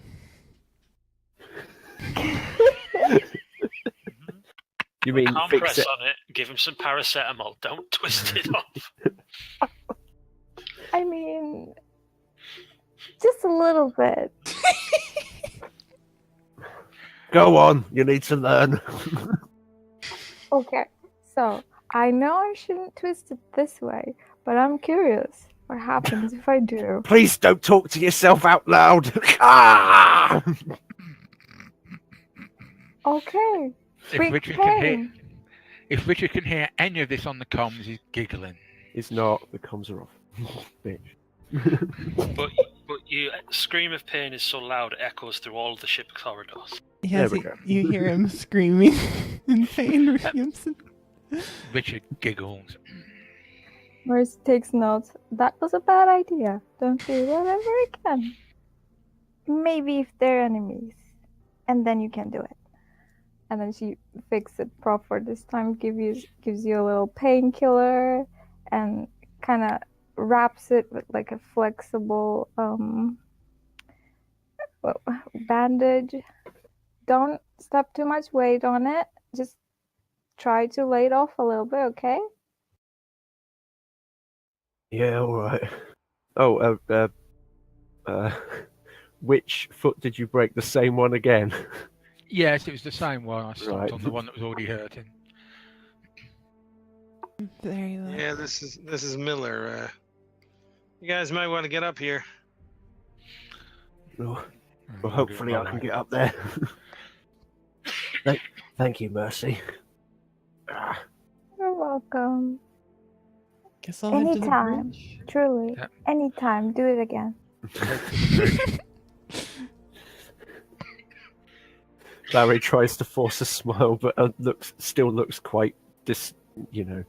You mean Can't fix press it? on it. Give him some paracetamol. Don't twist it off. I mean, just a little bit. Go on, you need to learn. Okay, so I know I shouldn't twist it this way, but I'm curious. What happens if I do? Please don't talk to yourself out loud. Ah! Okay. If Big Richard can hear, pain. if Richard can hear any of this on the comms, he's giggling. It's not. The comms are off. Bitch. But your scream of pain is so loud it echoes through all the ship corridors. Yes, we go. you hear him screaming in pain, Gibson. Richard giggles. Mercy takes notes. That was a bad idea. Don't do that ever again. Maybe if they're enemies. And then you can do it. And then she fixed it proper this time, gives you a little painkiller and kind of wraps it with like a flexible bandage. Don't step too much weight on it. Just try to lay it off a little bit, okay? Yeah, all right. Oh, which foot did you break? The same one again? Yes, it was the same one. I stopped Right. on the one that was already hurting. There you go. Yeah, this is Miller. You guys might want to get up here. Oh, well, hopefully I can get up there. Thank you, Mercy. Ah, You're welcome. Guess I'll head to the Anytime. bridge. Truly. Yep. Anytime. Do it again. Larry tries to force a smile, but still looks quite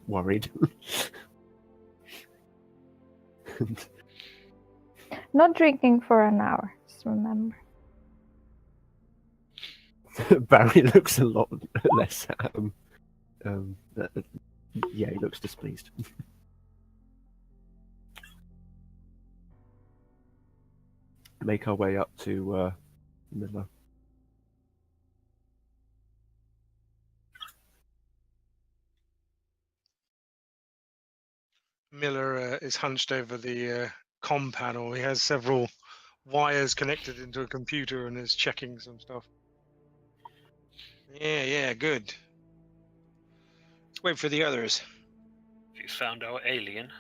worried. Not drinking for an hour. Just remember. Barry looks a lot less. Yeah, he looks displeased. Make our way up to Miller. Miller is hunched over the comm panel. He has several wires connected into a computer and is checking some stuff. Yeah, good. Let's wait for the others. Have you found our alien?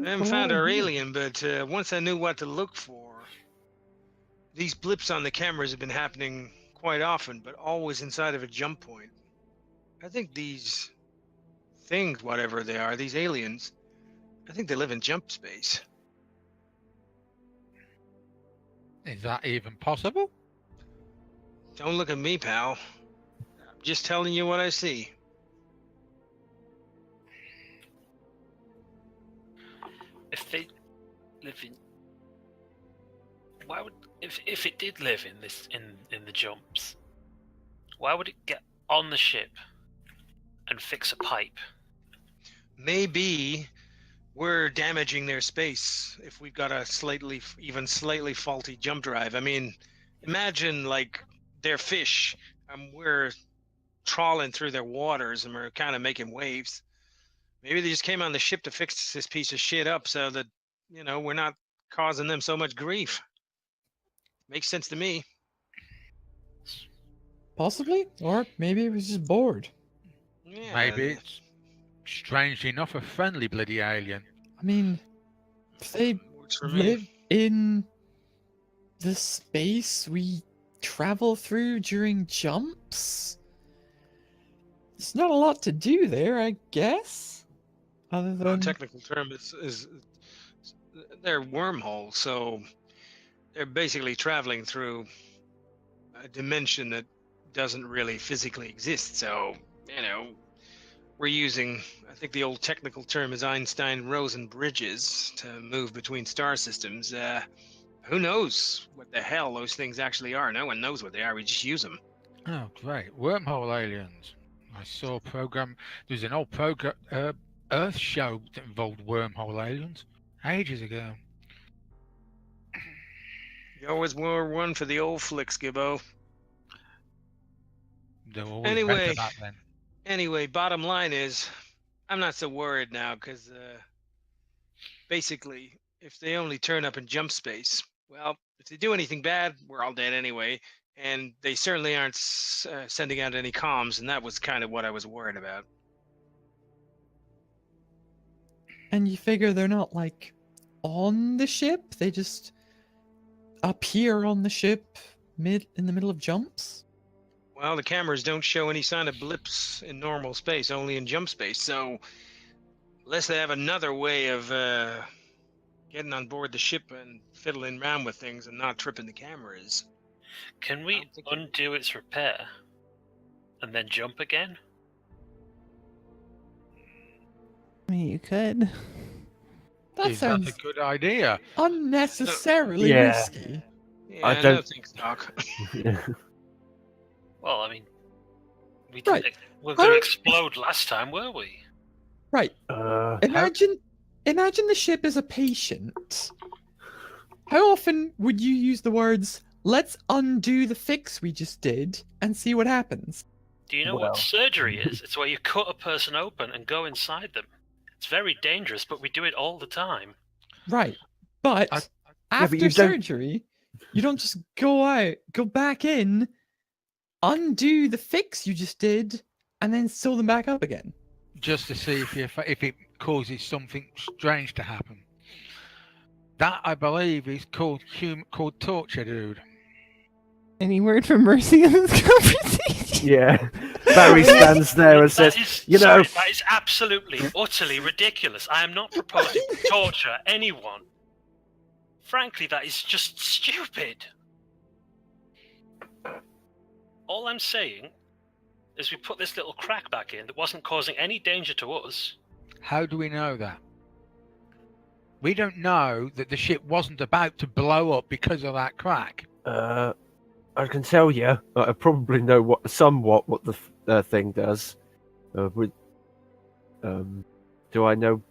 I haven't found our alien, but once I knew what to look for, these blips on the cameras have been happening quite often, but always inside of a jump point. I think these things, whatever they are, these aliens, I think they live in jump space. Is that even possible? Don't look at me, pal. I'm just telling you what I see. If they live in, why would if it did live in this in the jumps, why would it get on the ship and fix a pipe? Maybe we're damaging their space if we've got a even slightly faulty jump drive. I mean, imagine like they're fish and we're trawling through their waters and we're kind of making waves. Maybe they just came on the ship to fix this piece of shit up so that, we're not causing them so much grief. Makes sense to me. Possibly, or maybe it was just bored. Yeah, Maybe it's, strangely enough, a friendly bloody alien. I mean, if they works for me. live in the space we travel through during jumps, there's not a lot to do there, I guess. Other The than technical term is they're wormholes, so they're basically traveling through a dimension that doesn't really physically exist. So, we're using, I think the old technical term is Einstein-Rosen bridges to move between star systems. Who knows what the hell those things actually are? No one knows what they are. We just use them. Oh, great. Wormhole aliens. I saw a program. There's an old program, Earth show that involved wormhole aliens ages ago. You always were one for the old flicks, Gibbo. They were always better Anyway, back then. bottom line is, I'm not so worried now because basically, if they only turn up in jump space, well, if they do anything bad, we're all dead anyway. And they certainly aren't sending out any comms, and that was kind of what I was worried about. And you figure they're not like on the ship, they just appear on the ship in the middle of jumps? Well, the cameras don't show any sign of blips in normal space, only in jump space. So, unless they have another way of getting on board the ship and fiddling around with things and not tripping the cameras. Can we undo its repair and then jump again? I mean, you could. That Is sounds that a good idea? unnecessarily Yeah. risky. Yeah, I no don't- thanks, Doc. Well, I mean, we Right. didn't. We were going to explode last time, were we? Right. uh, Imagine the ship as a patient. How often would you use the words, let's undo the fix we just did and see what happens? Do you know Well. what surgery is? It's where you cut a person open and go inside them. It's very dangerous, but we do it all the time. Right. But I- after but you don't- surgery, you don't just go back in, undo the fix you just did, and then sew them back up again. Just to see if it causes something strange to happen. That, I believe, is called torture, dude. Any word from Mercy in this conversation? yeah. Barry stands there and says, That is, you know, that is absolutely, utterly ridiculous. I am not proposing to torture anyone. Frankly, that is just stupid. All I'm saying is we put this little crack back in that wasn't causing any danger to us. How do we know that? We don't know that the ship wasn't about to blow up because of that crack. I can tell you, I probably know somewhat what the thing does. Do I know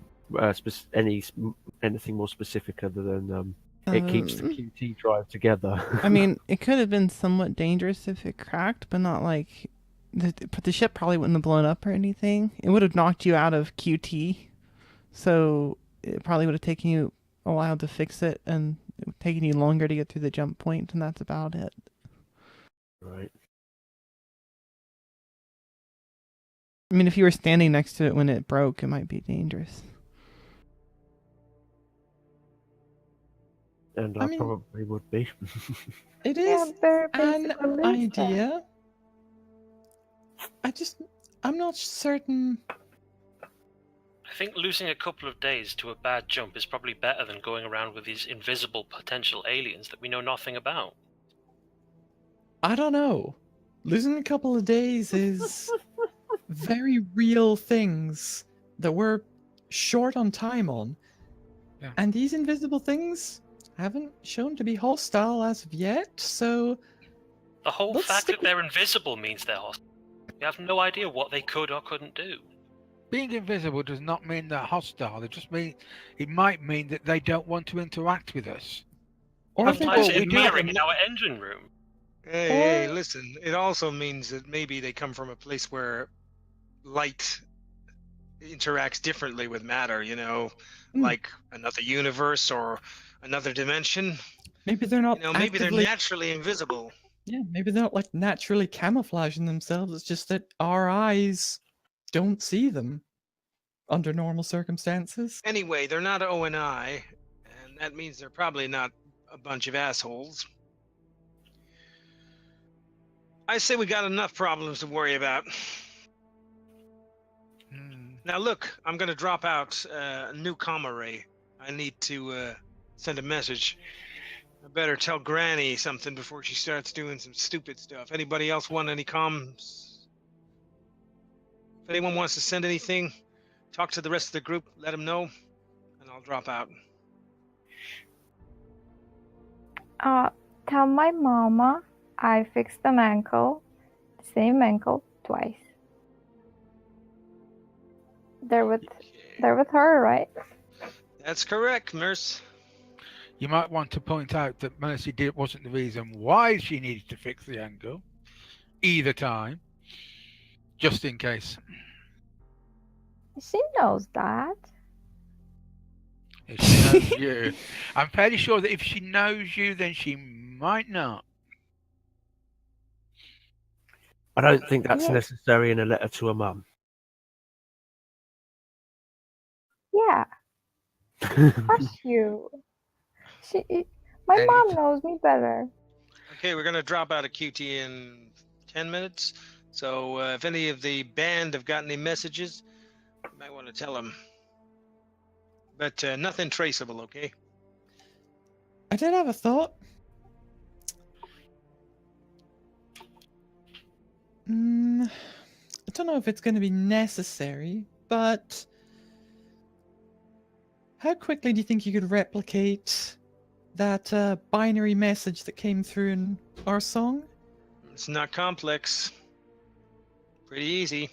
anything more specific other than it keeps the QT drive together? I mean, it could have been somewhat dangerous if it cracked, but not like but the ship probably wouldn't have blown up or anything. It would have knocked you out of QT. So it probably would have taken you a while to fix it, and it would taken you longer to get through the jump point, and that's about it. Right. I mean, if you were standing next to it when it broke, it might be dangerous. And I I mean- probably would be. It Yeah, is they're an basically loose then. idea. I'm not certain. I think losing a couple of days to a bad jump is probably better than going around with these invisible potential aliens that we know nothing about. I don't know. Losing a couple of days is very real things that we're short on time on. Yeah. And these invisible things haven't shown to be hostile as of yet, so The whole Let's fact stick that they're invisible means they're hostile. We have no idea what they could or couldn't do. Being invisible does not mean they're hostile. It might mean that they don't want to interact with us. or I if they think Sometimes what we it's do- mirroring in our engine room. Hey, Or- listen. It also means that maybe they come from a place where light interacts differently with matter, like another universe or another dimension. maybe they're not Maybe they're actively naturally invisible. maybe they're not like naturally camouflaging themselves. It's just that our eyes don't see them under normal circumstances. Anyway, they're not ONI, and that means they're probably not a bunch of assholes. I say we got enough problems to worry about. Now look, I'm gonna drop out a new comm array. I need to send a message. I better tell Granny something before she starts doing some stupid stuff. Anybody else want any comms? If anyone wants to send anything, talk to the rest of the group, let them know, and I'll drop out. Tell my mama I fixed an ankle, the same ankle, twice. They're with her, right? That's correct, Nurse. You might want to point out that Mercy wasn't the reason why she needed to fix the angle, either time, just in case. She knows that. If she knows you. I'm fairly sure that if she knows you, then she might not. I don't think that's Yeah. necessary in a letter to a mum. Yeah, hush you. My And mom it's- knows me better. Okay, we're gonna drop out of QT in 10 minutes. So if any of the band have got any messages, you might want to tell them. But nothing traceable, okay? I did have a thought. I don't know if it's going to be necessary, but how quickly do you think you could replicate that binary message that came through in our song? It's not complex. Pretty easy.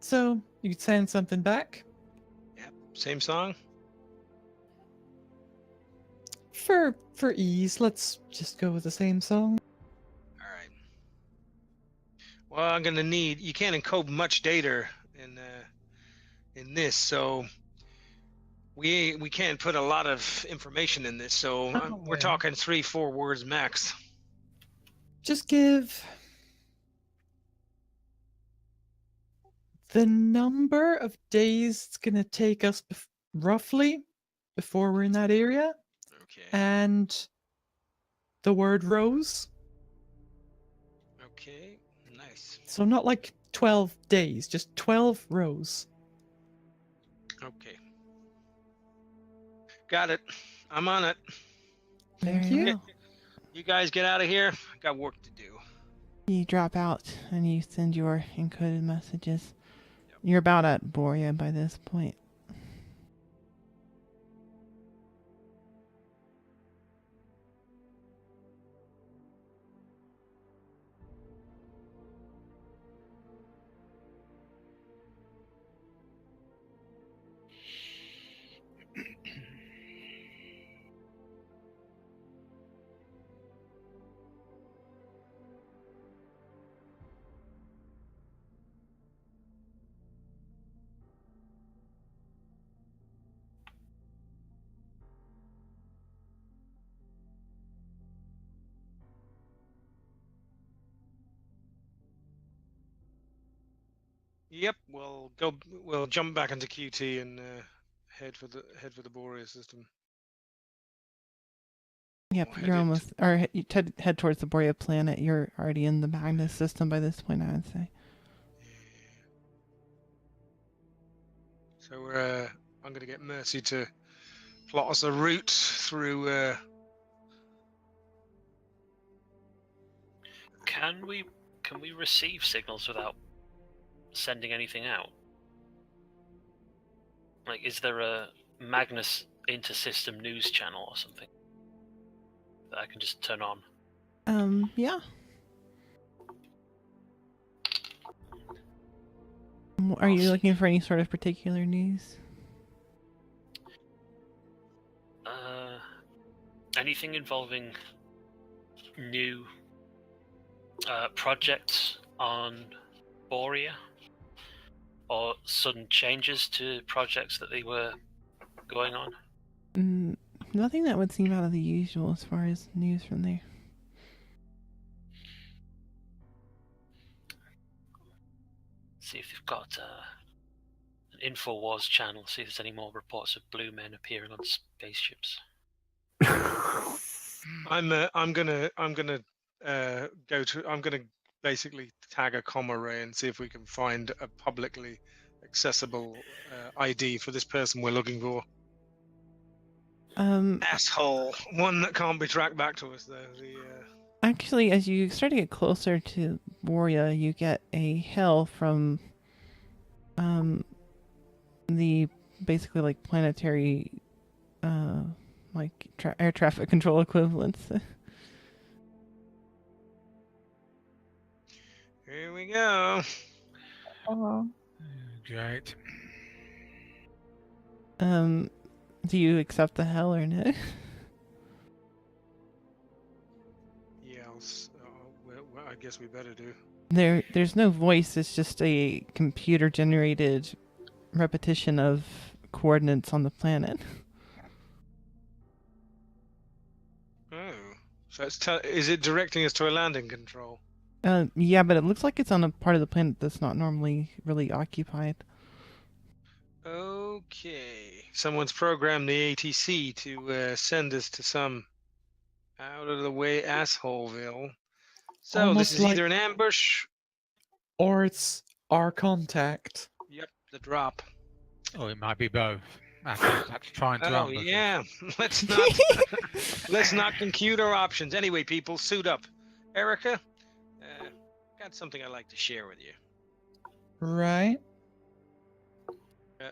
So you could send something back Same song. for ease. Let's just go with the same song. All right. Well, I'm gonna need. You can't encode much data in this, so we can't put a lot of information in this. So Oh, we're yeah. talking 3-4 words max. Just give the number of days it's gonna take us roughly before we're in that area, Okay. and the word rose. Okay. Nice. So not like 12 days, just 12 rows. Okay. Got it. I'm on it. Thank Very you. well. You guys get out of here. I got work to do. You drop out and you send your encoded messages. You're about at Boria by this point. Yep, we'll jump back into QT and head for the Borea system. Yep, We'll you're head almost, or you head towards the Borea planet. You're already in the Magnus system by this point, I would say. So I'm going to get Mercy to plot us a route through. Can we receive signals without sending anything out? Like, is there a Magnus inter-system news channel or something that I can just turn on? Yeah. Are you looking for any sort of particular news? Anything involving new projects on Borea, or sudden changes to projects that they were going on? Nothing that would seem out of the usual as far as news from there. See if they've got an InfoWars channel. See if there's any more reports of blue men appearing on spaceships. I'm gonna basically tag a comma ray and see if we can find a publicly accessible ID for this person we're looking for. Asshole, one that can't be tracked back to us though. Actually, as you start to get closer to Borea, you get a hail from the basically like planetary like air traffic control equivalents. Here we go. Oh. Great. Do you accept the hell or no? Yeah, I guess we better do. There's no voice. It's just a computer-generated repetition of coordinates on the planet. Oh, so is it directing us to a landing control? Yeah, but it looks like it's on a part of the planet that's not normally really occupied. Okay. Someone's programmed the ATC to send us to some out of the way assholeville. So Almost this is like- either an ambush. Or it's our contact. Yep, the drop. Oh, it might be both. That's trying to Oh ambush us. yeah. Let's not compute our options. Anyway, people, suit up. Erica, got something I'd like to share with you. Right?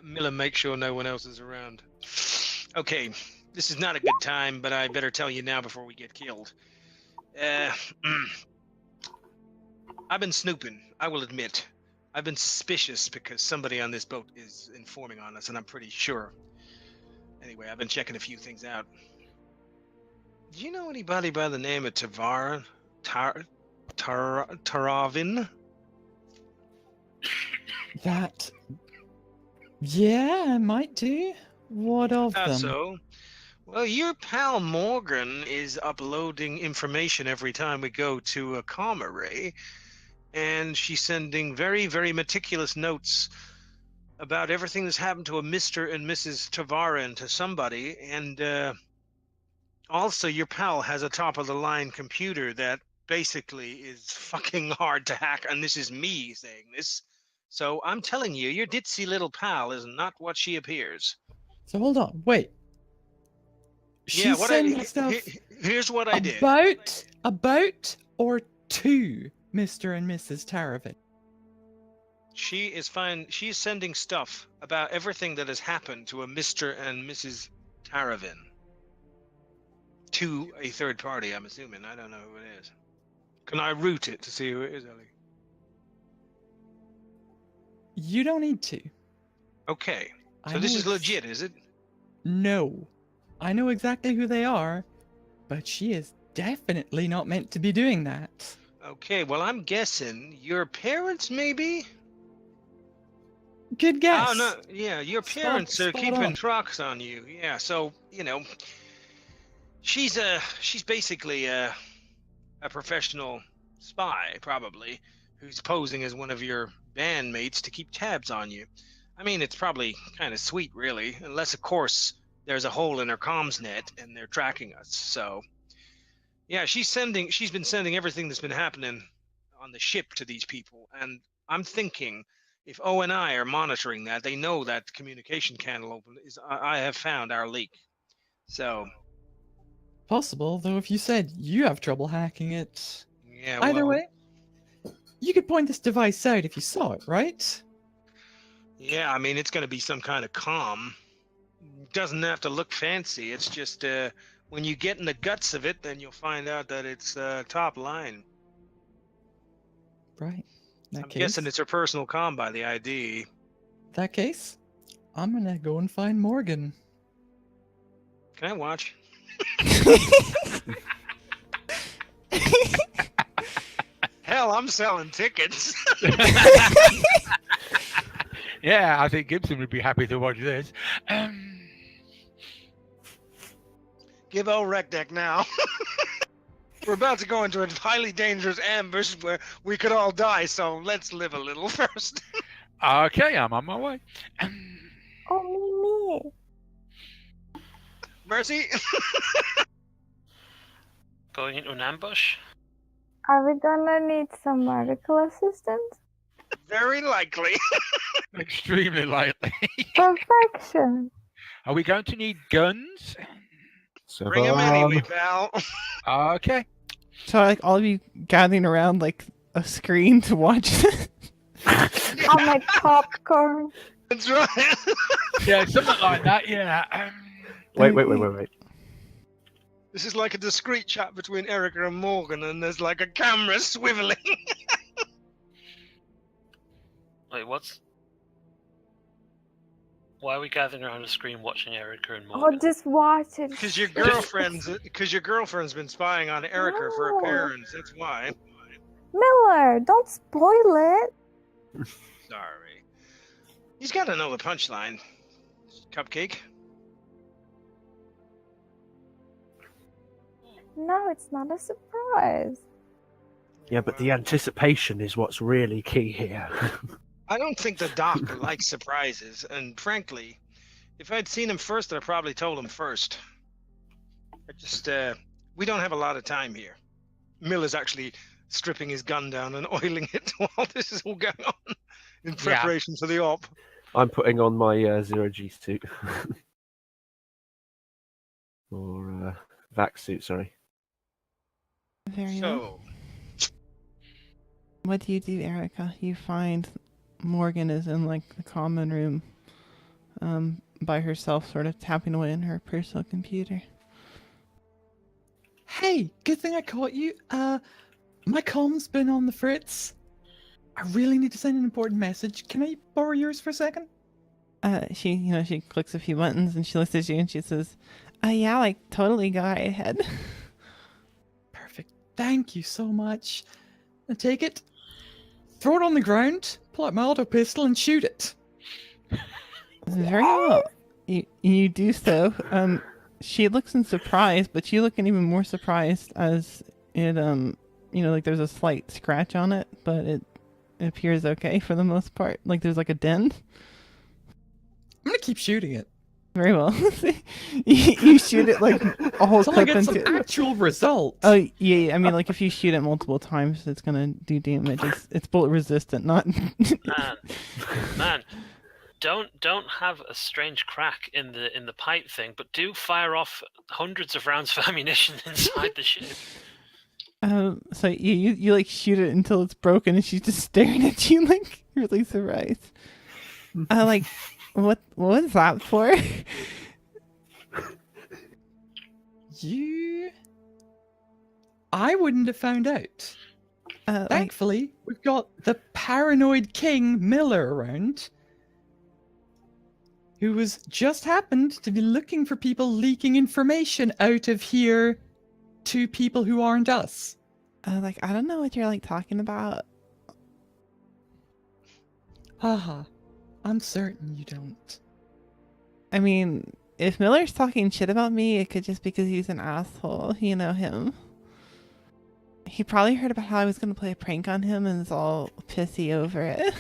Miller, make sure no one else is around. Okay, this is not a good time, but I better tell you now before we get killed. I've been snooping, I will admit. I've been suspicious because somebody on this boat is informing on us, and I'm pretty sure. Anyway, I've been checking a few things out. Do you know anybody by the name of Taravin? That. Yeah, I might do. What of them? So? Well, your pal Morgan is uploading information every time we go to a comm array, and she's sending very, very meticulous notes about everything that's happened to a Mr. and Mrs. Tavarin to somebody, and also your pal has a top-of-the-line computer that basically is fucking hard to hack, and this is me saying this. So I'm telling you, your ditzy little pal is not what she appears. So hold on, wait. She's sending stuff here's what I did. About or to Mr. and Mrs. Taravin? She is fine. She's sending stuff about everything that has happened to a Mr. and Mrs. Taravin. To a third party, I'm assuming. I don't know who it is. Can I route it to see who it is, Ellie? You don't need to. Okay. I So this know is legit, is it? No. I know exactly who they are, but she is definitely not meant to be doing that. Okay, well, I'm guessing your parents, maybe? Good guess. Oh, no. Yeah, your parents are spot keeping on. tracks on you. Yeah, so, you know, she's basically a professional spy, probably, who's posing as one of your bandmates to keep tabs on you. I mean, it's probably kind of sweet, really, unless, of course, there's a hole in her comms net and they're tracking us. So, yeah, she's been sending everything that's been happening on the ship to these people. And I'm thinking if ONI are monitoring that, they know that the communication channel open is, I have found our leak. So, Possible, though if you said you have trouble hacking it. yeah, Either well, way, you could point this device out if you saw it, right? yeah, I mean, it's going to be some kind of comm. Doesn't have to look fancy. It's just when you get in the guts of it, then you'll find out that it's top line. Right. In that I'm case, guessing it's her personal comm by the ID. that case, I'm gonna go and find Morgan. Can I watch? Hell, I'm selling tickets. Yeah, I think Gibson would be happy to watch this. Give old Recdeck now. We're about to go into a highly dangerous ambush where we could all die, so let's live a little first. Okay, I'm on my way. Oh, me. Mercy? Going into an ambush? Are we gonna need some medical assistance? Very likely. Extremely likely. Perfection. Are we going to need guns? Bring him anyway, pal. Okay. So like all of you gathering around like a screen to watch this. I'll make popcorn. That's right. Yeah, something like that, yeah. Wait. This is like a discreet chat between Erica and Morgan, and there's like a camera swiveling. Wait, what's... Why are we gathering around a screen watching Erica and Oh, Morgan? just watch it. Because your girlfriend's been spying on Erica for her No. parents. That's why. Miller, don't spoil it. Sorry. He's got to know the punchline. Cupcake. No, it's not a surprise. Yeah, but the anticipation is what's really key here. I don't think the doc likes surprises, and frankly, if I'd seen him first, I'd probably told him first. We don't have a lot of time here. Miller's actually stripping his gun down and oiling it while this is all going on in preparation for the op. I'm putting on my zero-G suit. Or vac suit, sorry. Very well. So, What do you do, Erica? You find Morgan is in like the common room by herself, sort of tapping away on her personal computer. Hey, good thing I caught you. My comm's been on the fritz. I really need to send an important message. Can I borrow yours for a second? She clicks a few buttons and she looks at you and she says, yeah, like totally go right ahead. Perfect. Thank you so much. Now take it, throw it on the ground, pull out my auto pistol and shoot it. Very well. You do so. She looks in surprise, but you look even more surprised as it like there's a slight scratch on it, but it appears okay for the most part. Like there's like a dent. I'm gonna keep shooting it. Very well. you shoot it like a whole Until I clip get some into. actual results. Oh yeah. I mean, like if you shoot it multiple times, it's gonna do damage. It's bullet resistant, not. Man, don't have a strange crack in the pipe thing, but do fire off hundreds of rounds of ammunition inside the ship. So you like shoot it until it's broken, and she's just staring at you like really surprised. Like, what was that for? I wouldn't have found out. Thankfully, we've got the paranoid King Miller around, who was just happened to be looking for people leaking information out of here to people who aren't us. Like I don't know what you're like talking about. Haha, I'm certain you don't. I mean, if Miller's talking shit about me, it could just be because he's an asshole. You know him. He probably heard about how I was going to play a prank on him and is all pissy over it.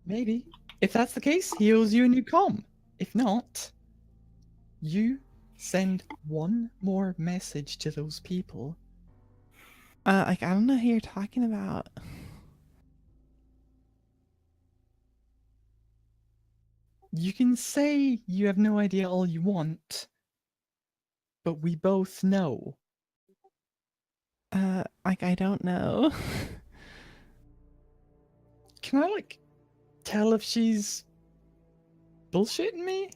Maybe. If that's the case, he owes you a new comm. If not, you send one more message to those people. Like, I don't know who you're talking about. You can say you have no idea all you want, but we both know. Like, I don't know. Can I, like, tell if she's bullshitting me?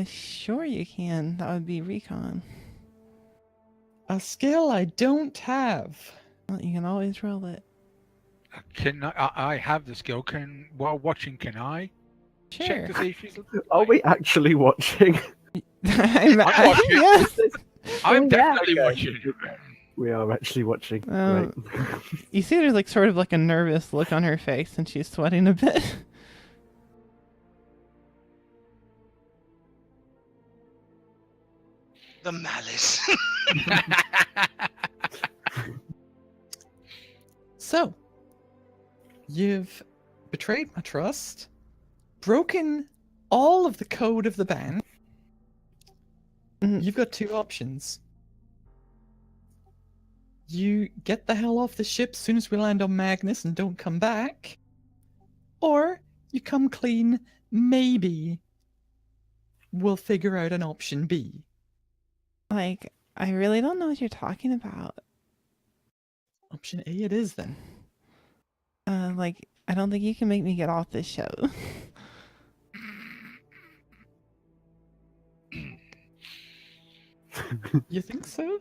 Sure you can. That would be recon. A skill I don't have. Well, you can always roll it. Can I have the skill? While watching, can I Sure. check to see if she's? Are we actually watching? I'm watching. yes. I'm Yeah. definitely watching. We are actually watching. Um, Great. You see there's like sort of like a nervous look on her face and she's sweating a bit. The malice. So, you've betrayed my trust, broken all of the code of the band. Mm. You've got two options. You get the hell off the ship as soon as we land on Magnus and don't come back. Or you come clean, maybe we'll figure out an option B. Like, I really don't know what you're talking about. Option A it is then. Like, I don't think you can make me get off this show. You think so?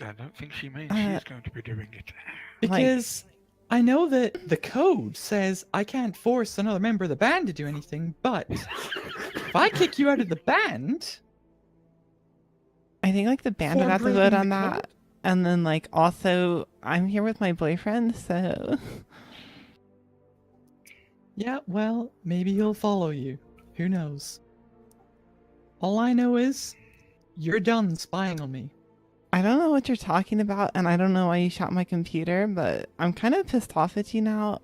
I don't think she means Uh, she's going to be doing it. Because I know that the code says I can't force another member of the band to do anything, but if I kick you out of the band, I think like the band would For have to vote breaking on the that. code? And then like also I'm here with my boyfriend, so yeah, well, maybe he'll follow you. Who knows? All I know is you're done spying on me. I don't know what you're talking about and I don't know why you shot my computer, but I'm kind of pissed off at you now.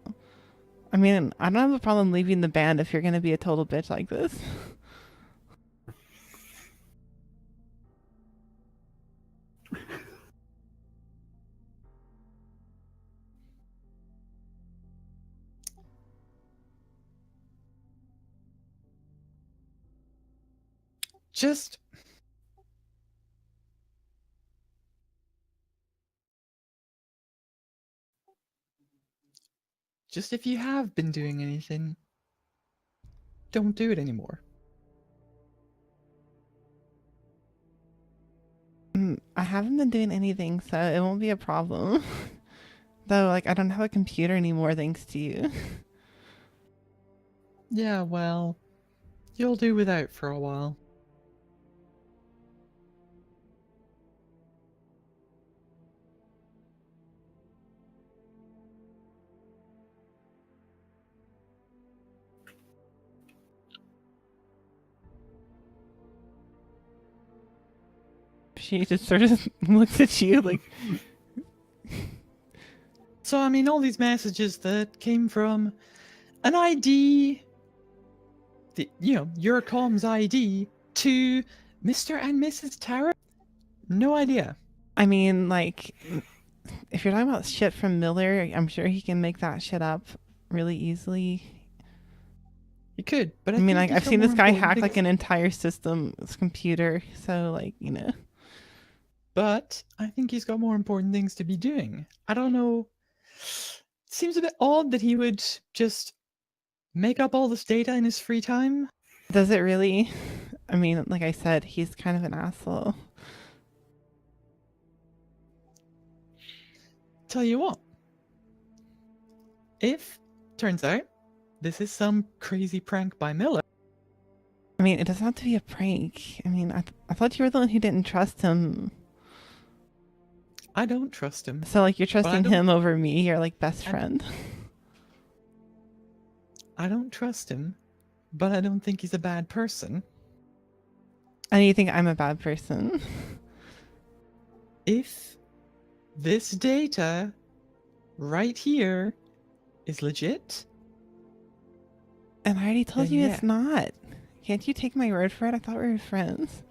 I mean, I don't have a problem leaving the band if you're gonna be a total bitch like this. Just if you have been doing anything, don't do it anymore. I haven't been doing anything, so it won't be a problem. Though, like, I don't have a computer anymore thanks to you. Yeah, well, you'll do without for a while. She just sort of looks at you like, So, I mean, all these messages that came from an ID, your comms ID, to Mr. and Mrs. Tara? No idea. I mean, like, if you're talking about shit from Miller, I'm sure he can make that shit up really easily. You could, but I mean, think like, he's I've got seen more this guy important hack like things- an entire system's computer, so, like, you know. But I think he's got more important things to be doing. I don't know. Seems a bit odd that he would just make up all this data in his free time. Does it really? I mean, like I said, he's kind of an asshole. Tell you what. If, turns out, this is some crazy prank by Miller, I mean, it doesn't have to be a prank. I mean, I thought you were the one who didn't trust him. I don't trust him. So, like, you're trusting don't- him over me, your, like, best I- friend. I don't trust him, but I don't think he's a bad person. And you think I'm a bad person. If this data right here is legit, And I already told Then you yeah. it's not. Can't you take my word for it? I thought we were friends.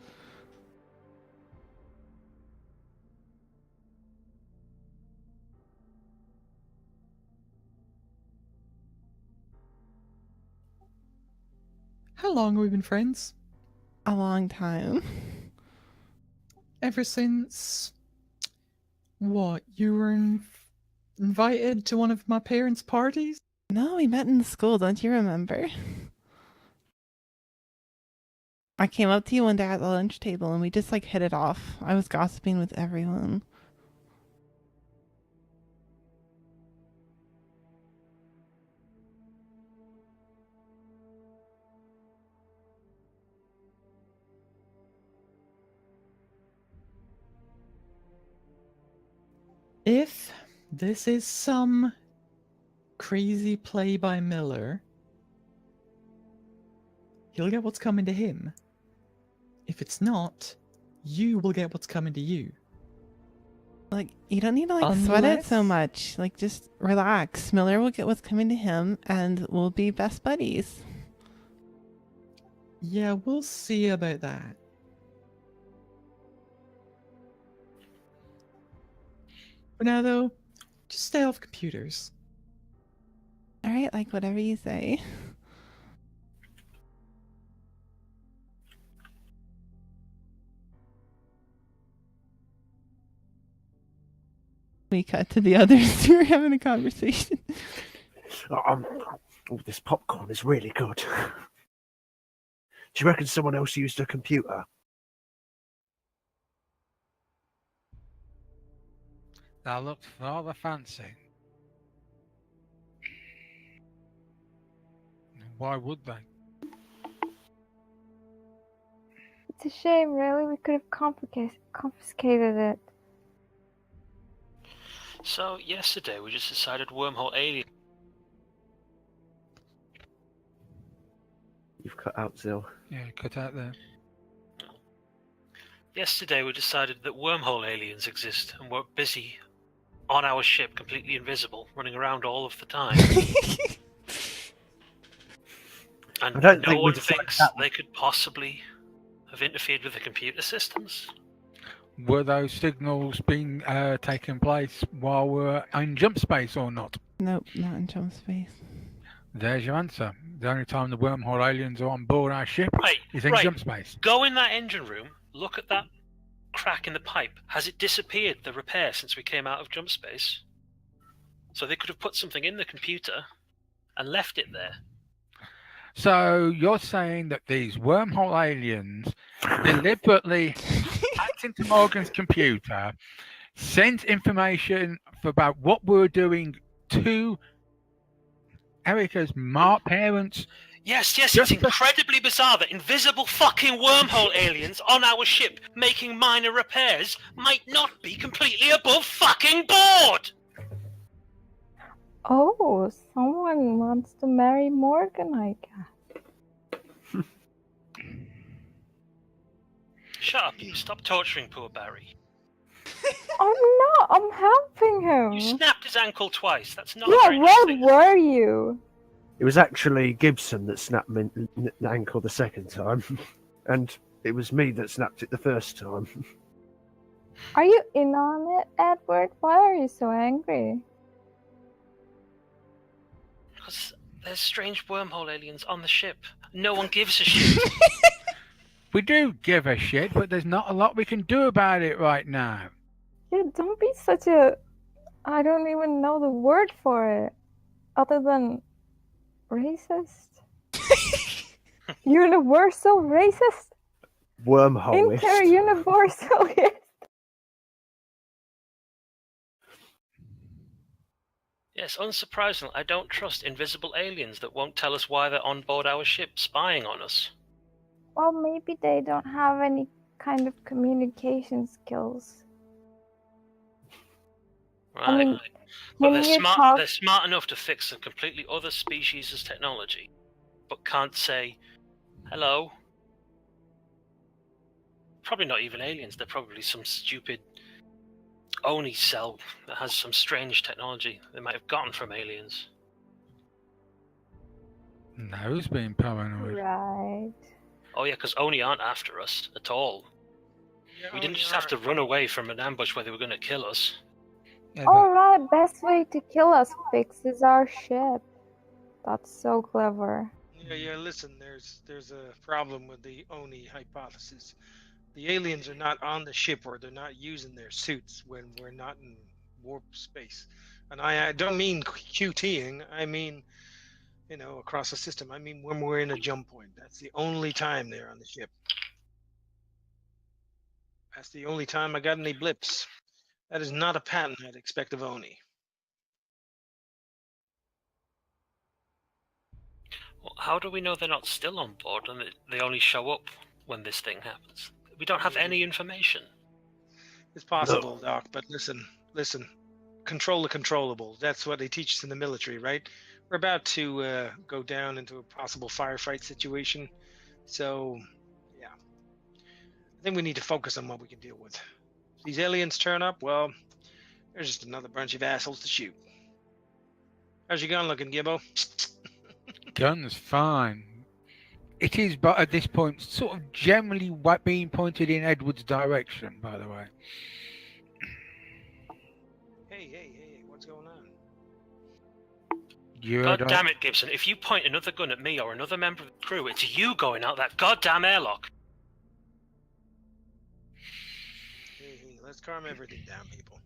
How long have we been friends? A long time. Ever since. What? You were invited to one of my parents' parties? No, we met in school, don't you remember? I came up to you one day at the lunch table and we just like hit it off. I was gossiping with everyone. If this is some crazy play by Miller, he'll get what's coming to him. If it's not, you will get what's coming to you. Like, you don't need to like sweat it so Unless- much. Like, just relax. Miller will get what's coming to him and we'll be best buddies. Yeah, we'll see about that. For now, though, just stay off computers. Alright, like whatever you say. We cut to the others who are having a conversation. Oh, this popcorn is really good. Do you reckon someone else used a computer? That looked rather fancy. Why would they? It's a shame, really. We could have confiscated it. So, yesterday we just decided wormhole alien. You've cut out Zill. Yeah, cut out there. Yesterday we decided that wormhole aliens exist and we're busy on our ship, completely invisible, running around all of the time. And I don't no think we one decided thinks that. they could possibly have interfered with the computer systems. Were those signals being taking place while we're in jump space or not? Nope, not in jump space. There's your answer. The only time the wormhole aliens are on board our ship Right, is in right. jump space. Go in that engine room, look at that crack in the pipe. Has it disappeared, the repair, since we came out of jump space? So they could have put something in the computer and left it there. So you're saying that these wormhole aliens deliberately hacked into Morgan's computer, sent information about what we were doing to Erica's parents? Yes, Just it's the- incredibly bizarre that invisible fucking wormhole aliens on our ship making minor repairs might not be completely above fucking board! Oh, someone wants to marry Morgan, I guess. Shut up, you. Stop torturing poor Barry. I'm not. I'm helping him. You snapped his ankle twice. That's not Yeah, very nice where thing. were you? It was actually Gibson that snapped my ankle the second time, and it was me that snapped it the first time. Are you in on it, Edward? Why are you so angry? Because there's strange wormhole aliens on the ship. No one gives a shit. We do give a shit, but there's not a lot we can do about it right now. Yeah, don't be such a... I don't even know the word for it. Other than... racist? Universal racist? Wormhole. Inter-universalist? Yes, unsurprisingly, I don't trust invisible aliens that won't tell us why they're on board our ship spying on us. Well, maybe they don't have any kind of communication skills. Right, I mean, right. But when they're you smart, talk... they're smart enough to fix a completely other species' technology, but can't say, hello. Probably not even aliens, they're probably some stupid Oni cell that has some strange technology they might have gotten from aliens. No, who's being paranoid? Right. Oh yeah, because Oni aren't after us at all. Yeah, We didn't Oni just have to are. run away from an ambush where they were going to kill us. Yeah, All right, best way to kill us fixes our ship. That's so clever. Yeah. Listen, there's a problem with the Oni hypothesis. The aliens are not on the ship, or they're not using their suits when we're not in warp space. And I don't mean QTing. I mean, across the system. I mean when we're in a jump point. That's the only time they're on the ship. That's the only time I got any blips. That is not a pattern I'd expect of Oni. Well, how do we know they're not still on board and they only show up when this thing happens? We don't have any information. It's possible, Doc, but listen. Control the controllables. That's what they teach us in the military, right? We're about to go down into a possible firefight situation. So, yeah. I think we need to focus on what we can deal with. If these aliens turn up, well, there's just another bunch of assholes to shoot. How's your gun looking, Gibbo? Gun's fine. It is, but at this point, sort of generally being pointed in Edward's direction, by the way. Hey, what's going on? God damn it, Gibson. If you point another gun at me or another member of the crew, it's you going out that goddamn airlock. Hey, let's calm everything down, people.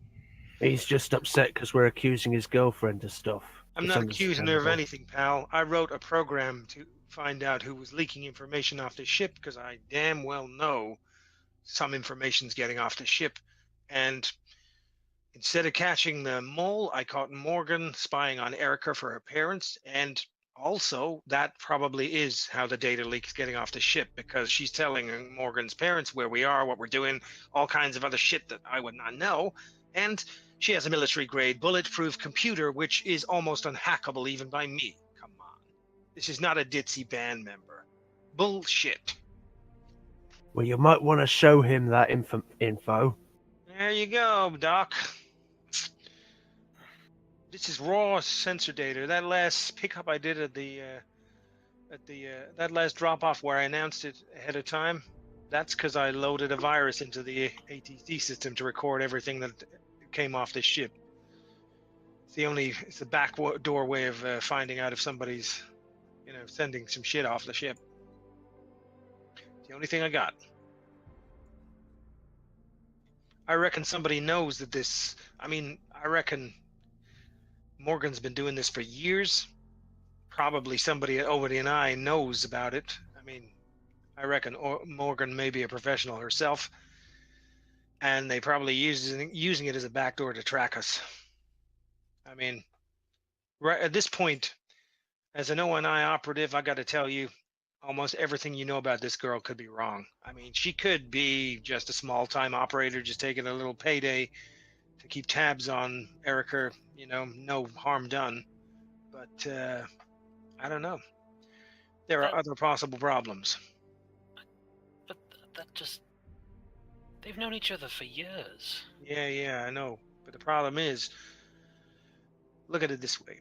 He's just upset because we're accusing his girlfriend of stuff. I'm It's not accusing her of understandable. anything, pal. I wrote a program to find out who was leaking information off the ship, because I damn well know some information's getting off the ship. And instead of catching the mole, I caught Morgan spying on Erica for her parents. And also, that probably is how the data leak's getting off the ship, because she's telling Morgan's parents where we are, what we're doing, all kinds of other shit that I would not know. And she has a military-grade bulletproof computer, which is almost unhackable even by me. Come on. This is not a ditzy band member. Bullshit. Well, you might want to show him that info. There you go, Doc. This is raw sensor data. That last pickup I did at that last drop-off where I announced it ahead of time, that's because I loaded a virus into the ATC system to record everything that came off this ship. It's the back door way of finding out if somebody's, sending some shit off the ship. It's the only thing I got. I reckon somebody knows that this. I reckon Morgan's been doing this for years. Probably somebody at Obody and I knows about it. I reckon Morgan may be a professional herself, and they probably using it as a backdoor to track us. Right at this point, as an ONI operative, I got to tell you, almost everything you know about this girl could be wrong. She could be just a small-time operator, just taking a little payday to keep tabs on Erica, no harm done. But I don't know. There are other possible problems. But they've known each other for years. Yeah, I know. But the problem is, look at it this way.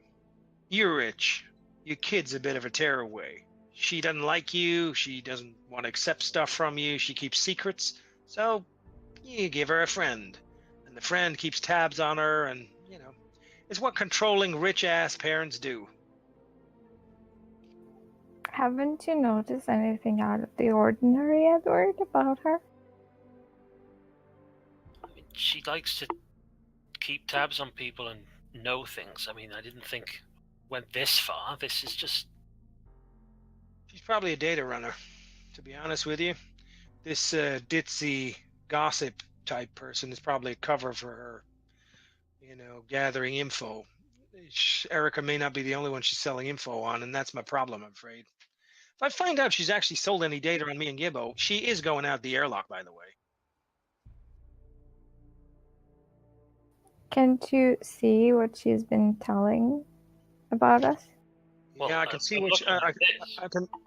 You're rich. Your kid's a bit of a tearaway. She doesn't like you. She doesn't want to accept stuff from you. She keeps secrets. So you give her a friend. And the friend keeps tabs on her, and, it's what controlling rich-ass parents do. Haven't you noticed anything out of the ordinary, Edward, about her? She likes to keep tabs on people and know things. I didn't think went this far. This is just... She's probably a data runner, to be honest with you. This ditzy gossip type person is probably a cover for her, gathering info. Erica may not be the only one she's selling info on, and that's my problem, I'm afraid. If I find out she's actually sold any data on me and Gibbo, she is going out the airlock, by the way. Can't you see what she's been telling about us? Well, yeah, I can see what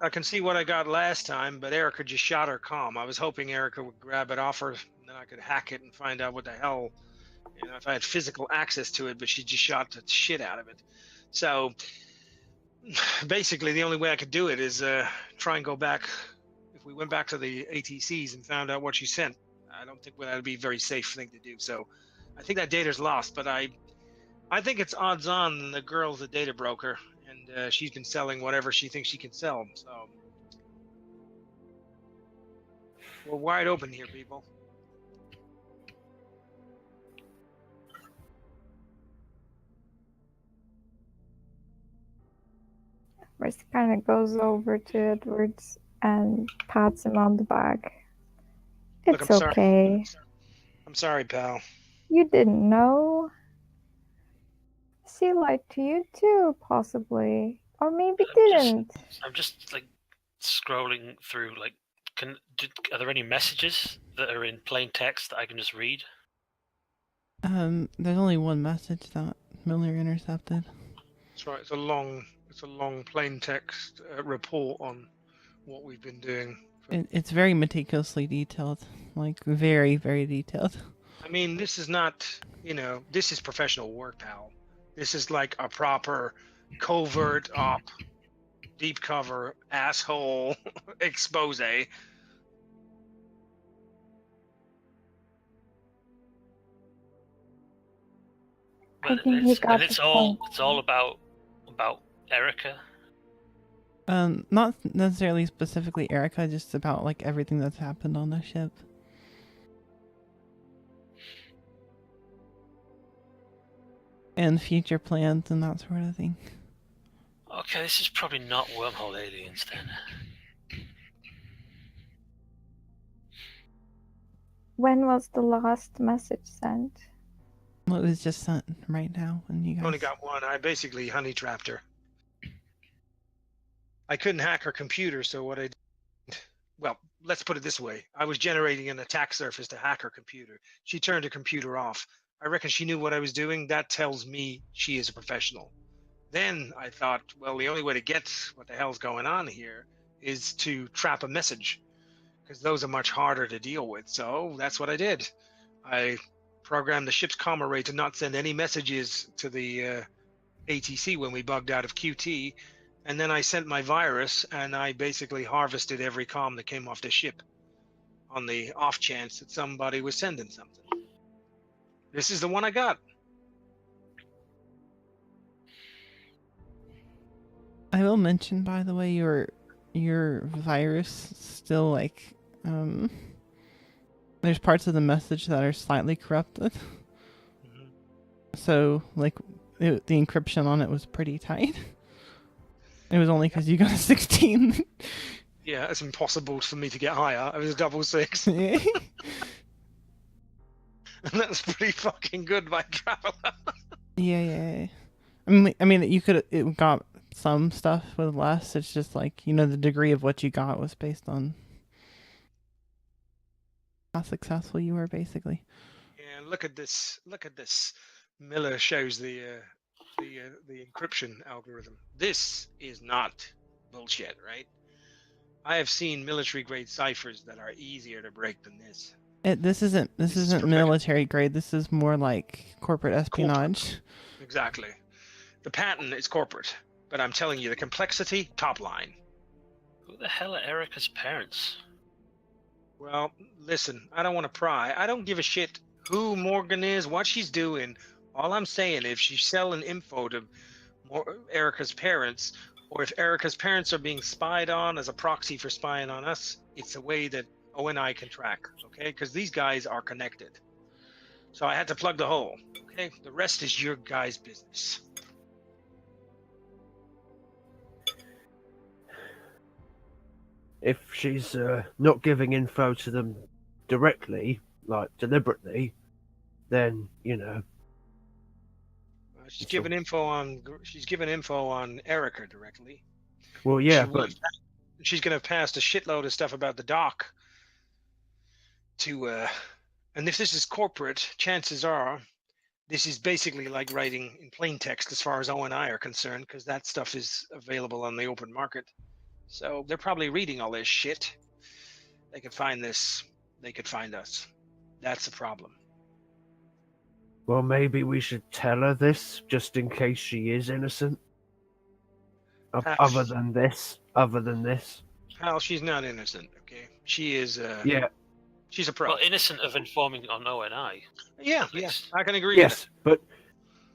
I can see what I got last time, but Erica just shot her comm. I was hoping Erica would grab it off her, and then I could hack it and find out what the hell, if I had physical access to it. But she just shot the shit out of it. So Basically, the only way I could do it is try and go back. If we went back to the ATCs and found out what she sent, I don't think that would be a very safe thing to do. So I think that data's lost, but I think it's odds on the girl's a data broker, and she's been selling whatever she thinks she can sell. So we're wide open here, people. Mercy kind of goes over to Edwards and pats him on the back. Look, It's I'm sorry. okay. I'm sorry, pal. You didn't know. She lied to you too, possibly. Or maybe didn't. I'm just like scrolling through. Like, are there any messages that are in plain text that I can just read? There's only one message that Miller intercepted. That's right. It's a long plain text report on what we've been doing. It's very meticulously detailed, like very, very detailed. I mean, this is not, this is professional work, pal. This is like a proper covert op, deep cover, asshole expose. I think he got it's the all point. about Erica. Not necessarily specifically Erica, just about like everything that's happened on the ship. And future plans and that sort of thing. Okay, this is probably not wormhole aliens then. When was the last message sent? Well, it was just sent right now, and you guys Only got one. I basically honey trapped her. I couldn't hack her computer, so what I did, well, let's put it this way. I was generating an attack surface to hack her computer. She turned her computer off. I reckon she knew what I was doing. That tells me she is a professional. Then I thought, well, the only way to get what the hell's going on here is to trap a message, because those are much harder to deal with. So that's what I did. I programmed the ship's comm array to not send any messages to the ATC when we bugged out of QT. And then I sent my virus, and I basically harvested every comm that came off the ship on the off chance that somebody was sending something. This is the one I got. I will mention, by the way, your virus still like there's parts of the message that are slightly corrupted. Mhm. So like the encryption on it was pretty tight. It was only because you got a 16. Yeah, it's impossible for me to get higher. It was a double 6. Yeah. And that's pretty fucking good by Traveler. Yeah. I mean, it got some stuff with less. It's just like, the degree of what you got was based on how successful you were, basically. Yeah, look at this. Miller shows the encryption algorithm. This is not bullshit, right? I have seen military grade ciphers that are easier to break than this. This isn't military grade. This is more like corporate espionage. Exactly. The patent is corporate, but I'm telling you, the complexity, top line. Who the hell are Erica's parents? Well, listen, I don't want to pry. I don't give a shit who Morgan is, what she's doing. All I'm saying, if she's selling info to Erica's parents, or if Erica's parents are being spied on as a proxy for spying on us, it's a way that ONI can track, okay? Because these guys are connected. So I had to plug the hole, okay? The rest is your guys' business. If she's not giving info to them directly, like deliberately, then She's given info on Erica directly. Well, yeah, but she's going to pass a shitload of stuff about the doc to and if this is corporate, chances are this is basically like writing in plain text as far as ONI are concerned, because that stuff is available on the open market. So they're probably reading all this shit. They could find this. They could find us. That's the problem. Well, maybe we should tell her this, just in case she is innocent. Other than this. Pal, she's not innocent, okay? She is, Yeah. she's a pro. Well, innocent of informing on ONI. Yeah, I can agree with Yes, but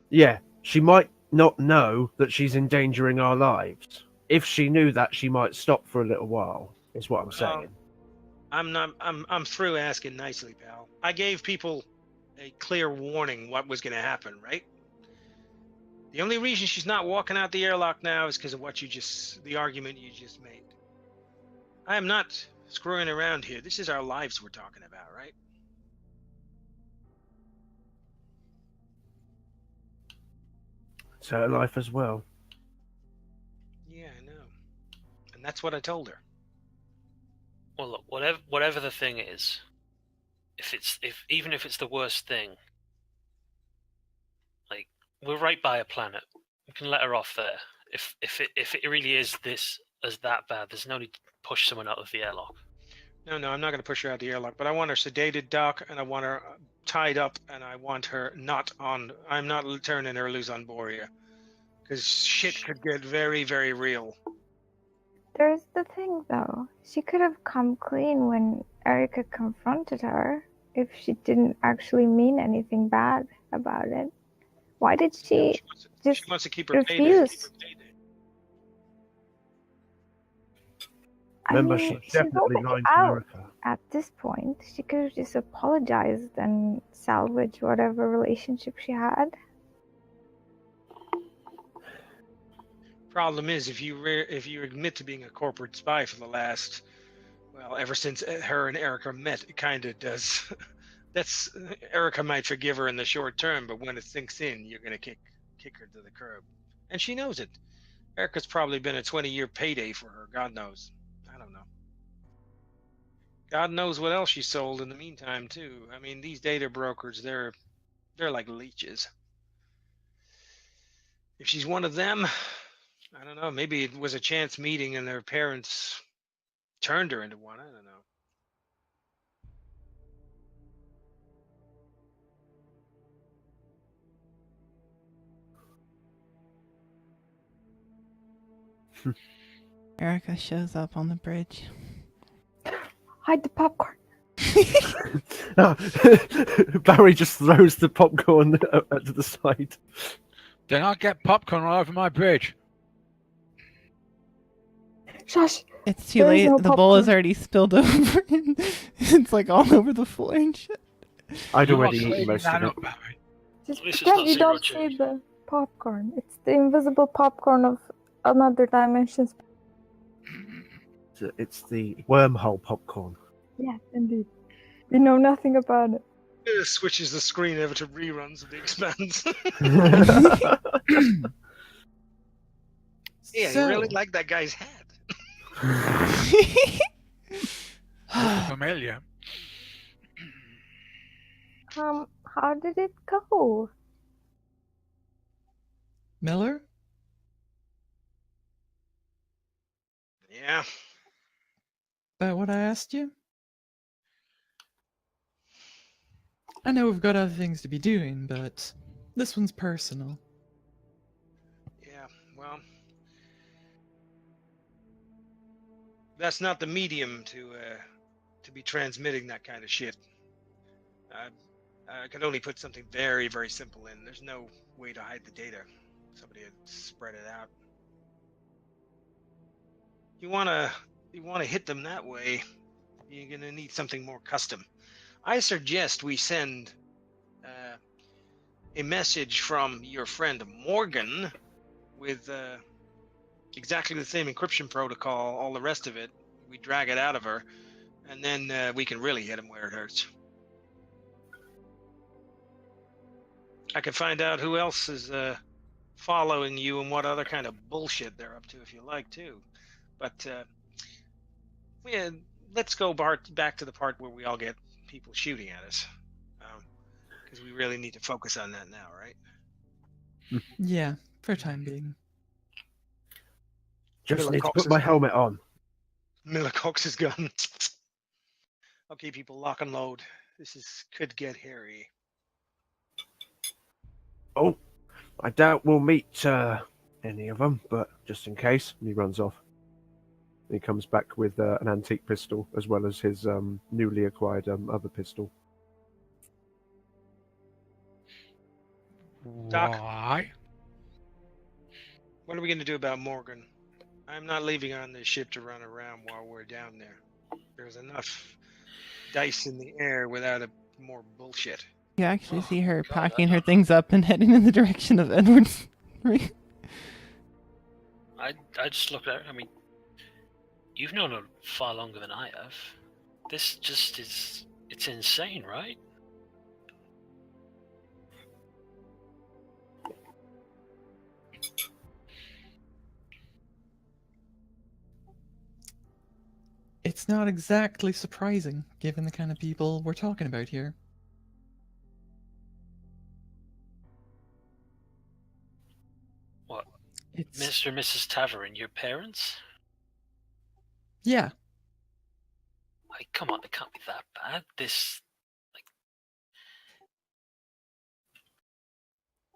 yeah, she might not know that she's endangering our lives. If she knew that, she might stop for a little while. Is what I'm saying. I'm through asking nicely, pal. I gave people a clear warning what was going to happen, right? The only reason she's not walking out the airlock now is because of the argument you just made. I am not screwing around here. This is our lives we're talking about, right? It's her life as well. Yeah, I know. And that's what I told her. Well, look, whatever the thing is, even if it's the worst thing, like, we're right by a planet. We can let her off there. If it really is that bad, there's no need to push someone out of the airlock. No, I'm not going to push her out the airlock, but I want her sedated, Doc, and I want her tied up, and I want her I'm not turning her loose on Borea. Because shit could get very, very real. There's the thing, though. She could have come clean when Erica confronted her if she didn't actually mean anything bad about it. Why did she She wants to keep her refuse? Remember, I mean, she's definitely already lying to out Erica. at this point. She could have just apologized and salvaged whatever relationship she had. Problem is, if you admit to being a corporate spy for the last, well, ever since her and Erica met, it kind of does. That's Erica might forgive her in the short term, but when it sinks in, you're gonna kick her to the curb, and she knows it. Erica's probably been a 20-year payday for her. God knows. I don't know. God knows what else she sold in the meantime too. I mean, these data brokers, they're like leeches. If she's one of them, I don't know. Maybe it was a chance meeting and their parents turned her into one. I don't know. Erica shows up on the bridge. Hide the popcorn. Barry just throws the popcorn to the side. Then I'll get popcorn all over my bridge. Shush. It's too There is late. no The bowl is popcorn. already spilled over. It's like all over the floor and shit. I'd You're already not eaten cleaning most that of it. up, Barry. Just At least it's pretend not you zero don't see change. the popcorn. It's the invisible popcorn of another dimension. It's the wormhole popcorn. Yes, indeed. We know nothing about it. It switches the screen over to reruns of The Expanse. Yeah, So- you really like that guy's hat. Familiar. How did it go? Miller? Yeah. About what I asked you? I know we've got other things to be doing, but this one's personal. Yeah, well, that's not the medium to be transmitting that kind of shit. I could only put something very, very simple in. There's no way to hide the data. Somebody had spread it out. You wanna hit them that way, you're gonna need something more custom. I suggest we send a message from your friend Morgan with exactly the same encryption protocol, all the rest of it. We drag it out of her, and then we can really hit him where it hurts. I can find out who else is following you and what other kind of bullshit they're up to if you like too. But yeah, let's go back to the part where we all get people shooting at us, because we really need to focus on that now, right? Yeah, for time being. Just Miller need to Cox put my is- helmet on. Miller Cox's gun. Okay, people, lock and load. This could get hairy. Oh, I doubt we'll meet any of them, but just in case. And he runs off. He comes back with an antique pistol as well as his newly acquired other pistol. Doc. Why? What are we going to do about Morgan? I'm not leaving her on this ship to run around while we're down there. There's enough dice in the air without more bullshit. You actually Oh, see her God, packing I her don't- things up and heading in the direction of Edward's. I just looked at her. I mean, you've known her far longer than I have. This just is. It's insane, right? It's not exactly surprising, given the kind of people we're talking about here. What? It's Mr. and Mrs. Tavern, your parents? yeah. Like, come on, it can't be that bad. This.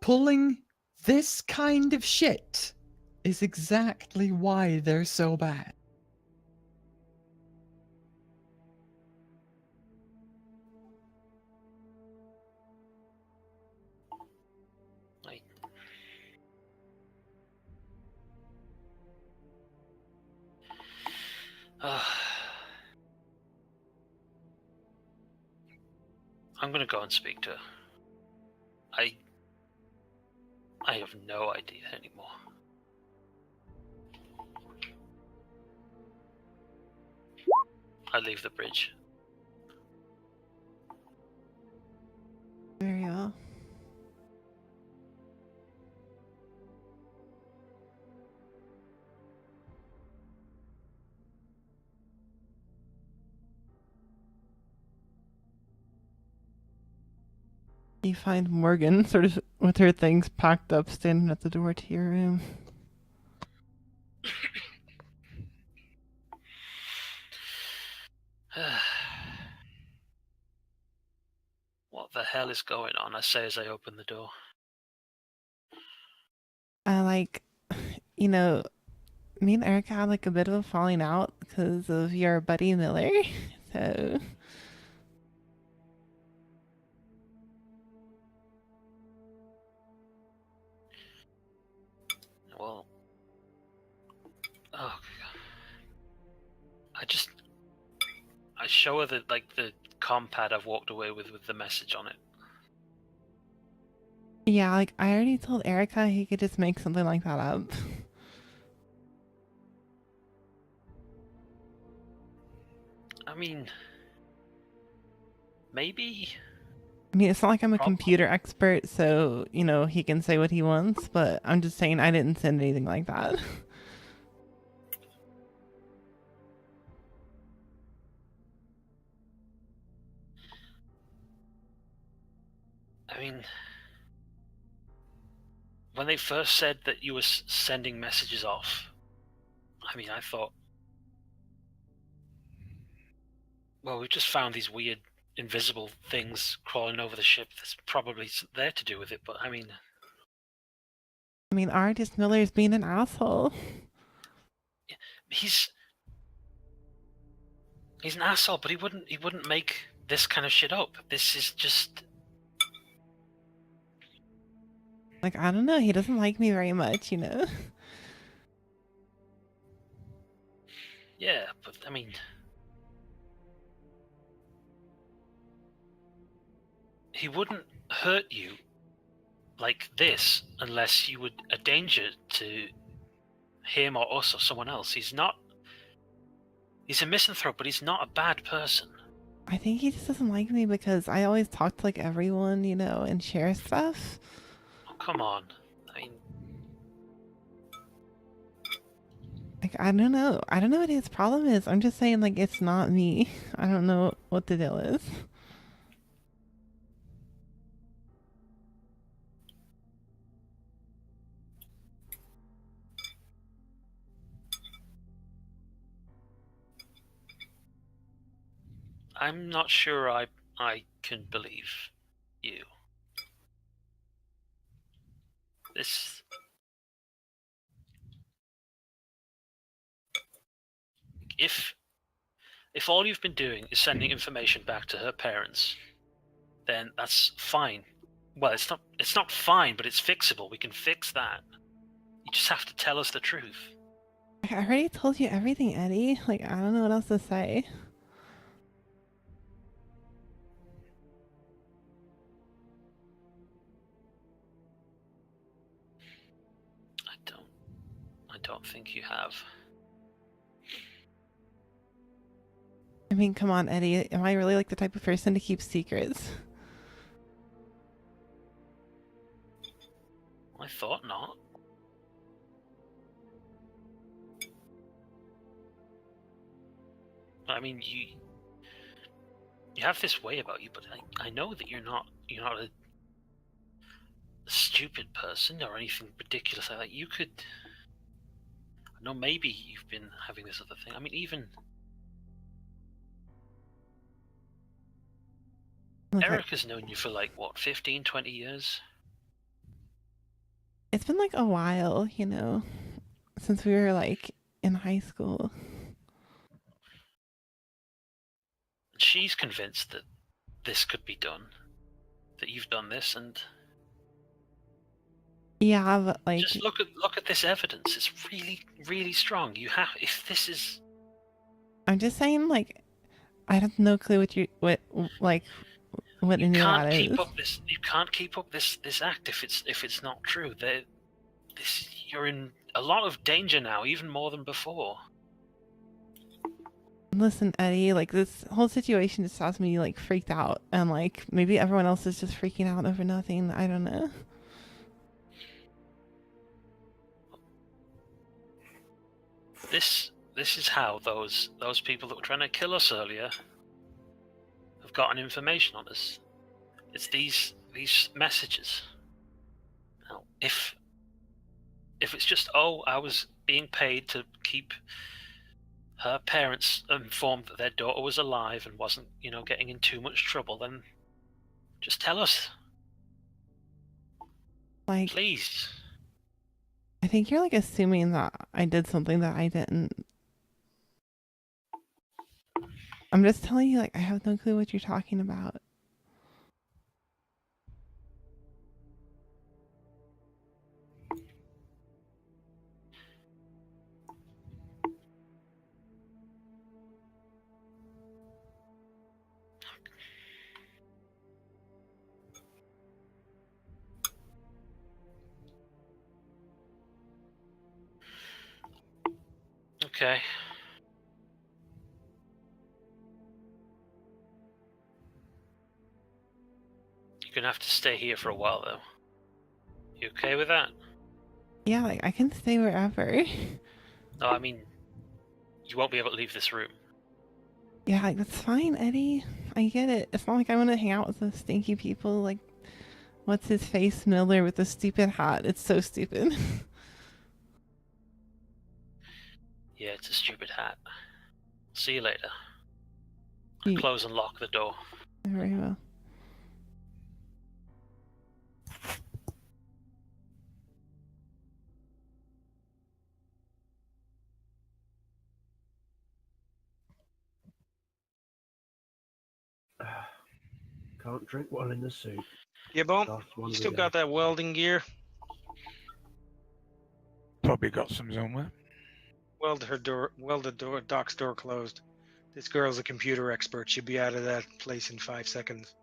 Pulling this kind of shit is exactly why they're so bad. Like. I'm gonna go and speak to her. I have no idea anymore. I leave the bridge. Very well. You find Morgan sort of with her things packed up, standing at the door to your room. What the hell is going on? I say as I open the door. You know, me and Erica had like a bit of a falling out because of your buddy Miller. So Well, oh, I show her the comm pad I've walked away with the message on it. yeah, like I already told Erica he could just make something like that up. I mean, maybe. I mean, it's not like I'm a Prob- computer expert, so, you know, he can say what he wants, but I'm just saying I didn't send anything like that. I mean, when they first said that you were sending messages off, I mean, I thought, well, we've just found these weird invisible things crawling over the ship. There's probably there to do with it, but I mean, Artist Miller's being an asshole. he's an asshole, but he wouldn't make this kind of shit up. This is just. Like, I don't know, he doesn't like me very much, you know? Yeah, but I mean, he wouldn't hurt you like this unless you were a danger to him or us or someone else. He's a misanthrope, but he's not a bad person. I think he just doesn't like me because I always talk to, like, everyone, you know, and share stuff. Oh, come on. I mean, Like, I don't know. I don't know what his problem is. I'm just saying, like, it's not me. I don't know what the deal is. I'm not sure I can believe you. This if all you've been doing is sending information back to her parents, then that's fine. Well, it's not fine, but it's fixable. We can fix that. You just have to tell us the truth. I already told you everything, Eddie. Like, I don't know what else to say. I don't think you have. I mean, come on, Eddie. Am I really like the type of person to keep secrets? I thought not. I mean, you have this way about you, but I know that you're not a stupid person or anything ridiculous like that. You could... I know maybe you've been having this other thing. I mean, even... Okay. Erica's known you for like, what, 15, 20 years? It's been like a while, you know, since we were like in high school. She's convinced that this could be done. That you've done this, and... Yeah, but like... Just look at this evidence. It's really, really strong. You have... If this is... I'm just saying, like, I have no clue what any of that is. You can't keep up this act if it's not true. You're in a lot of danger now, even more than before. Listen, Eddie, like, this whole situation just has me like freaked out, and like maybe everyone else is just freaking out over nothing. I don't know. This is how those people that were trying to kill us earlier have gotten information on us. It's these messages. Now, if it's just, I was being paid to keep her parents informed that their daughter was alive and wasn't, getting in too much trouble, then just tell us. Like, please. I think you're like assuming that I did something that I didn't. I'm just telling you, like, I have no clue what you're talking about. Okay. You're gonna have to stay here for a while, though. You okay with that? Yeah, like, I can stay wherever. No, I mean, you won't be able to leave this room. Yeah, like, that's fine, Eddie. I get it. It's not like I want to hang out with those stinky people. Like, what's his face, Miller, with the stupid hat? It's so stupid. Yeah, it's a stupid hat. See you later. You- Close and lock the door. Very well. Can't drink while in the suit. Yeah, Boom, Last one you of still the got that welding gear? Probably got some somewhere. Welded door, Doc's door closed. This girl's a computer expert. She'll be out of that place in 5 seconds.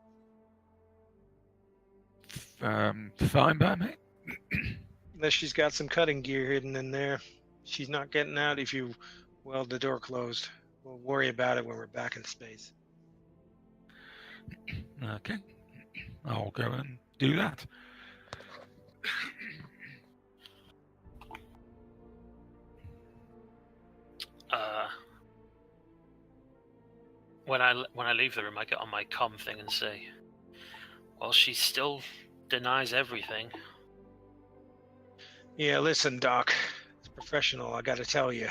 Fine by me. Unless she's got some cutting gear hidden in there. She's not getting out if you weld the door closed. We'll worry about it when we're back in space. Okay. I'll go and do that. When I leave the room, I get on my comm thing and say, well, she still denies everything. Yeah, listen, Doc. It's professional, I gotta tell you.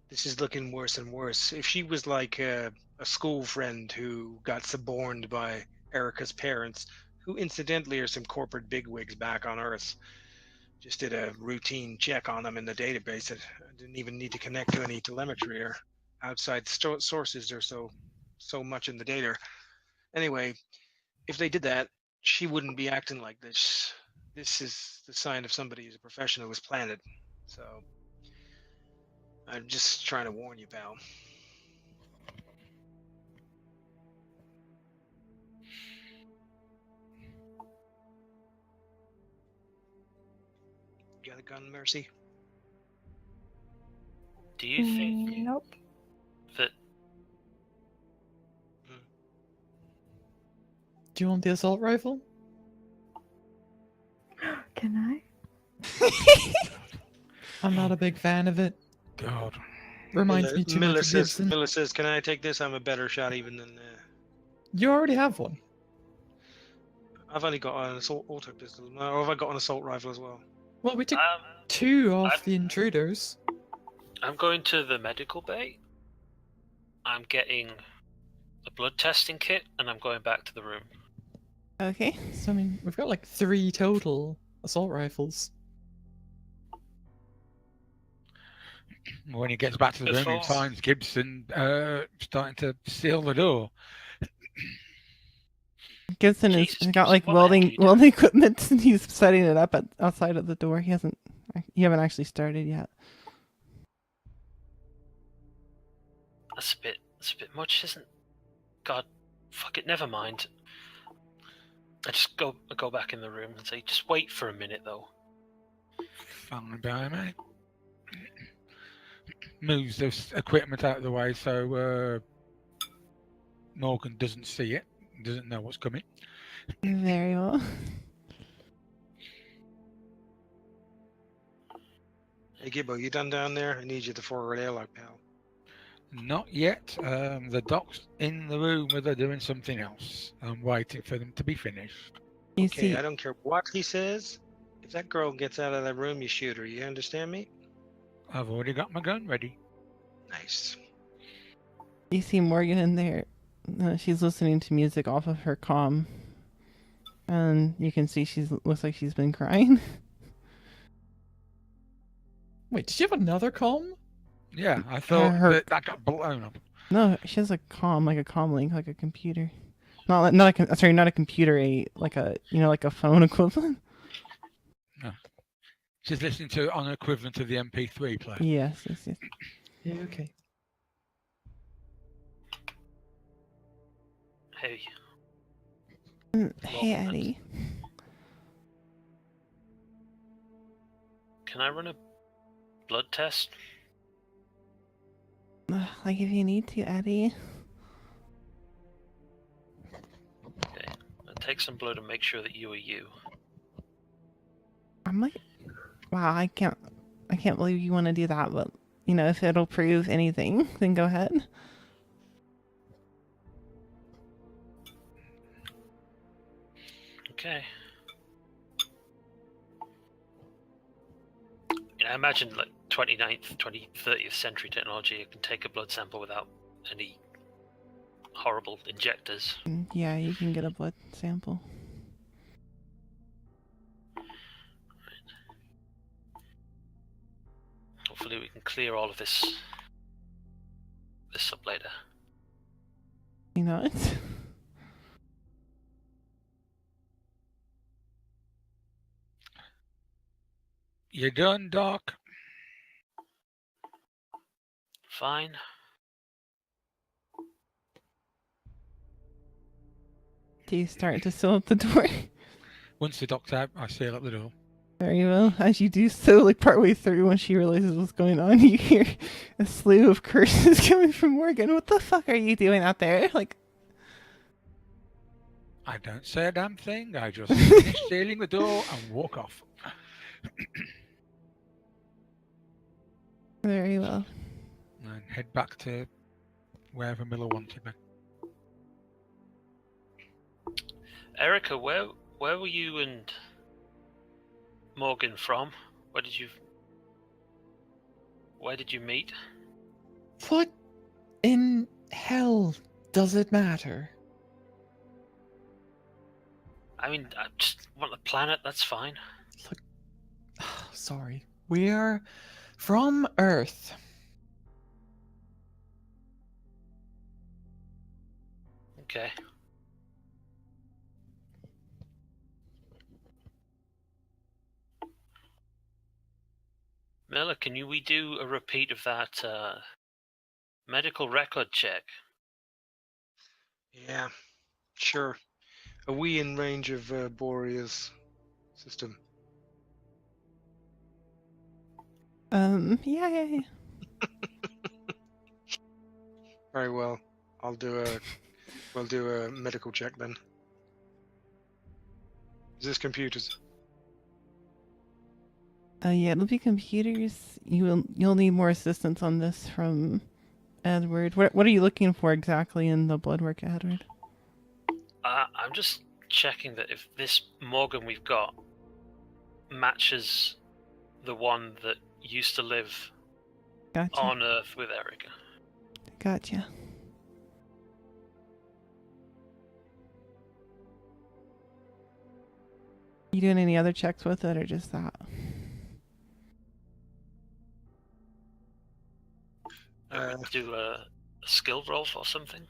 This is looking worse and worse. If she was like a school friend who got suborned by Erica's parents, who incidentally are some corporate bigwigs back on Earth, just did a routine check on them in the database. I didn't even need to connect to any telemetry or outside sources are so much in the data. Anyway, if they did that, she wouldn't be acting like this. This is the sign of somebody who's a professional who's planted. So I'm just trying to warn you, pal. Got a gun, Mercy? Do you think Nope. that Do you want the assault rifle? Can I? I'm not a big fan of it. God. Reminds me too much of Gibson. Miller says, "Can I take this? I'm a better shot even than." You already have one. I've only got an auto pistol, or have I got an assault rifle as well? Well, we took 2 off I'm- the intruders. I'm going to the medical bay. I'm getting a blood testing kit, and I'm going back to the room. Okay. So, I mean, we've got like 3 total assault rifles. When he gets back to the room, he Before- finds Gibson starting to seal the door. Gibson has Jesus, got like Gibson, what the heck are you doing? welding equipment and he's setting it up outside of the door. You haven't actually started yet. That's a bit much, isn't? God, fuck it. Never mind. I just go back in the room and say, just wait for a minute, though. Fine by me. Moves this equipment out of the way so Morgan doesn't see it, doesn't know what's coming. Very well. Hey Gibbo, you done down there? I need you at the forward airlock, pal. Not yet. The doc's in the room where they're doing something else. I'm waiting for them to be finished. You Okay, see, I don't care what he says. If that girl gets out of that room, you shoot her. You understand me? I've already got my gun ready. Nice. you see Morgan in there. She's listening to music off of her comm, and you can see looks like she's been crying. Wait, did you have another comm? Yeah, I thought her- that got blown up. No, she has a comm, like a comm link, like a computer. Not a computer, like a phone equivalent. She's listening to it on an equivalent of the MP3 player. Yes. Yeah, okay. Hey, Hey, Eddie. can I run a blood test? Like if you need to, Eddie. Okay, I'll take some blood and make sure that you are you. I'm like, wow, I can't believe you want to do that, but if it'll prove anything, then go ahead. Okay. I imagine like 29th, 30th century technology, you can take a blood sample without any horrible injectors. Yeah, you can get a blood sample. Hopefully we can clear all of this up later. You know it. You done, Doc? Fine. Do you start to seal up the door? Once the doc's out, I seal up the door. Very well. As you do so, like partway through, when she realizes what's going on, you hear a slew of curses coming from Morgan. What the fuck are you doing out there? Like, I don't say a damn thing. I just finish sealing the door and walk off. very well. And head back to wherever Miller wanted me. Erica, where were you and Morgan from? Where did you meet? What in hell does it matter? I mean, I just want the planet, that's fine. Sorry. We're from Earth. Okay. Miller, we do a repeat of that medical record check? Yeah, sure. Are we in range of Borea's system? Yeah. Very well. We'll do a medical check then. Is this computers? Yeah, it'll be computers. You'll need more assistance on this from Edward. What are you looking for exactly in the blood work, Edward? I'm just checking that if this Morgan we've got matches the one that used to live Gotcha. on Earth with Erica. Gotcha. You doing any other checks with it, or just that? Do a skill roll or something?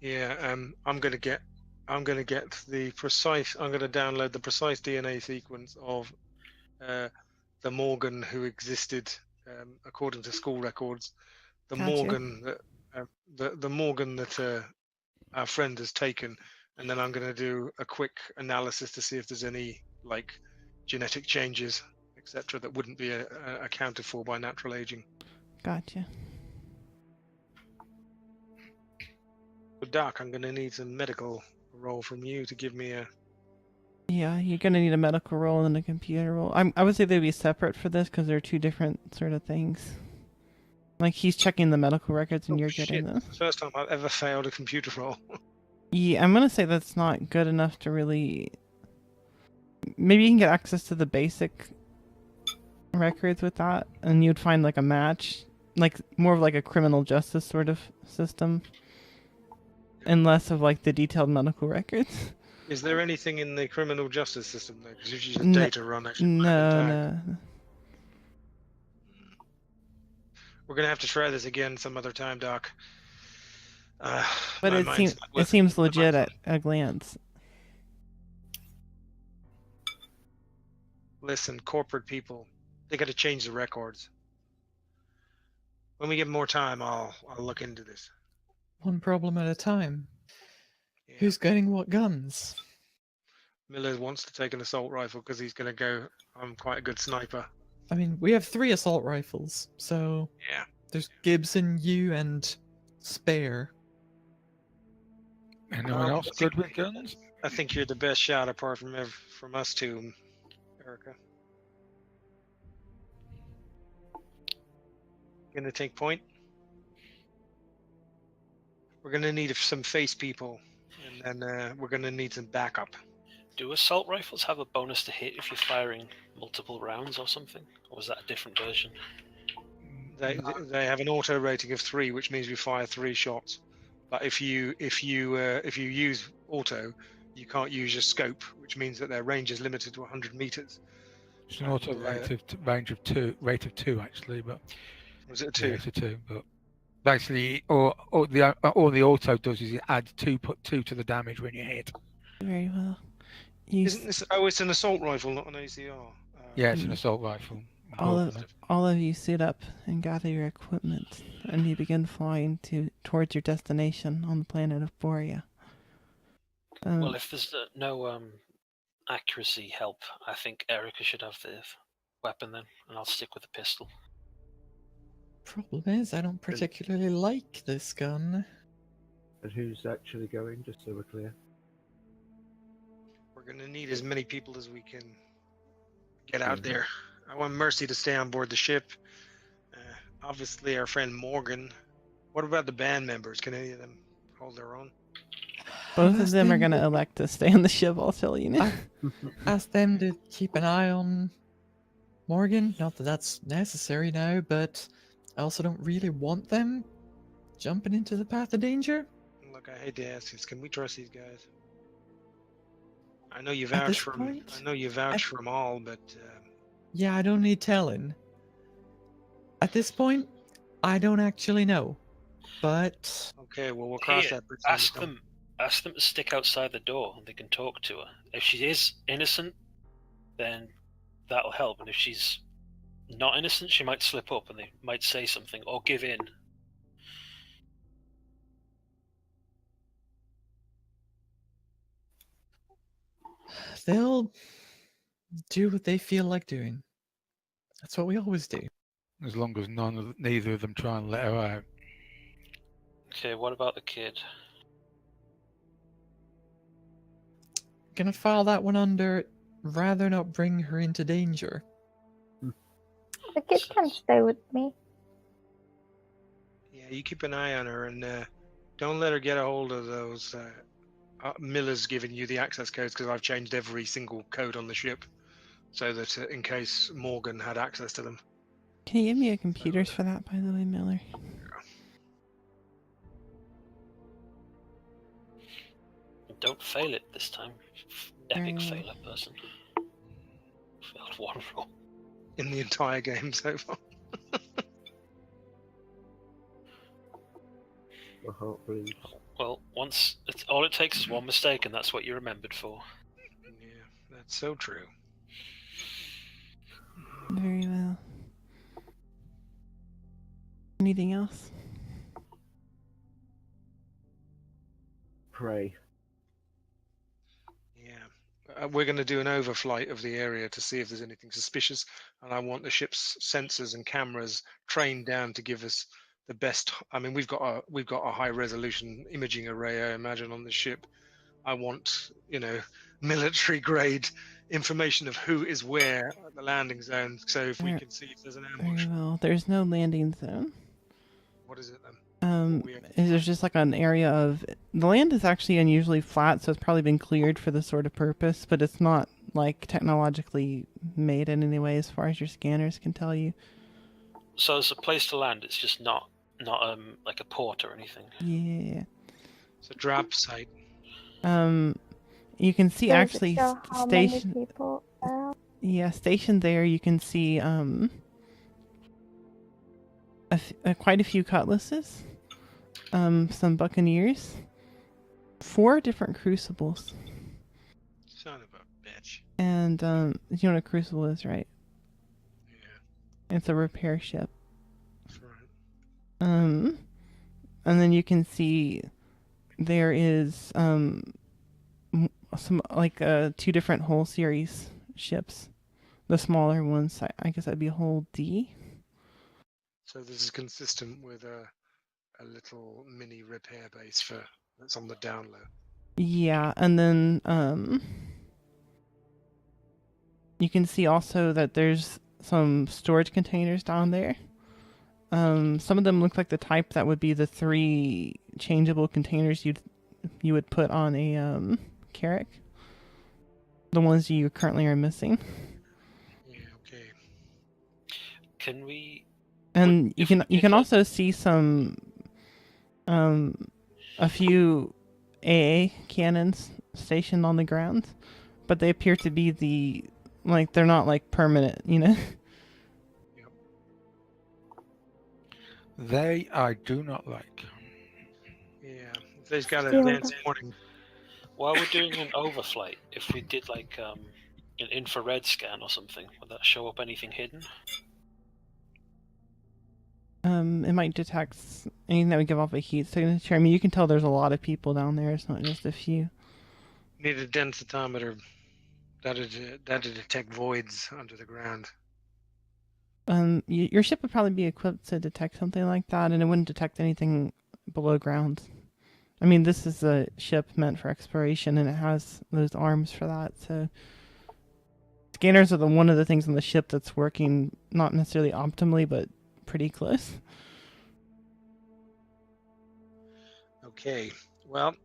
Yeah. I'm gonna download the precise DNA sequence of the Morgan who existed according to school records. The Gotcha. Morgan that our friend has taken, and then I'm going to do a quick analysis to see if there's any like genetic changes, etc., that wouldn't be accounted for by natural aging. Gotcha. But Doc, I'm going to need some medical roll from you to give me a. Yeah, you're gonna need a medical roll and a computer roll. I would say they'd be separate for this because they're two different sort of things. Like he's checking the medical records and you're getting them. It's the first time I've ever failed a computer roll. Yeah, I'm gonna say that's not good enough to really. Maybe you can get access to the basic records with that, and you'd find like a match, like more of like a criminal justice sort of system, and less of like the detailed medical records. Is there anything in the criminal justice system though? Because usually the No- data run actually. No. We're gonna have to try this again some other time, Doc. But it seems legit at a glance. Listen, corporate people, they got to change the records. When we get more time, I'll look into this. One problem at a time. Yeah. Who's getting what guns? Miller wants to take an assault rifle because he's gonna go. I'm quite a good sniper. I mean, we have 3 assault rifles, so Yeah. there's Gibson, you, and Spare. Anyone else good with guns? I think you're the best shot apart from us two, Erica. Gonna take point. We're gonna need some face people, and then we're gonna need some backup. Do assault rifles have a bonus to hit if you're firing multiple rounds or something? Or was that a different version? They have an auto rating of 3, which means we fire 3 shots. But if you use auto, you can't use your scope, which means that their range is limited to 100 meters. It's an auto range of 2 actually, but Was it a 2? yeah, it's a 2. But basically, all the auto does is it adds 2 to the damage when you hit. Very well. Isn't this? Oh, it's an assault rifle, not an ACR. Yeah, it's an assault rifle. All of you suit up and gather your equipment, and you begin flying towards your destination on the planet of Borea. Well, if there's no accuracy help, I think Erica should have the weapon then, and I'll stick with the pistol. Problem is, I don't particularly like this gun. And who's actually going, just so we're clear? We're gonna need as many people as we can get out there. I want Mercy to stay on board the ship. Obviously, our friend Morgan. What about the band members? Can any of them hold their own? Both of them are going to elect to stay on the ship, I'll tell you now. Ask them to keep an eye on Morgan. Not that that's necessary now, but I also don't really want them jumping into the path of danger. Look, I hate to ask this. Can we trust these guys? I know you At vouch this for them. point, I know you vouch for them all, but Yeah, I don't need telling. At this point, I don't actually know. But okay. Well, we'll cross Here, that bridge. when we Ask come. them ask them to stick outside the door and they can talk to her. If she is innocent, then that'll help. And if she's not innocent, she might slip up and they might say something or give in. They'll do what they feel like doing. That's what we always do. As long as neither of them try and let her out. Okay, what about the kid? Gonna file that one under rather not bring her into danger. The kid can stay with me. Yeah, you keep an eye on her and don't let her get a hold of those. Miller's given you the access codes because I've changed every single code on the ship so that in case Morgan had access to them. Can you give me a computers for that, by the way, Miller? Don't fail it this time. Epic Very well. failure person. Failed one roll. In the entire game so far. My heart bleeds. Well, all it takes is one mistake, and that's what you're remembered for. Yeah, that's so true. Very well. Anything else? Pray. Yeah. We're going to do an overflight of the area to see if there's anything suspicious, and I want the ship's sensors and cameras trained down to give us the best. I mean, we've got a high resolution imaging array, I imagine, on the ship. I want, military grade information of who is where at the landing zone, so if we can see if there's an ambush. Very well. There's no landing zone. What is it then? There's just like an area of the land is actually unusually flat, so it's probably been cleared for this sort of purpose, but it's not like technologically made in any way as far as your scanners can tell you. So it's a place to land. It's just not like a port or anything. Yeah. It's a drop site. You can see Does it actually show how many station. people are? Yeah, stationed there. You can see quite a few cutlasses, some buccaneers, 4 different crucibles, Son of a bitch. and you know what a crucible is, right? Yeah, It's a repair ship. that's right. And then you can see there is some like 2 different hull series ships. The smaller ones, I guess that'd be hull D. So this is consistent with a little mini repair base that's on the down low. Yeah, and then you can see also that there's some storage containers down there. Some of them look like the type that would be the 3 changeable containers you would put on a Carrack. The ones you currently are missing. Yeah, okay. Can we? And you If can we you did can that- also see some a few AA cannons stationed on the ground, but they appear to be they're not like permanent, They I do not like. Yeah, if they've got a Steven, dance morning. While we're doing an overflight, if we did like an infrared scan or something, would that show up anything hidden? It might detect anything that would give off a heat signature. I mean, you can tell there's a lot of people down there. It's not just a few. Need a densitometer that'd detect voids under the ground. Your ship would probably be equipped to detect something like that, and it wouldn't detect anything below ground. I mean, this is a ship meant for exploration, and it has those arms for that. So scanners are one of the things on the ship that's working not necessarily optimally, but pretty close. Okay, well,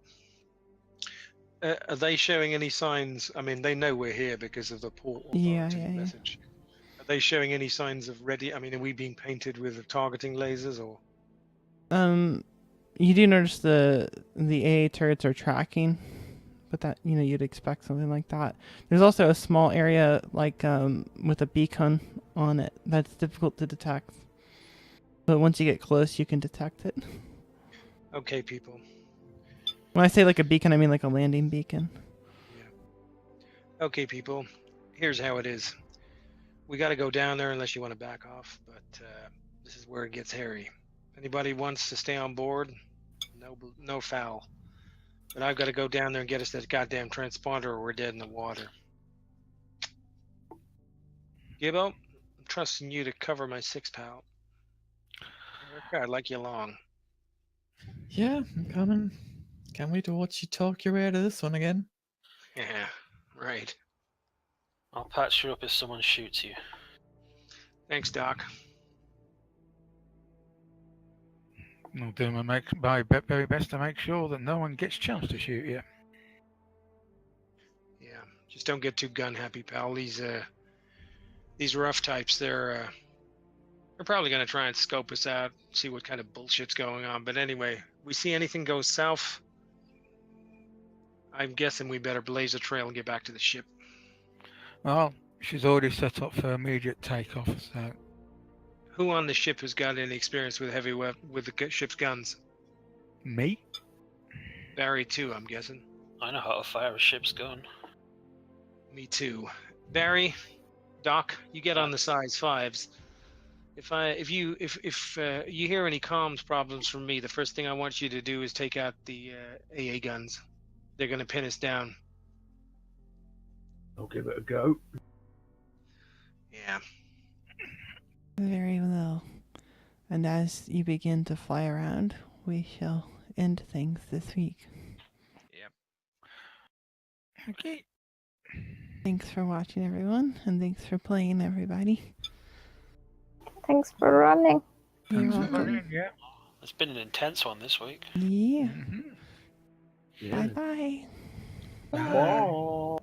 are they showing any signs? I mean, they know we're here because of the port authority Yeah. message. Are they showing any signs of ready? I mean, are we being painted with targeting lasers or? You do notice the AA turrets are tracking, but that you'd expect something like that. There's also a small area like with a beacon on it that's difficult to detect, but once you get close, you can detect it. Okay, people. When I say like a beacon, I mean like a landing beacon. Okay, people. Here's how it is. We got to go down there unless you want to back off, but this is where it gets hairy. Anybody wants to stay on board? No foul. But I've got to go down there and get us that goddamn transponder or we're dead in the water. Gibbo, I'm trusting you to cover my 6, pal. Erica, I'd like you along. Yeah, I'm coming. Can't wait to watch you talk your way out of this one again. Yeah, right. I'll patch you up if someone shoots you. Thanks, Doc. I'll do my very best to make sure that no one gets a chance to shoot you. Yeah, just don't get too gun happy, pal. These rough types, they're probably gonna try and scope us out, see what kind of bullshit's going on. But anyway, we see anything go south, I'm guessing we better blaze a trail and get back to the ship. Well, she's already set up for immediate takeoff, so... Who on the ship has got any experience with with the ship's guns? Me? Barry too, I'm guessing. I know how to fire a ship's gun. Me too. Barry, Doc, you get on the size 5s. If you hear any comms problems from me, the first thing I want you to do is take out the AA guns. They're gonna pin us down. I'll give it a go. Yeah. Very well. And as you begin to fly around, we shall end things this week. Yep. Okay. Thanks for watching, everyone, and thanks for playing, everybody. Thanks for running. You're Thanks for welcome. running, yeah. It's been an intense one this week. Yeah. Mhm. Yeah. Bye-bye. Bye.